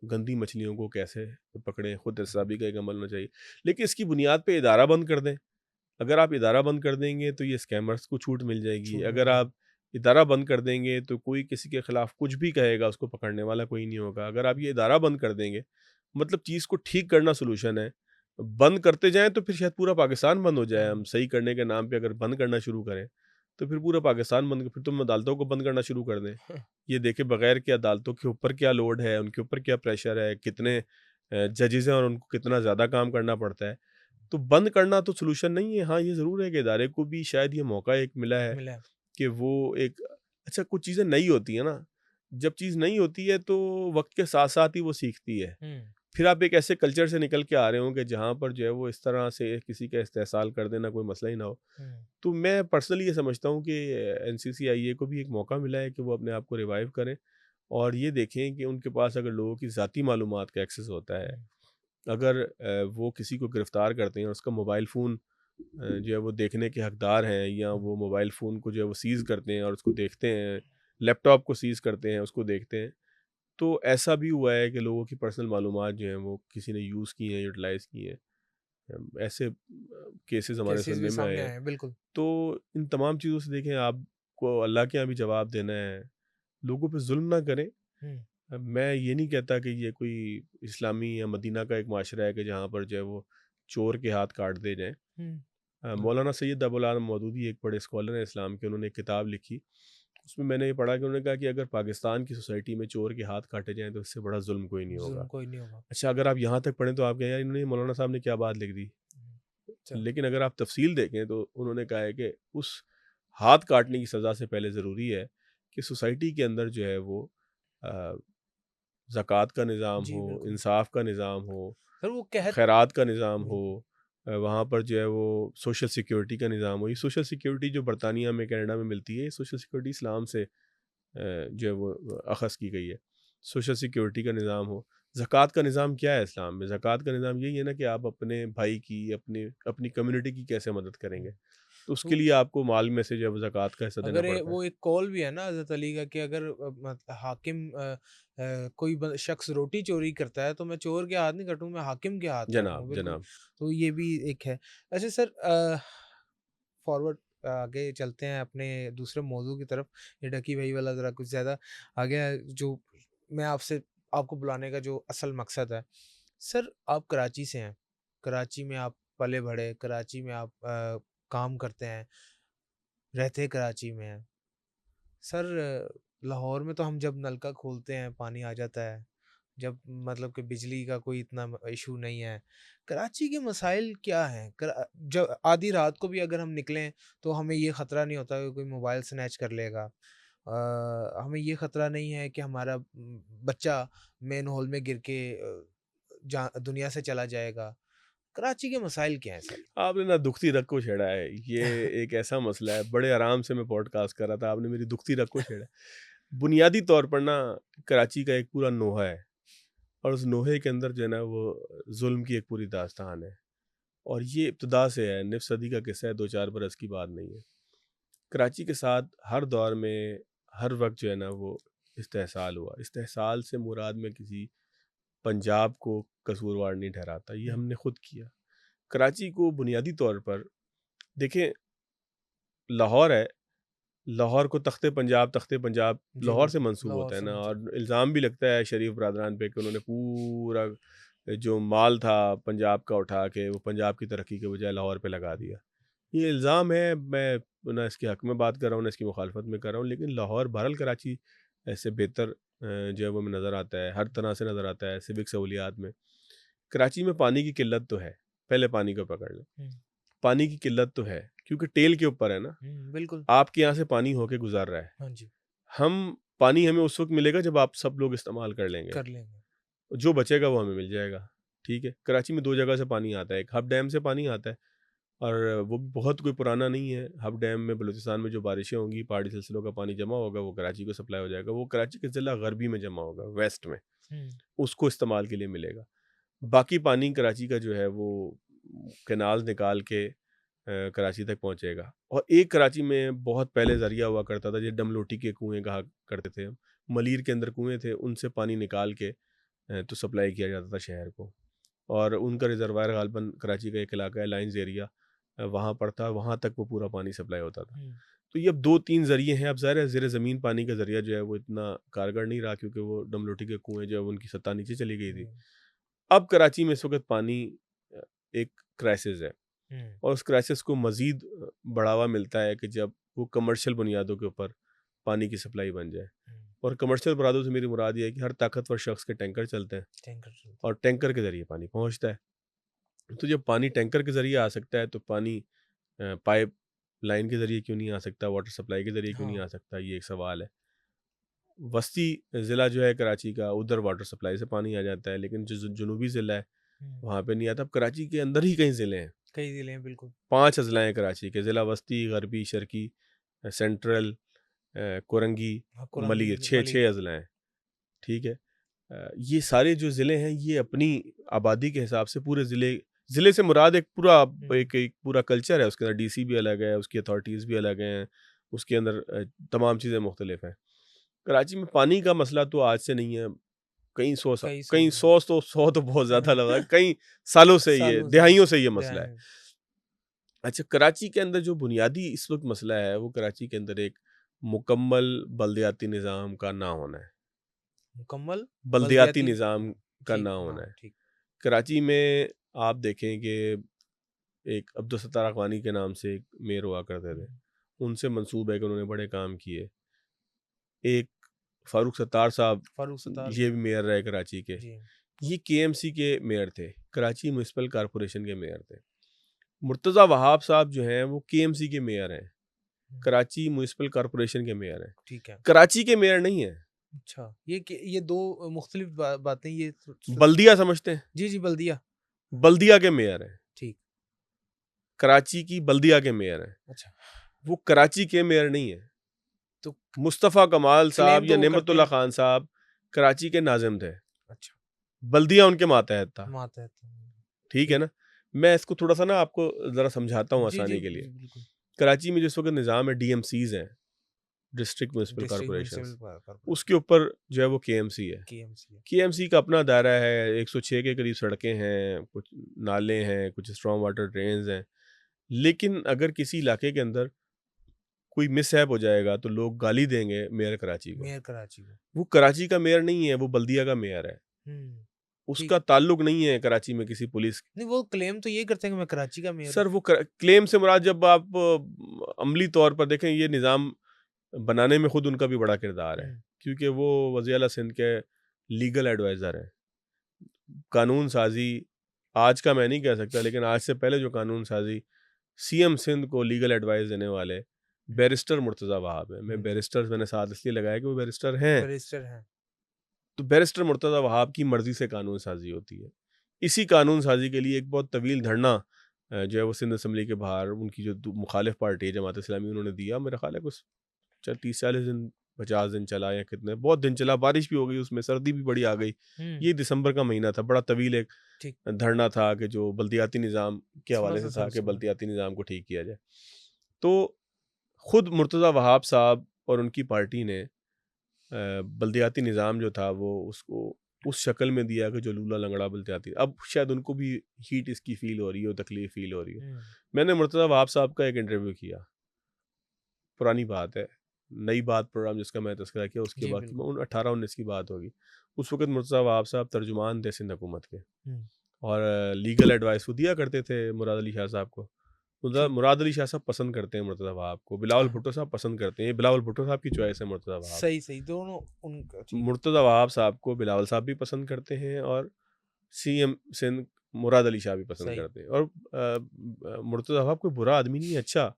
गंदी मछलियों को कैसे पकड़ें, खुद एहतसाबी का एक अमल होना चाहिए। लेकिन इसकी बुनियाद पे इदारा बंद कर दें, अगर आप इदारा बंद कर देंगे तो ये स्कैमर्स को छूट मिल जाएगी, छूट मिल अगर जाएगी। आप इदारा बंद कर देंगे तो कोई किसी के खिलाफ कुछ भी कहेगा उसको पकड़ने वाला कोई नहीं होगा। अगर आप ये इदारा बंद कर देंगे, मतलब चीज़ को ठीक करना सॉल्यूशन है। बंद करते जाएँ तो फिर शायद पूरा पाकिस्तान बंद हो जाए। हम हुँ, सही करने के नाम पे अगर बंद करना शुरू करें, तो फिर पूरा पाकिस्तान बंद, फिर तुम अदालतों को बंद करना शुरू कर दें। ये देखें बगैर कि अदालतों के ऊपर क्या लोड है, उनके ऊपर क्या प्रेशर है, कितने जजेस हैं और उनको कितना ज़्यादा काम करना पड़ता है। तो बंद करना तो सॉल्यूशन नहीं है। हाँ, ये ज़रूर है कि इदारे को भी शायद ये मौका एक मिला है मिला है। कि वो एक, अच्छा कुछ चीज़ें नई होती हैं ना, जब चीज़ नई होती है तो वक़्त के साथ-साथ ही वो सीखती है। हुँ, फिर आप एक ऐसे कल्चर से निकल के आ रहे हो कि जहाँ पर जो है वो इस तरह से किसी का इस्तेहसाल कर देना कोई मसला ही ना हो। हुँ, तो मैं पर्सनली ये समझता हूँ कि एनसीसीआईए को भी एक मौका मिला है कि वो अपने आप को रिवाइव करें और ये देखें कि उनके पास अगर लोगों की ज़ाती मालूमात का एक्सेस होता है, हुँ, अगर वो किसी को गिरफ़्तार करते हैं और उसका मोबाइल फ़ोन जो है वो देखने के हकदार हैं, या हुँ, वो मोबाइल फ़ोन को जो है वो सीज़ करते हैं और उसको देखते हैं, लैपटॉप को सीज़ करते हैं, उसको देखते हैं। तो ऐसा भी हुआ है कि लोगों की पर्सनल मालूमात जो हैं वो किसी ने यूज़ की हैं, यूटिलाइज़ की हैं। ऐसे केसेस हमारे केसेज़ भी सुनने में आए सामने हैं। आए हैं, बिल्कुल। तो इन तमाम चीज़ों से देखें, आपको अल्लाह के यहाँ भी जवाब देना है, लोगों पे ज़ुल्म ना करें। हुँ, मैं ये नहीं कहता कि ये कोई इस्लामी या मदीना का एक माशरा है कि जहाँ पर जो है वो चोर के हाथ काट दिए जाएँ। हुँ, मौलाना सैयद अबुल आलम मौदूदी एक बड़े स्कॉलर हैं इस्लाम के, उन्होंने एक किताब लिखी। उसमें मैंने ये पढ़ा कि उन्होंने कहा कि अगर पाकिस्तान की सोसाइटी में चोर के हाथ काटे जाएँ तो इससे बड़ा ज़ुल्म कोई नहीं ज़ुल्म होगा। कोई नहीं होगा। अच्छा, अगर आप यहाँ तक पढ़ें तो आप कहें यार इन्होंने मौलाना साहब ने क्या बात लिख दी। हुँ, अच्छा, लेकिन अगर आप तफ़सील देखें तो उन्होंने कहा है कि उस हाथ काटने की सज़ा से पहले ज़रूरी है कि सोसाइटी के अंदर जो है वो अ, ज़कात का निज़ाम जी, हो, बिल्कुल। इंसाफ़ का निज़ाम हो, फिर वो कहत खैरात का निज़ाम हो, बिल्कुल, वहाँ पर जो है वो सोशल सिक्योरिटी का निज़ाम हो। ये सोशल सिक्योरिटी जो बरतानिया में, कनाडा में मिलती है, ये सोशल सिक्योरिटी इस्लाम से जो है वो अख़ज़ की गई है। सोशल सिक्योरिटी का निज़ाम हो। ज़कात का निज़ाम क्या है इस्लाम में? ज़कात का निज़ाम यही है ना कि आप अपने भाई की, अपने अपनी कम्युनिटी की कैसे मदद हुँ, करेंगे। तो उसके तो लिए आपको माल में से जो है वो ज़कात का हिस्सा देना अगर ये पड़ता है। वो एक कॉल भी है ना हज़रत अली का कि अगर हाकिम कोई शख्स रोटी चोरी करता है तो मैं चोर के हाथ नहीं काटूँ, मैं हाकिम के हाथ काटूँगा, जनाब, बिल्कुल। जनाब। तो ये भी एक है। अच्छा सर, फॉरवर्ड आगे चलते हैं अपने दूसरे मौजू की तरफ। ये डकी भाई वाला ज़रा कुछ ज़्यादा आ गया है, जो मैं आपसे आपको बुलाने का जो असल मकसद है। सर, आप कराची से हैं, कराची में आप पले-बढ़े, कराची में आप काम करते हैं, रहते कराची में हैं। सर, लाहौर में तो हम जब नलका खोलते हैं पानी आ जाता है, जब मतलब कि बिजली का कोई इतना इशू नहीं है। कराची के मसाइल क्या हैं? जब आधी रात को भी अगर हम निकलें तो हमें ये ख़तरा नहीं होता कि कोई मोबाइल स्नैच कर लेगा। हमें ये ख़तरा नहीं है कि हमारा बच्चा मेन हॉल में गिर के जा दुनिया से चला जाएगा। कराची के मसाइल क्या हैं सर? आपने ना दुखती रग को छेड़ा है। ये एक ऐसा मसला है, बड़े आराम से मैं पॉडकास्ट कर रहा था, आपने मेरी दुखती रग को छेड़ा है। बुनियादी तौर पर ना कराची का एक पूरा नोहा है और उस नोहे के अंदर जो है ना वो ज़ुल्म की एक पूरी दास्तान है। और ये इब्तिदा से है, निफ़ सदी का किस्सा है, 2-4 बरस की बात नहीं है। कराची के साथ हर दौर में, हर वक़्त जो है ना वो इस्तेहसाल हुआ। इस्तेहसाल से मुराद मैं किसी पंजाब को कसूरवार नहीं ठहराता, ये हुँ, हमने खुद किया। कराची को बुनियादी तौर पर देखें, लाहौर है, लाहौर को तख्ते पंजाब जी लाहौर से बिल्कुल, मंसूब लाहौर होता है से ना, मंसूब। और इल्ज़ाम भी लगता है शरीफ बरादरान पे कि उन्होंने पूरा जो माल था पंजाब का उठा के वो पंजाब की तरक्की के बजाय लाहौर पे लगा दिया। ये इल्ज़ाम है, मैं ना इसके हक़ में बात कर रहा हूँ, ना इसकी मुखालफत में कर रहा हूँ, लेकिन लाहौर बहरहाल कराची ऐसे बेहतर जो है वो हमें नज़र आता है, हर तरह से नज़र आता है, सिविक सहूलियात में। कराची में पानी की किल्लत तो है, पहले पानी को पकड़ लें। हुँ, पानी की किल्लत तो है, क्योंकि टेल के ऊपर है ना, हुँ, बिल्कुल। आपके यहाँ से पानी होके गुज़र रहा है। हाँ जी, हम पानी हमें उस वक़्त मिलेगा जब आप सब लोग इस्तेमाल कर लेंगे, कर लेंगे। जो बचेगा वो हमें मिल जाएगा, ठीक है? कराची में 2 जगह से पानी आता है, एक हब डैम से पानी आता है और वो भी बहुत कोई पुराना नहीं है। हब डैम में बलूचिस्तान में जो बारिशें होंगी, पहाड़ी सिलसिलों का पानी जमा होगा, वो कराची को सप्लाई हो जाएगा। वो कराची के ज़िला गरबी में जमा होगा, वेस्ट में, हुँ, उसको इस्तेमाल के लिए मिलेगा। बाकी पानी कराची का जो है वो कैनाल निकाल के कराची तक पहुँचेगा। और एक कराची में बहुत पहले ज़रिया हुआ करता था, ये डमलोटी के कुएँ कहा करते थे हम। मलीर के अंदर कुएँ थे, उनसे पानी निकाल के तो सप्लाई किया जाता था शहर को। और उनका रिज़र्वायर ग़ालिबन कराची का एक इलाका है लाइन्स एरिया, वहाँ पर था, वहाँ तक वो पूरा पानी सप्लाई होता था। हुँ, तो ये अब 2-3 ज़रिए हैं। अब ज़ाहिर है ज़ेर ज़मीन पानी का ज़रिया जो है वो इतना कारगर नहीं रहा, क्योंकि वो डमलोटी के कुएँ जो है उनकी सतह नीचे चली गई थी। हुँ, अब कराची में इस वक़्त पानी अ, एक क्राइसिस है, हुँ, और उस क्राइसिस को मज़ीद बढ़ावा मिलता है कि जब वो कमर्शियल बुनियादों के ऊपर पानी की सप्लाई बन जाए। हुँ, और कमर्शियल बुनियादों से मेरी मुराद ये है कि हर ताकतवर शख्स के टैंकर चलते हैं, टैंकर चलता और टैंकर के ज़रिए पानी पहुँचता है। तो जब पानी टैंकर के ज़रिए आ सकता है, तो पानी पाइप लाइन के ज़रिए क्यों नहीं आ सकता, वाटर सप्लाई के ज़रिए है। क्यों नहीं हाँ, आ सकता, ये एक सवाल है। वस्ती ज़िला जो है कराची का, उधर वाटर सप्लाई से पानी आ जाता है, लेकिन जो जुनूबी ज़िला है हुँ, वहाँ पे नहीं आता। अब कराची के अंदर ही कई ज़िले हैं, कई ज़िले हैं बिल्कुल। 5 अज़लाँ हैं कराची के, ज़िला वस्ती, गरबी, शर्की, सेंट्रल, कोरंगी, हाँ, कुरंगी, मलिर, 6 मलिर। अज़लाँ हैं, ठीक है। ये सारे जो ज़िले हैं ये अपनी आबादी के हिसाब से पूरे ज़िले, ज़िले से मुराद एक पूरा, हुँ, एक एक पूरा कल्चर है, उसके अंदर डीसी भी अलग है, उसकी अथॉरिटीज़ भी अलग हैं, उसके अंदर तमाम चीज़ें मुख्तलिफ हैं। कराची में पानी का मसला तो आज से नहीं है, कई सौ कई हैं। 100 तो बहुत ज़्यादा लगा है, कई सालों से, ये सालों से, दिहाइयों से ये मसला है। दहाइयों अच्छा, कराची के अंदर जो बुनियादी इस वक़्त मसला है, वो कराची के अंदर एक मुकम्मल बल्दियाती निज़ाम का ना होना है। मुकम्मल बल्दियाती बल्दियाती निज़ाम का ठीक, ना होना हाँ, है। ठीक। कराची में आप देखें कि एक अब्दुल सत्तार अखवानी के नाम से एक मेयर हुआ करते थे। हुँ, उनसे मंसूब है कि उन्होंने बड़े काम किए। एक फ़ारूक सत्तार साहब, फ़ारूक सत्तार ये भी, भी मेयर रहे कराची के। जी। ये केएमसी के मेयर थे, कराची म्युनिसिपल कॉर्पोरेशन के मेयर थे। मुर्तज़ा वहाब साहब जो हैं वो केएमसी के मेयर हैं, हुँ, कराची म्युनिसिपल कॉर्पोरेशन के मेयर हैं। ठीक है। कराची के मेयर नहीं हैं, अच्छा, ये 2 मुख्तलिफ बातें ये बल्दिया समझते हैं? जी, जी, बल्दिया। बल्दिया के मेयर हैं, ठीक, कराची की बल्दिया के मेयर हैं। अच्छा। वो कराची के मेयर नहीं हैं। तो मुस्तफ़ा कमाल साहब क्लेम या तो वो करते नेमतुल्ला हैं खान साहब कराची के नाज़िम थे, अच्छा, बल्दिया उनके मातहत था, मातहत ठीक है ठीक। ना? मैं इसको थोड़ा-सा ना आपको ज़रा समझाता हूँ जी, जी, आसानी के लिए। जी, बिल्कुल। कराची में जिस वक़्त निज़ाम है डीएमसीज़ हैं, district municipal district corporations, municipal corporation, उसके ऊपर जो है वो केएमसी है। केएमसी है। केएमसी का अपना दायरा है, 106 के करीब सड़कें हैं, कुछ नाले हैं, कुछ स्ट्रॉन्ग वाटर ड्रेन्स हैं। लेकिन अगर किसी इलाके के अंदर कोई मिसहैप हो जाएगा, तो लोग गाली देंगे मेयर कराची को। मेयर कराची को। वो कराची का मेयर नहीं है, वो बल्दिया का मेयर है। हुँ, ठीक। उसका ताल्लुक नहीं है कराची में किसी पुलिस। नहीं, वो क्लेम तो यही करते हैं कि मैं कराची का मेयर हूँ। सर वो क्लेम से मुराद, जब आप अमली तौर पर देखें, ये निज़ाम बनाने में खुद उनका भी बड़ा किरदार है, हुँ, क्योंकि वो वज़ीर आला सिंध के लीगल एडवाइज़र हैं। कानून साज़ी आज का मैं नहीं कह सकता, लेकिन आज से पहले जो कानून साज़ी सीएम सिंध को लीगल एडवाइस देने वाले हुँ, बैरिस्टर मुर्तज़ा वहाब हैं। मैं हुँ, बैरिस्टर मैंने साथ इसलिए लगाया कि वो बैरिस्टर हैं। बैरिस्टर हैं। तो बैरिस्टर मुर्तज़ा वहाब की मर्ज़ी से कानून साज़ी होती है। इसी कानून साज़ी के लिए एक बहुत तवील धरना जो है वो सिंध असम्बली के बाहर उनकी जो मुखालिफ पार्टी है जमात इस्लामी, उन्होंने दिया। मेरा ख़्याल है कुछ 30-40 दिन, 50 दिन चला या कितने, बहुत दिन चला। बारिश भी हो गई उसमें, सर्दी भी बड़ी आ गई। हुँ, ये दिसंबर का महीना था। बड़ा तवील एक ठीक। धरना था कि जो बल्दियाती निज़ाम के हवाले थोड़ा-सा से था था कि उसके बाद। बल्दियाती निज़ाम को ठीक किया जाए। तो खुद मुर्तज़ा वहाब साहब और उनकी पार्टी ने बल्दियाती निज़ाम जो था वो उसको उस शक्ल में दिया कि जो लूला लंगड़ा बल्दियाती, अब शायद उनको भी हीट इसकी फ़ील हो रही हो, तकलीफ़ फ़ील हो रही हो। हुँ, मैंने मुर्तज़ा वहाब साहब का एक इंटरव्यू किया, पुरानी बात है, नई बात प्रोग्राम जिसका मैं तज़किरा किया उसके जी, बाद की, बिल्कुल। 18-19 की बात होगी। उस वक़्त मुर्तज़ा वहाब साहब तर्जुमान थे सिंध हुकूमत के, हुँ, और लीगल एडवाइस वो दिया करते थे मुराद अली शाह साहब को। ठीक। मुराद अली शाह साहब पसंद करते हैं मुर्तज़ा वहाब को, बिलावल हाँ, भुट्टो साहब पसंद करते हैं। ये बिलावल भुट्टो साहब की चॉइस है मुर्तज़ा वहाब। सही, सही दोनों उनका ठीक। मुर्तज़ा वहाब साहब को बिलावल साहब भी पसंद करते हैं, और सीएम सिंध मुराद अली शाह भी पसंद सही। करते हैं। और मुर्तज़ा वहाब कोई बुरा आदमी नहीं है, अच्छा,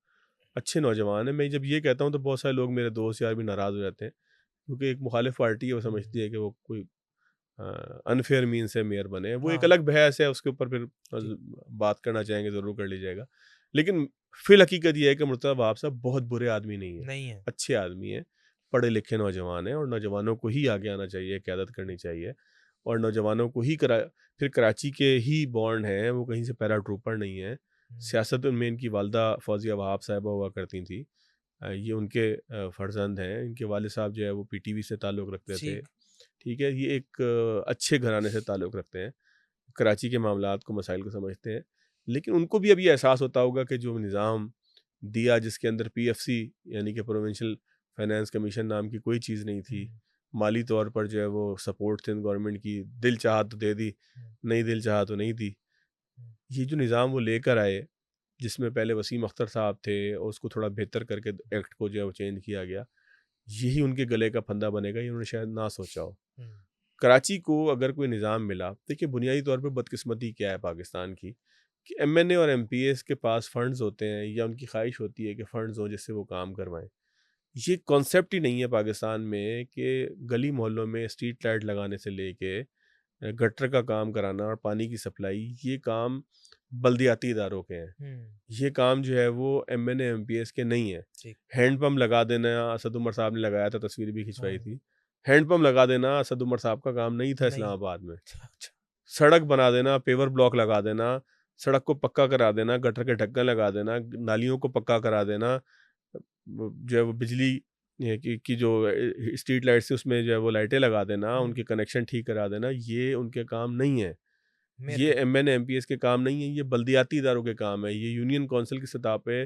अच्छे नौजवान हैं। मैं जब ये कहता हूँ तो बहुत सारे लोग, मेरे दोस्त यार भी नाराज़ हो जाते हैं, क्योंकि एक मुखालिफ पार्टी है, वो हुँ, समझती है कि वो कोई अनफेयर मीन से मेयर बने हैं। वो एक हाँ, अलग बहस है, उसके ऊपर फिर ठीक। बात करना चाहेंगे ज़रूर कर लीजिएगा। लेकिन फिल हकीकत ये है कि मुर्तज़ा वहाब साहब बहुत बुरे आदमी नहीं हैं, नहीं है। अच्छे आदमी हैं, पढ़े लिखे नौजवान हैं, और नौजवानों को ही आगे आना चाहिए, क़यादत करनी चाहिए, और नौजवानों को ही फिर कराची के ही बॉर्न हैं, वो कहीं से पैराट्रूपर नहीं हैं। हुँ, सियासत में इनकी वालदा फ़ौज़िया वहाब साहिबा हुआ करती थीं। ये उनके फ़र्ज़ंद हैं। इनके वालिद साहब जो है वो पीटीवी से ताल्लुक़ रखते थे। ठीक। ठीक है? ये एक अच्छे घराने से ताल्लुक़ रखते हैं। कराची के मामलात को, मसाइल को समझते हैं। लेकिन उनको भी अब ये एहसास होता होगा कि जो निज़ाम दिया, जिसके अंदर पीएफसी यानी कि प्रोविंशियल फाइनेंस कमीशन नाम की कोई चीज़ नहीं थी, हुँ, माली तौर पर जो है वो सपोर्ट थी गवर्नमेंट की, दिल चाहा तो दे दी, हुँ, नहीं दिल चाहा तो नहीं दी। हुँ, ये जो निज़ाम वो लेकर आए, जिसमें पहले वसीम अख्तर साहब थे और उसको थोड़ा बेहतर करके एक्ट को जो है वो चेंज किया गया, यही उनके गले का फंदा बनेगा, ये उन्होंने शायद ना सोचा हो। हुँ, कराची को अगर कोई निज़ाम मिला, देखिए बुनियादी तौर पे बदकिस्मती क्या है पाकिस्तान की, कि एमएनए और एमपीएस के पास फंड्स होते हैं या उनकी ख्वाहिश होती है कि फंड्स हों जिससे वो काम करवाएं। ये कॉन्सेप्ट ही नहीं है पाकिस्तान में कि गली मोहल्लों में स्ट्रीट लाइट लगाने से लेके गटर का काम कराना और पानी की सप्लाई, ये काम बल्दियाती इदारों के हैं। हुँ, ये काम जो है वो एमएनए एमपीएस के नहीं है। ठीक। हैंडपंप लगा देना, असद उमर साहब ने लगाया था, तस्वीर भी खिंचवाई हाँ, थी। हैंडपंप लगा देना असद उमर साहब का काम नहीं था नहीं। इस्लामाबाद में। अच्छा, अच्छा। सड़क बना देना, पेवर ब्लॉक लगा देना, सड़क को पक्का करा देना, गटर के ढक्कन लगा देना, नालियों को पक्का करा देना, जो है वो बिजली की जो स्ट्रीट लाइट्स थी उसमें जो है वो लाइटें लगा देना, हुँ, उनके कनेक्शन ठीक करा देना, ये उनके काम नहीं है। मेयर ये के एमएनए एमपीएस के काम नहीं है, ये बल्दियाती इदारों के काम है। ये यूनियन काउंसिल की सतह पे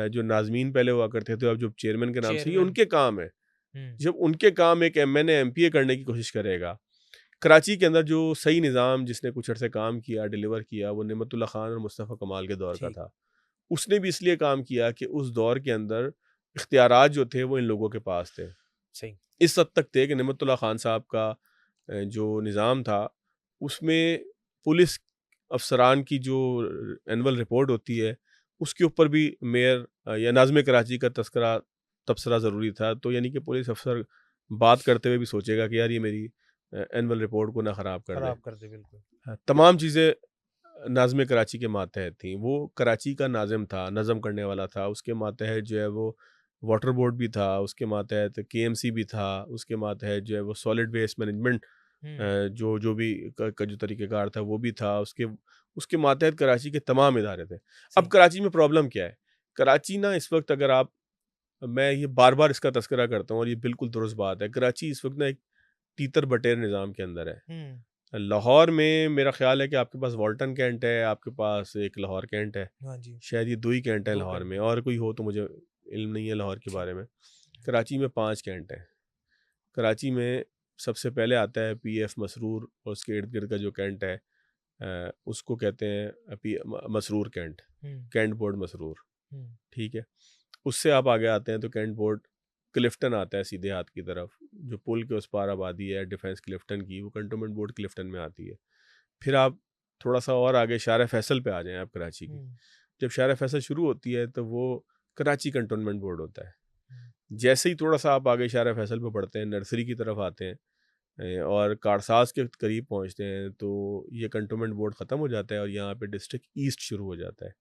जो नाज़मीन पहले हुआ करते थे, अब जो चेयरमैन के नाम से, ये चेयरमैन। उनके काम है। हुँ, जब उनके काम एक एमएनए एमपीए करने की कोशिश करेगा, कराची के अंदर जो सही निज़ाम जिसने कुछ अरसे काम किया, डिलीवर किया, वो नेमतुल्लाह खान और मुस्तफ़ा कमाल के दौर का ठीक। था। उसने भी इसलिए काम किया कि उस दौर के अंदर इख्तियारात जो थे वो इन लोगों के पास थे। सही। इस हद तक थे कि नेमतुल्लाह खान साहब का जो निज़ाम था, उसमें पुलिस अफसरान की जो एनुअल रिपोर्ट होती है, उसके ऊपर भी मेयर या नाज़िम कराची का तबसरा ज़रूरी था। तो यानी कि पुलिस अफसर बात करते हुए भी सोचेगा कि यार ये मेरी एनुअल रिपोर्ट को ना ख़राब कर दे। खराब कर दे, बिल्कुल। तमाम चीज़ें नाज़िम कराची के मातहत थीं। वो कराची का नाज़िम था, नज़म करने वाला था। उसके मातहत जो है वो वाटर बोर्ड भी था, उसके मातहत केएमसी भी था, उसके मातहत जो है वो सॉलिड वेस्ट मैनेजमेंट हुँ, जो जो भी का जो तरीक़ेकार था वो भी था। उसके उसके मातहत कराची के तमाम इदारे थे। अब सही। कराची में प्रॉब्लम क्या है? कराची ना इस वक़्त, अगर आप, मैं ये बार-बार इसका तज़किरा करता हूँ और ये बिल्कुल दुरुस्त बात है। कराची इस वक़्त ना एक तीतर-बटेर निज़ाम के अंदर है। हुँ, लाहौर में मेरा ख़्याल है कि आपके पास वाल्टन कैंट है, आपके पास एक लाहौर कैंट है। हाँ जी, शायद ये 2 ही कैंट हैं 2 लाहौर में, घंटे। और कोई हो तो मुझे इल्म नहीं है लाहौर के ठीक। बारे में। कराची में 5 कैंट हैं। कराची में सबसे पहले आता है पीएफ मसरूर, और उसके इर्द-गिर्द का जो कैंट है उसको कहते हैं मसरूर कैंट, हुँ, कैंट बोर्ड मसरूर, हुँ, ठीक है? उससे आप आगे आते हैं तो कैंट बोर्ड क्लिफ्टन आता है सीधे हाथ की तरफ, जो पुल के उस पार आबादी है डिफेंस क्लिफ्टन की, वो कंटोनमेंट बोर्ड क्लिफ्टन में आती है। फिर आप थोड़ा-सा और आगे शार फैसल पे आ जाएँ आप कराची की। हुँ, जब शार फैसल शुरू होती है तो वो कराची कंटोनमेंट बोर्ड होता है। हुँ, जैसे ही थोड़ा-सा आप आगे शार फैसल पे बढ़ते हैं, नर्सरी की तरफ आते हैं और कारसाज के करीब पहुँचते हैं, तो ये कंटोनमेंट बोर्ड ख़त्म हो जाता है और यहाँ पे डिस्ट्रिक्ट ईस्ट शुरू हो जाता है।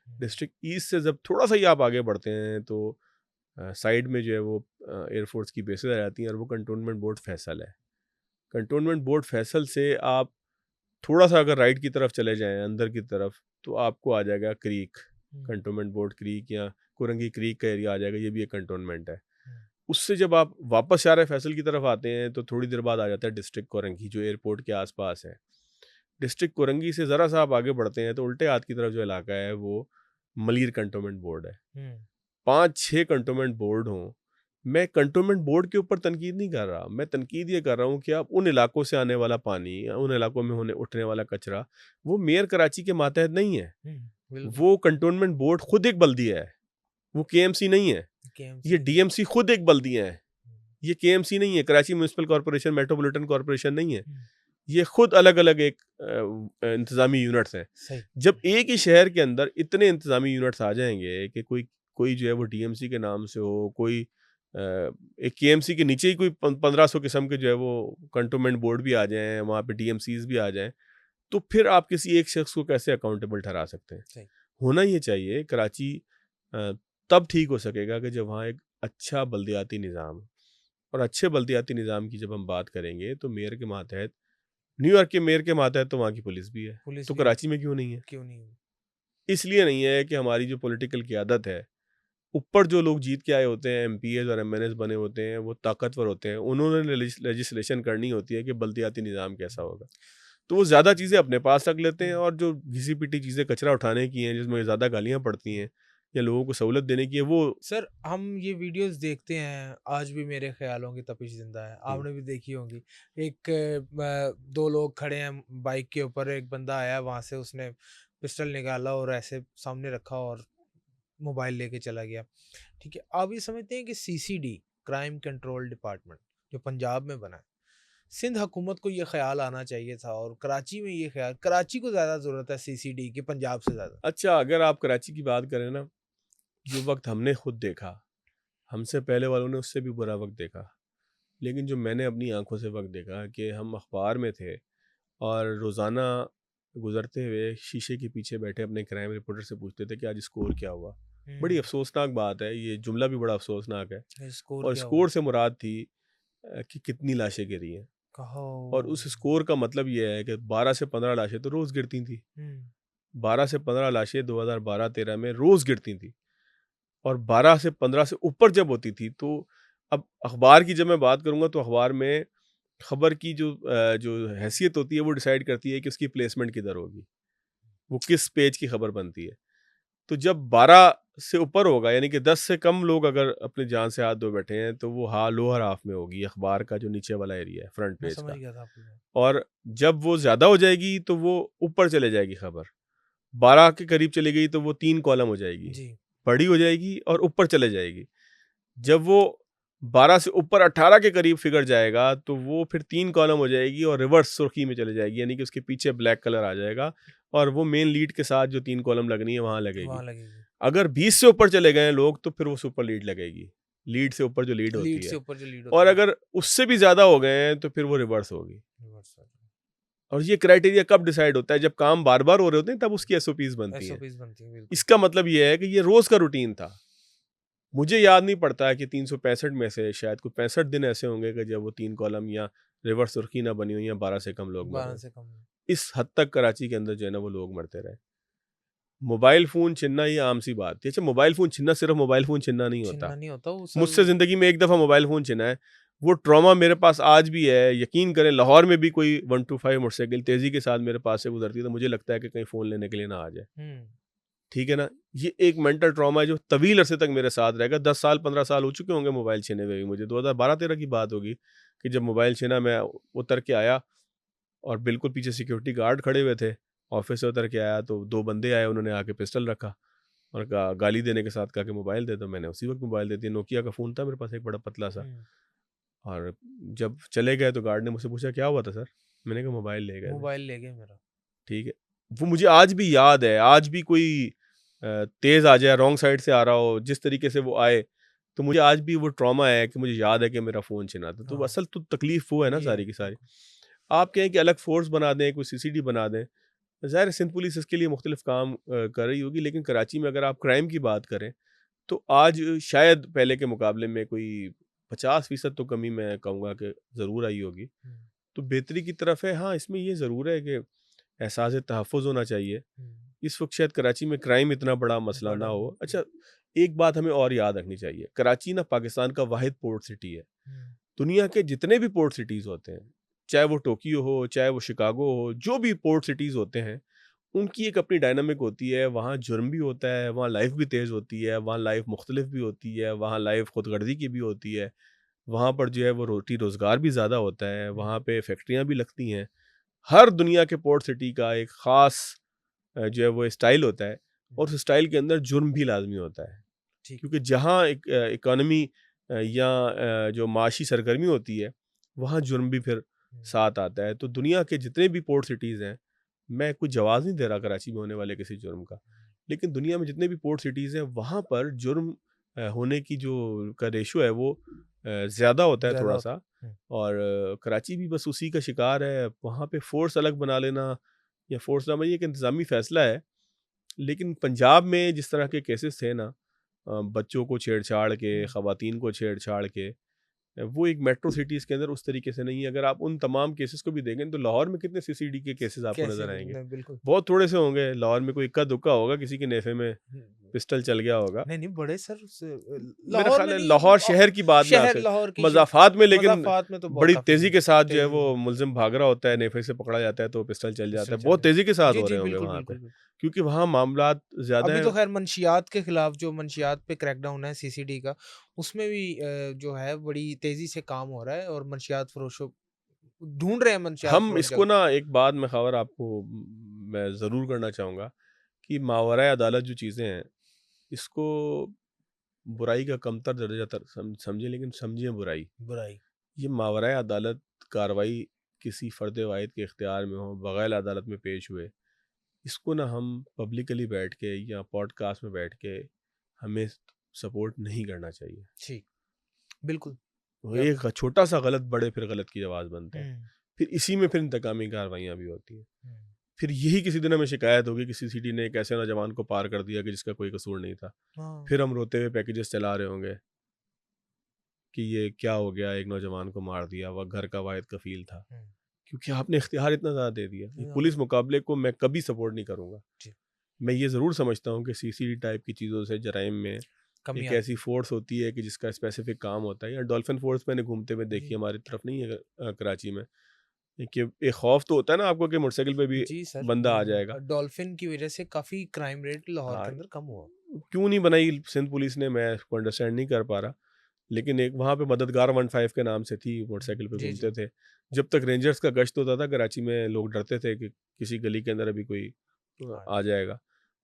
हुँ, डिस्ट्रिक्ट ईस्ट से जब थोड़ा-सा ही आप आगे बढ़ते हैं तो साइड में जो है वो एयरफोर्स की बेसेस आ जाती हैं और वो कंटोनमेंट बोर्ड फैसल है। कंटोनमेंट बोर्ड फैसल से आप थोड़ा-सा अगर राइट की तरफ चले जाएँ, अंदर की तरफ, तो आपको आ जाएगा क्रीक, हुँ, कंटोनमेंट बोर्ड क्रीक या कुरंगी क्रीक का एरिया आ जाएगा, ये भी एक कंटोनमेंट है। हुँ, उससे जब आप वापस शार फैसल की तरफ आते हैं, तो थोड़ी देर बाद आ जाता है डिस्ट्रिक्ट कोरंगी, जो एयरपोर्ट के आस-पास है। डिस्ट्रिक्ट कोरंगी से ज़रा-सा आप आगे बढ़ते हैं, तो उल्टे हाथ की तरफ जो इलाका है, वो मलीर कंटोनमेंट बोर्ड है। हुँ, 5-6 कंटोनमेंट बोर्ड हों, मैं कंटोनमेंट बोर्ड के ऊपर तनकीद नहीं कर रहा, मैं तनकीद ये कर रहा हूँ कि आप उन इलाकों से आने वाला पानी, उन इलाकों में होने उठने वाला कचरा, वो मेयर कराची के मातहत नहीं है। हुँ, बिल्कुल। वो कंटोनमेंट बोर्ड खुद एक बल्दिया है, वो केएमसी नहीं है। ये केएमसी। डीएमसी खुद एक बल्दिया है, हुँ, ये केएमसी नहीं है, Karachi municipal corporation, metropolitan corporation नहीं है। हुँ, ये खुद अलग-अलग एक इंतज़ामी यूनिट्स हैं। सही। जब एक ही शहर के अंदर इतने इंतज़ामी यूनिट्स आ जाएँगे कि कोई कोई जो है वो डीएमसी के नाम से हो, कोई एक केएमसी के नीचे ही कोई 1500 किस्म के जो है वो कंटोनमेंट बोर्ड भी आ जाएँ, वहाँ पे डीएमसीज़ भी आ जाएँ, तो फिर आप किसी एक शख्स को कैसे अकाउंटेबल ठहरा सकते हैं? सही। होना ये चाहिए कराची अ, तब ठीक हो सकेगा कि जब वहाँ एक अच्छा बल्दियाती निज़ाम हो। और अच्छे बल्दियाती निज़ाम की जब हम बात करेंगे तो मेयर के मातहत, न्यूयॉर्क के मेयर के मातहत तो वहाँ की पुलिस भी है, पुलिस तो भी है, कराची में क्यों नहीं है? क्यों नहीं हुई? इसलिए नहीं है कि हमारी जो पॉलिटिकल क़ियादत है, ऊपर जो लोग जीत के आए होते हैं, एमपीएस और एमएनएस बने होते हैं, वो ताकतवर होते हैं। उन्होंने लेजिस्लेशन करनी होती है कि बल्दियाती निज़ाम कैसा होगा। तो वो ज़्यादा चीज़ें अपने पास रख लेते हैं, और जो घिसी-पिटी चीज़ें कचरा उठाने की हैं, जिसमें ज़्यादा गालियाँ पड़ती हैं या लोगों को सहूलत देने की है, वो सर हम ये वीडियोस देखते हैं, आज भी मेरे ख्यालों की तपिश ज़िंदा है, हुँ, आपने भी देखी होंगी। एक 2 लोग खड़े हैं बाइक के ऊपर, एक बंदा आया वहाँ से, उसने पिस्टल निकाला और ऐसे सामने रखा और मोबाइल लेके चला गया। ठीक है, आप ये समझते हैं कि सीसीडी, क्राइम कंट्रोल डिपार्टमेंट, जो पंजाब में बना है, सिंध हुकूमत को ये ख़्याल आना चाहिए था, और कराची में ये ख़्याल, कराची को ज़्यादा ज़रूरत है सीसीडी की पंजाब से ज़्यादा। अच्छा, अगर आप कराची की बात करें ना, जो वक़्त हमने खुद देखा, हमसे पहले वालों ने उससे भी बुरा वक़्त देखा। लेकिन जो मैंने अपनी आँखों से वक़्त देखा कि हम अखबार में थे और रोज़ाना गुज़रते हुए शीशे के पीछे बैठे अपने क्राइम रिपोर्टर से पूछते थे कि आज स्कोर क्या हुआ? बड़ी हुँ, अफ़सोसनाक बात है, ये जुमला भी बड़ा अफ़सोसनाक है। स्कोर और क्या हुआ? स्कोर से मुराद थी कि कितनी लाशें गिरी हैं, कहो। और उस स्कोर का मतलब ये है कि 12 से 15 लाशें तो रोज़ गिरती थी। हुँ, 12 से 15 लाशें 2012-13 में रोज़ गिरती थी, और 12 से 15 से ऊपर जब होती थी, तो अब अखबार की जब मैं बात करूँगा, तो अखबार में खबर की जो हैसियत होती है वो डिसाइड करती है कि उसकी प्लेसमेंट किधर होगी, वो किस पेज की खबर बनती है। तो जब 12 से ऊपर होगा, यानी कि 10 से कम लोग अगर अपनी जान से हाथ धो बैठे हैं, तो वो लोअर हाफ में होगी, अखबार का जो नीचे वाला एरिया है, फ्रंट मैं पेज समझ का। गया था आपकी बात। और जब वो ज़्यादा हो जाएगी तो वो ऊपर चले जाएगी खबर। 12 के करीब चली गई तो वो 3 कॉलम हो जाएगी, जी। बड़ी हो जाएगी और ऊपर चले जाएगी। जब वो 12 से ऊपर 18 के करीब फिगर जाएगा, तो वो फिर 3 कॉलम हो जाएगी और रिवर्स सुर्खी में चली जाएगी, यानी कि उसके पीछे ब्लैक कलर आ जाएगा, और वो मेन लीड के साथ जो 3 कॉलम लगनी है वहाँ लगेगी। वहाँ लगेगी। अगर 20 से ऊपर चले गए हैं लोग, तो फिर वो सुपर लीड लगेगी। लीड से ऊपर जो लीड लीड होती से है। ऊपर जो लीड और होती है। अगर उससे भी ज़्यादा हो गए हैं, तो फिर वो रिवर्स होगी। रिवर्स वाली। और ये क्राइटेरिया कब डिसाइड होता है? जब काम बार-बार हो रहे होते हैं, तब उसकी एसओपीज़ बनती हैं। एसओपीज़ बनती है, बिल्कुल। इसका मतलब ये है कि ये रोज़ का रूटीन था। मुझे याद नहीं पड़ता है कि 365 में से शायद कोई 65 दिन ऐसे होंगे कि जब वो 3 कॉलम या रिवर्स सुर्खी ना बनी हो, या 12 से कम लोग मरे 12 हों। से कम। इस हद तक कराची के अंदर जो है ना, वो लोग मरते रहे। मोबाइल फ़ोन छीनना ये आम सी बात थी। अच्छा, मोबाइल फ़ोन छीनना सिर्फ़ मोबाइल फ़ोन छीनना नहीं होता। छीनना नहीं होता वो मुझसे सब। ज़िंदगी में एक दफ़ा मोबाइल फ़ोन छिना है। वो ट्रॉमा मेरे पास आज भी है। यकीन करें, लाहौर में भी कोई 125 मोटरसाइकिल तेज़ी के साथ मेरे पास से गुज़रती है, तो मुझे लगता है कि कहीं फ़ोन लेने के लिए ना आ जाए। हुँ। ठीक है ना? ये एक मेंटल ट्रॉमा है जो तवील अरसे तक मेरे साथ रहेगा। 10 साल 15 साल हो चुके होंगे मोबाइल छीने हुए भी मुझे। 2012-13 की बात होगी कि जब मोबाइल छीना, मैं उतर के आया और बिल्कुल पीछे सिक्योरिटी गार्ड खड़े हुए थे। ऑफ़िस से उतर के आया तो 2 बंदे आए, उन्होंने आके पिस्टल रखा और कहा, गाली देने के साथ कहा कि मोबाइल दे दो। मैंने उसी वक़्त मोबाइल दे दिया। नोकिया का फ़ोन था मेरे पास, एक बड़ा पतला-सा। हुँ। और जब चले गए तो गार्ड ने मुझसे पूछा, क्या हुआ था सर? मैंने कहा, मोबाइल ले गए थे। मोबाइल ले गए मेरा। ठीक है। वो मुझे आज भी याद है। आज भी कोई तेज़ आ जाए, रॉन्ग साइड से आ रहा हो, जिस तरीके से वो आए, तो मुझे आज भी वो ट्रॉमा है कि मुझे याद है कि मेरा फ़ोन छिना था। तो हाँ, असल तो तकलीफ़ वो है ना ये है, सारी की सारी। बिल्कुल। आप कहें कि अलग फ़ोर्स बना दें, कोई सीसीडी बना दें, ज़ाहिर है सिंध पुलिस इसके लिए मुख्तलिफ़ काम कर रही होगी, लेकिन कराची में अगर आप क्राइम की बात करें, तो आज शायद पहले के मुकाबले में कोई 50% तो कमी मैं कहूँगा कि ज़रूर आई होगी। हुँ, तो बेहतरी की तरफ है। हाँ, इसमें ये ज़रूर है कि एहसास तहफ़्फ़ुज़ होना चाहिए। हुँ। इस वक़्त शायद कराची में क्राइम इतना बड़ा मसला ना बड़ा हो। हुँ, अच्छा, एक बात हमें और याद रखनी चाहिए, कराची ना पाकिस्तान का वाहिद पोर्ट सिटी है। हुँ, दुनिया के जितने भी पोर्ट सिटीज़ होते हैं, चाहे वो टोक्यो हो, चाहे वो शिकागो हो, जो भी पोर्ट सिटीज़ होते हैं, उनकी एक अपनी डायनामिक होती है। वहाँ जुर्म भी होता है, वहाँ लाइफ़ भी तेज़ होती है, वहाँ लाइफ़ मुख्तलिफ भी होती है, वहाँ लाइफ़ खुदगर्ज़ी की भी होती है। वहाँ पर जो है वो रोटी-रोज़गार भी ज़्यादा होता है, हुँ, वहाँ पे फैक्ट्रियाँ भी लगती हैं। हर दुनिया के पोर्ट सिटी का एक ख़ास जो है वो स्टाइल होता है, हुँ। और उस स्टाइल के अंदर जुर्म भी लाज़मी होता है। ठीक। क्योंकि जहाँ एक इकॉनमी या जो माशी सरगर्मी होती है, वहाँ जुर्म भी फिर हुँ, साथ आता है। तो दुनिया के जितने भी पोर्ट सिटीज़ हैं, मैं कोई जवाज़ नहीं दे रहा कराची में होने वाले किसी जुर्म का, लेकिन दुनिया में जितने भी पोर्ट सिटीज़ हैं, वहाँ पर जुर्म होने की जो का रेशो है वो ज़्यादा होता है ज़्यादा थोड़ा-सा। होता है। हुँ, और कराची भी बस उसी का शिकार है। वहाँ पे फ़ोर्स अलग बना लेना, या फ़ोर्स ना, ये एक इंतज़ामी फ़ैसला है। लेकिन पंजाब में जिस तरह के केसेस थे ना, बच्चों को छेड़छाड़ के, हुँ। ख़वातीन को छेड़छाड़ के, वो एक मेट्रो सिटीज़ के अंदर उस तरीके से नहीं है। अगर आप उन तमाम केसेस को भी देखें, तो लाहौर में कितने सीसीडी के केसेस आपको कैसे नज़र आएँगे? नहीं, बिल्कुल। बहुत थोड़े से होंगे। लाहौर में कोई इक्का-दुक्का होगा किसी के नेफे में, पिस्टल चल गया होगा। नहीं नहीं बड़े सर मेरा लाहौर ख्याल में है नहीं, लाहौर शहर की बात मैं शहर आपसे, लाहौर की मज़ाफ़ात में, लेकिन मज़ाफ़ात में तो बहुत बड़ी काफी तेज़ी के साथ जो है तेजी वो से मुलज़िम भाग रहा होता है, नेफे से पकड़ा जाता है तो पिस्टल चल जाता पिस्टल है। चल बहुत तेज़ी के जाए। साथ जी हो जी रहे होंगे बिल्कुल वहाँ बिल्कुल पे, बिल्कुल। क्योंकि वहाँ मामलात ज़्यादा अभी तो हैं। खैर मंशियात के खिलाफ जो मंशियात पे क्रैकडाउन है सीसीडी का, उसमें भी जो है बड़ी तेजी से काम हो रहा है और मंशियात फरोशों ढूंढ रहे हैं मंशियात हम फरोश इसको जगह। ना एक बात मैं ख़बर आपको मैं ज़रूर करना चाहूँगा कि मावराए अदालत जो चीज़ें हैं, इसको बुराई का कमतर दर्जा समझें, लेकिन समझें बुराई। बुराई। ये मावराए अदालत कार्रवाई किसी फ़र्द वाहिद के इख्तियार में हो, बग़ैर अदालत में पेश हुए, इसको ना हम पब्लिकली बैठ के या पॉडकास्ट में बैठ के हमें सपोर्ट नहीं करना चाहिए। जी बिल्कुल। वो या एक छोटा सा गलत बड़े फिर गलत की आवाज़ बनता है। हम्म फिर इसी में फिर इंतकामी कार्रवाइयाँ भी होती हैं। हम्म, फिर यही किसी दिन हमें शिकायत होगी कि सीसीडी ने एक ऐसे नौजवान को पार कर दिया कि जिसका कोई कसूर नहीं था। हाँ फिर हम रोते हुए पैकेजेस चला रहे होंगे कि ये क्या हो गया, एक नौजवान को मार दिया, वह घर का वाहिद कफ़ील था। हम्म, क्योंकि आपने इख्तियार इतना ज़्यादा दे दिया। ये हाँ, पुलिस मुकाबले को मैं कभी सपोर्ट नहीं करूँगा। जी मैं ये ज़रूर समझता हूँ कि सीसीडी टाइप की चीज़ों से जराइम में कमी एक आती ऐसी फ़ोर्स होती है कि जिसका स्पेसिफ़िक काम होता है। या डॉल्फ़िन फ़ोर्स मैंने घूमते हुए है। देखी जी है, हमारी तरफ नहीं है कराची में। कि एक खौफ तो होता है ना आपको कि मोटरसाइकिल पे भी जी सर बंदा आ जाएगा। डॉल्फिन की वजह से काफी क्राइम रेट लाहौर हाँ, के अंदर कम हुआ। क्यों नहीं बनाई सिंध पुलिस ने, मैं इसको अंडरस्टैंड नहीं कर पा रहा। लेकिन एक वहाँ पे मददगार 15 के नाम से थी, मोटरसाइकिल पे जी घूमते जी थे। जब तक रेंजर्स का गश्त होता था कराची में, लोग डरते थे कि किसी गली के अंदर अभी कोई हाँ आ जाएगा।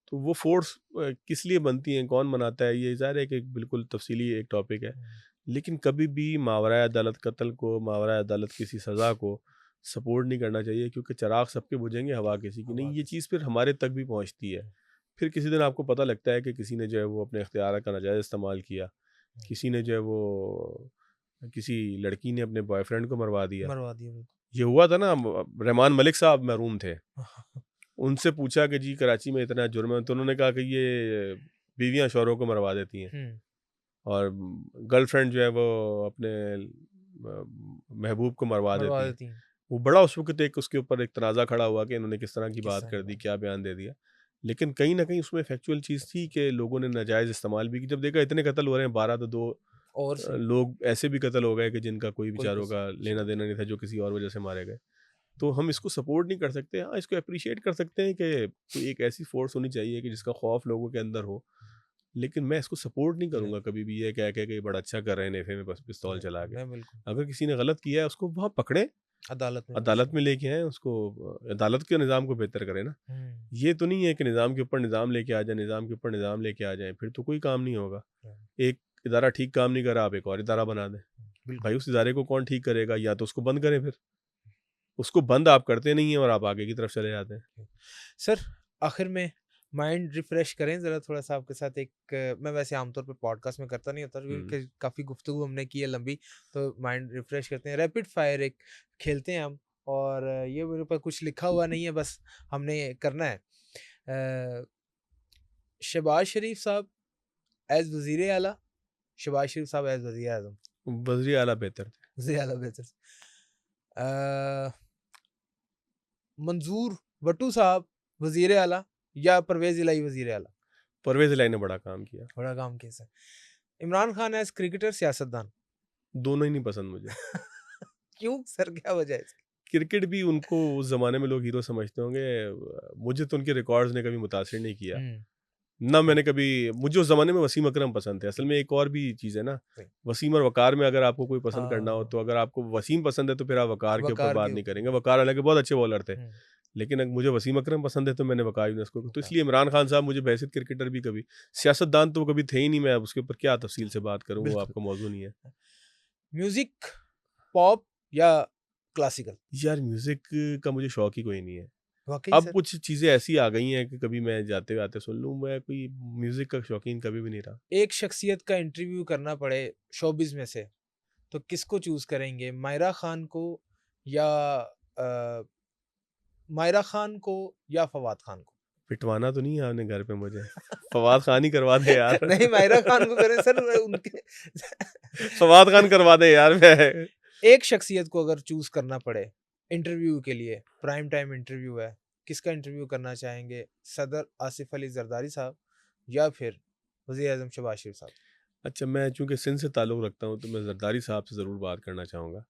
तो वो फ़ोर्स किस लिए बनती हैं, कौन बनाता है, ये ज़ाहिर है कि एक बिल्कुल तफ़सीली एक टॉपिक है। हम्म, लेकिन कभी भी मावराए अदालत कत्ल को, मावराए अदालत किसी सज़ा को सपोर्ट नहीं करना चाहिए, क्योंकि चिराग सबके बुझेंगे, हवा किसी की नहीं। हवा ये किसी चीज़ फिर हमारे तक भी पहुँचती है। हम्म, फिर किसी दिन आपको पता लगता है कि किसी ने जो है वो अपने इख्तियार का नाजायज़ इस्तेमाल किया। हम्म, किसी ने जो है वो किसी लड़की ने अपने बॉयफ्रेंड को मरवा दिया। मरवा दिया बिल्कुल। ये हुआ था ना, रहमान मलिक साहब मरहूम थे। उनसे पूछा कि जी कराची में इतना जुर्म है, तो उन्होंने कहा कि ये बीवियाँ शौहरों को मरवा देती हैं। हम्म और गर्लफ्रेंड जो है वो अपने महबूब को मरवा मरवा देती है। देती हैं। वो बड़ा उस वक़्त एक उसके ऊपर एक तनाज़ा खड़ा हुआ कि इन्होंने किस तरह की किस बात तरह की कर दी, बात। क्या बयान दे दिया। लेकिन कहीं न कहीं उसमें फैक्चुअल चीज़ थी कि लोगों ने नाजायज़ इस्तेमाल भी की। जब देखा इतने कत्ल हो रहे हैं, 12 तो 2 और सही लोग ऐसे भी कत्ल हो गए कि जिनका कोई कोई बेचारों कसूर का जी लेना-देना नहीं था, जो किसी और वजह से मारे गए। तो हम इसको सपोर्ट नहीं कर सकते। हाँ, इसको एप्रिशिएट कर सकते हैं कि कोई एक ऐसी फ़ोर्स होनी चाहिए कि जिसका खौफ लोगों के अंदर हो। लेकिन मैं इसको सपोर्ट नहीं नहीं करूँगा कभी भी ये कह के कि बड़ा अच्छा कर रहे हैं नेफे में बस पिस्तौल नहीं चला के। मैं बिल्कुल अगर किसी ने गलत किया है उसको वहाँ पकड़ें, अदालत में पेश अदालत हो। में लेके आएँ उसको, अदालत के निज़ाम को बेहतर करें ना। हम्म ये तो नहीं है कि निज़ाम के ऊपर निज़ाम लेके आ जाएँ, निज़ाम के ऊपर निज़ाम लेके आ जाएँ, फिर तो कोई काम नहीं होगा। हम्म, एक इदारा ठीक काम नहीं कर रहा, आप एक और इदारा बना दें। बिल्कुल। भाई उस इदारे को कौन ठीक करेगा? या तो उसको बंद करें फिर। उसको बंद आप करते नहीं हैं और आप आगे की तरफ चले जाते हैं। सर आखिर में माइंड रिफ्रेश करें ज़रा थोड़ा-सा आपके साथ एक मैं वैसे आमतौर पे पॉडकास्ट में करता नहीं होता हुँ। क्योंकि काफ़ी गुफ्तगू हमने की है लंबी, तो माइंड रिफ्रेश करते हैं। रैपिड फायर एक खेलते हैं हम और ये मेरे ऊपर कुछ लिखा हुआ नहीं है, बस हमने करना है। शहबाज शरीफ साहब एज़ वज़ीर आला, शहबाज शरीफ साहब एज़ वज़ीर आज़म। वज़ीर आला बेहतर थे। वज़ीर आला बेहतर। अ, मंजूर भट्टू साहब वज़ीर आला या परवेज़ इलाही वज़ीर आला? परवेज़ इलाही ने बड़ा काम किया। बड़ा काम किया sir. Imran Khan as cricketer, सियासतदान? दोनों ही नहीं पसंद मुझे। क्यों सर क्या वजह है इसकी? क्रिकेट भी उनको उस ज़माने में लोग हीरो समझते होंगे। मुझे तो उनके रिकॉर्ड्स ने कभी मुतासिर नहीं किया। हुँ, ना सही, मैंने कभी, मुझे उस ज़माने में वसीम अकरम पसंद थे। असल में एक और भी चीज़ है ना, सही। वसीम और वक़ार में अगर आपको कोई पसंद करना हो, हाँ, तो अगर आपको वसीम पसंद है तो फिर आप वक़ार के ऊपर वक़ार बात के नहीं ऊपर करेंगे। वक़ार हालाँकि बहुत अच्छे बॉलर थे। हुँ, लेकिन मुझे वसीम अकरम पसंद है तो मैंने वक़ार यूनुस को, तो वक़ार। इसलिए इमरान खान साहब मुझे बहैसियत क्रिकेटर भी कभी, सियासतदान तो वो कभी थे ही नहीं, मैं अब उसके ऊपर क्या तफ़सील से बात करूँ, वो बिल्कुल। आपका मौज़ू नहीं है। म्यूज़िक, पॉप या क्लासिकल? यार म्यूज़िक का मुझे शौक ही कोई नहीं है। वाक़ई अब सर, कुछ चीज़ें ऐसी आ गई हैं कि कभी मैं जाते-आते सुन लूँ, मैं कोई म्यूज़िक का शौकीन कभी भी नहीं रहा। एक शख्सियत का इंटरव्यू करना पड़े शोबिज़ में से, तो किसको चूज़ करेंगे? मायरा ख़ान को या अ, मायरा ख़ान को या फवाद ख़ान को? पिटवाना तो नहीं है आपने घर पे मुझे? फवाद खान ही करवा दे यार। नहीं मायरा ख़ान को करें सर उनके फवाद खान करवा दे यार मैं। एक शख्सियत को अगर चूज़ करना पड़े इंटरव्यू के लिए, प्राइम टाइम इंटरव्यू है, किसका इंटरव्यू करना चाहेंगे? सदर आसिफ अली ज़रदारी साहब, या फिर वज़ीर-ए-आज़म शहबाज शरीफ साहब? अच्छा, मैं चूँकि सिंध से ताल्लुक़ रखता हूँ, तो मैं ज़रदारी साहब से ज़रूर बात करना चाहूँगा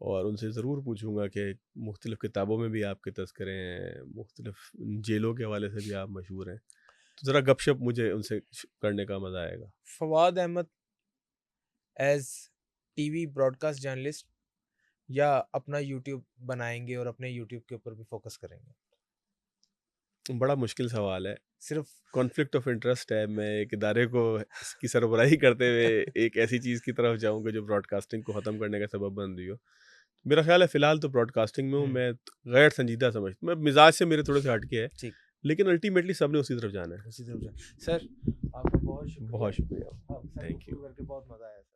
और उनसे ज़रूर पूछूँगा कि मुख्तलिफ़ किताबों में भी आपके तज़किरे हैं, मुख्तलिफ़ जेलों के हवाले से भी आप मशहूर हैं। तो ज़रा गपशप मुझे उनसे करने का मज़ा आएगा। Fawad Ahmed as TV broadcast journalist या अपना यूट्यूब बनाएँगे और अपने यूट्यूब के ऊपर भी फ़ोकस करेंगे? बड़ा मुश्किल सवाल है। सिर्फ़ कॉन्फ्लिक्ट ऑफ इंटरेस्ट है, मैं एक इदारे को इसकी सरबराही करते हुए एक ऐसी चीज़ की तरफ जाऊँगा जो ब्रॉडकास्टिंग को ख़त्म करने का सबब बन रही हो। मेरा ख़्याल है फ़िलहाल तो ब्रॉडकास्टिंग में हूँ, हुँ, मैं गैर संजीदा मैं मिज़ाज से मेरे थोड़े से हट के है, ठीक, लेकिन अल्टीमेटली सबने उसी तरफ जाना है। उसी तरफ जाएँ। सर, आपका बहुत शुक्रिया। बहुत शुक्रिया। आपके साथ थैंक गुफ्तगू यू। करके बहुत मज़ा आया सर।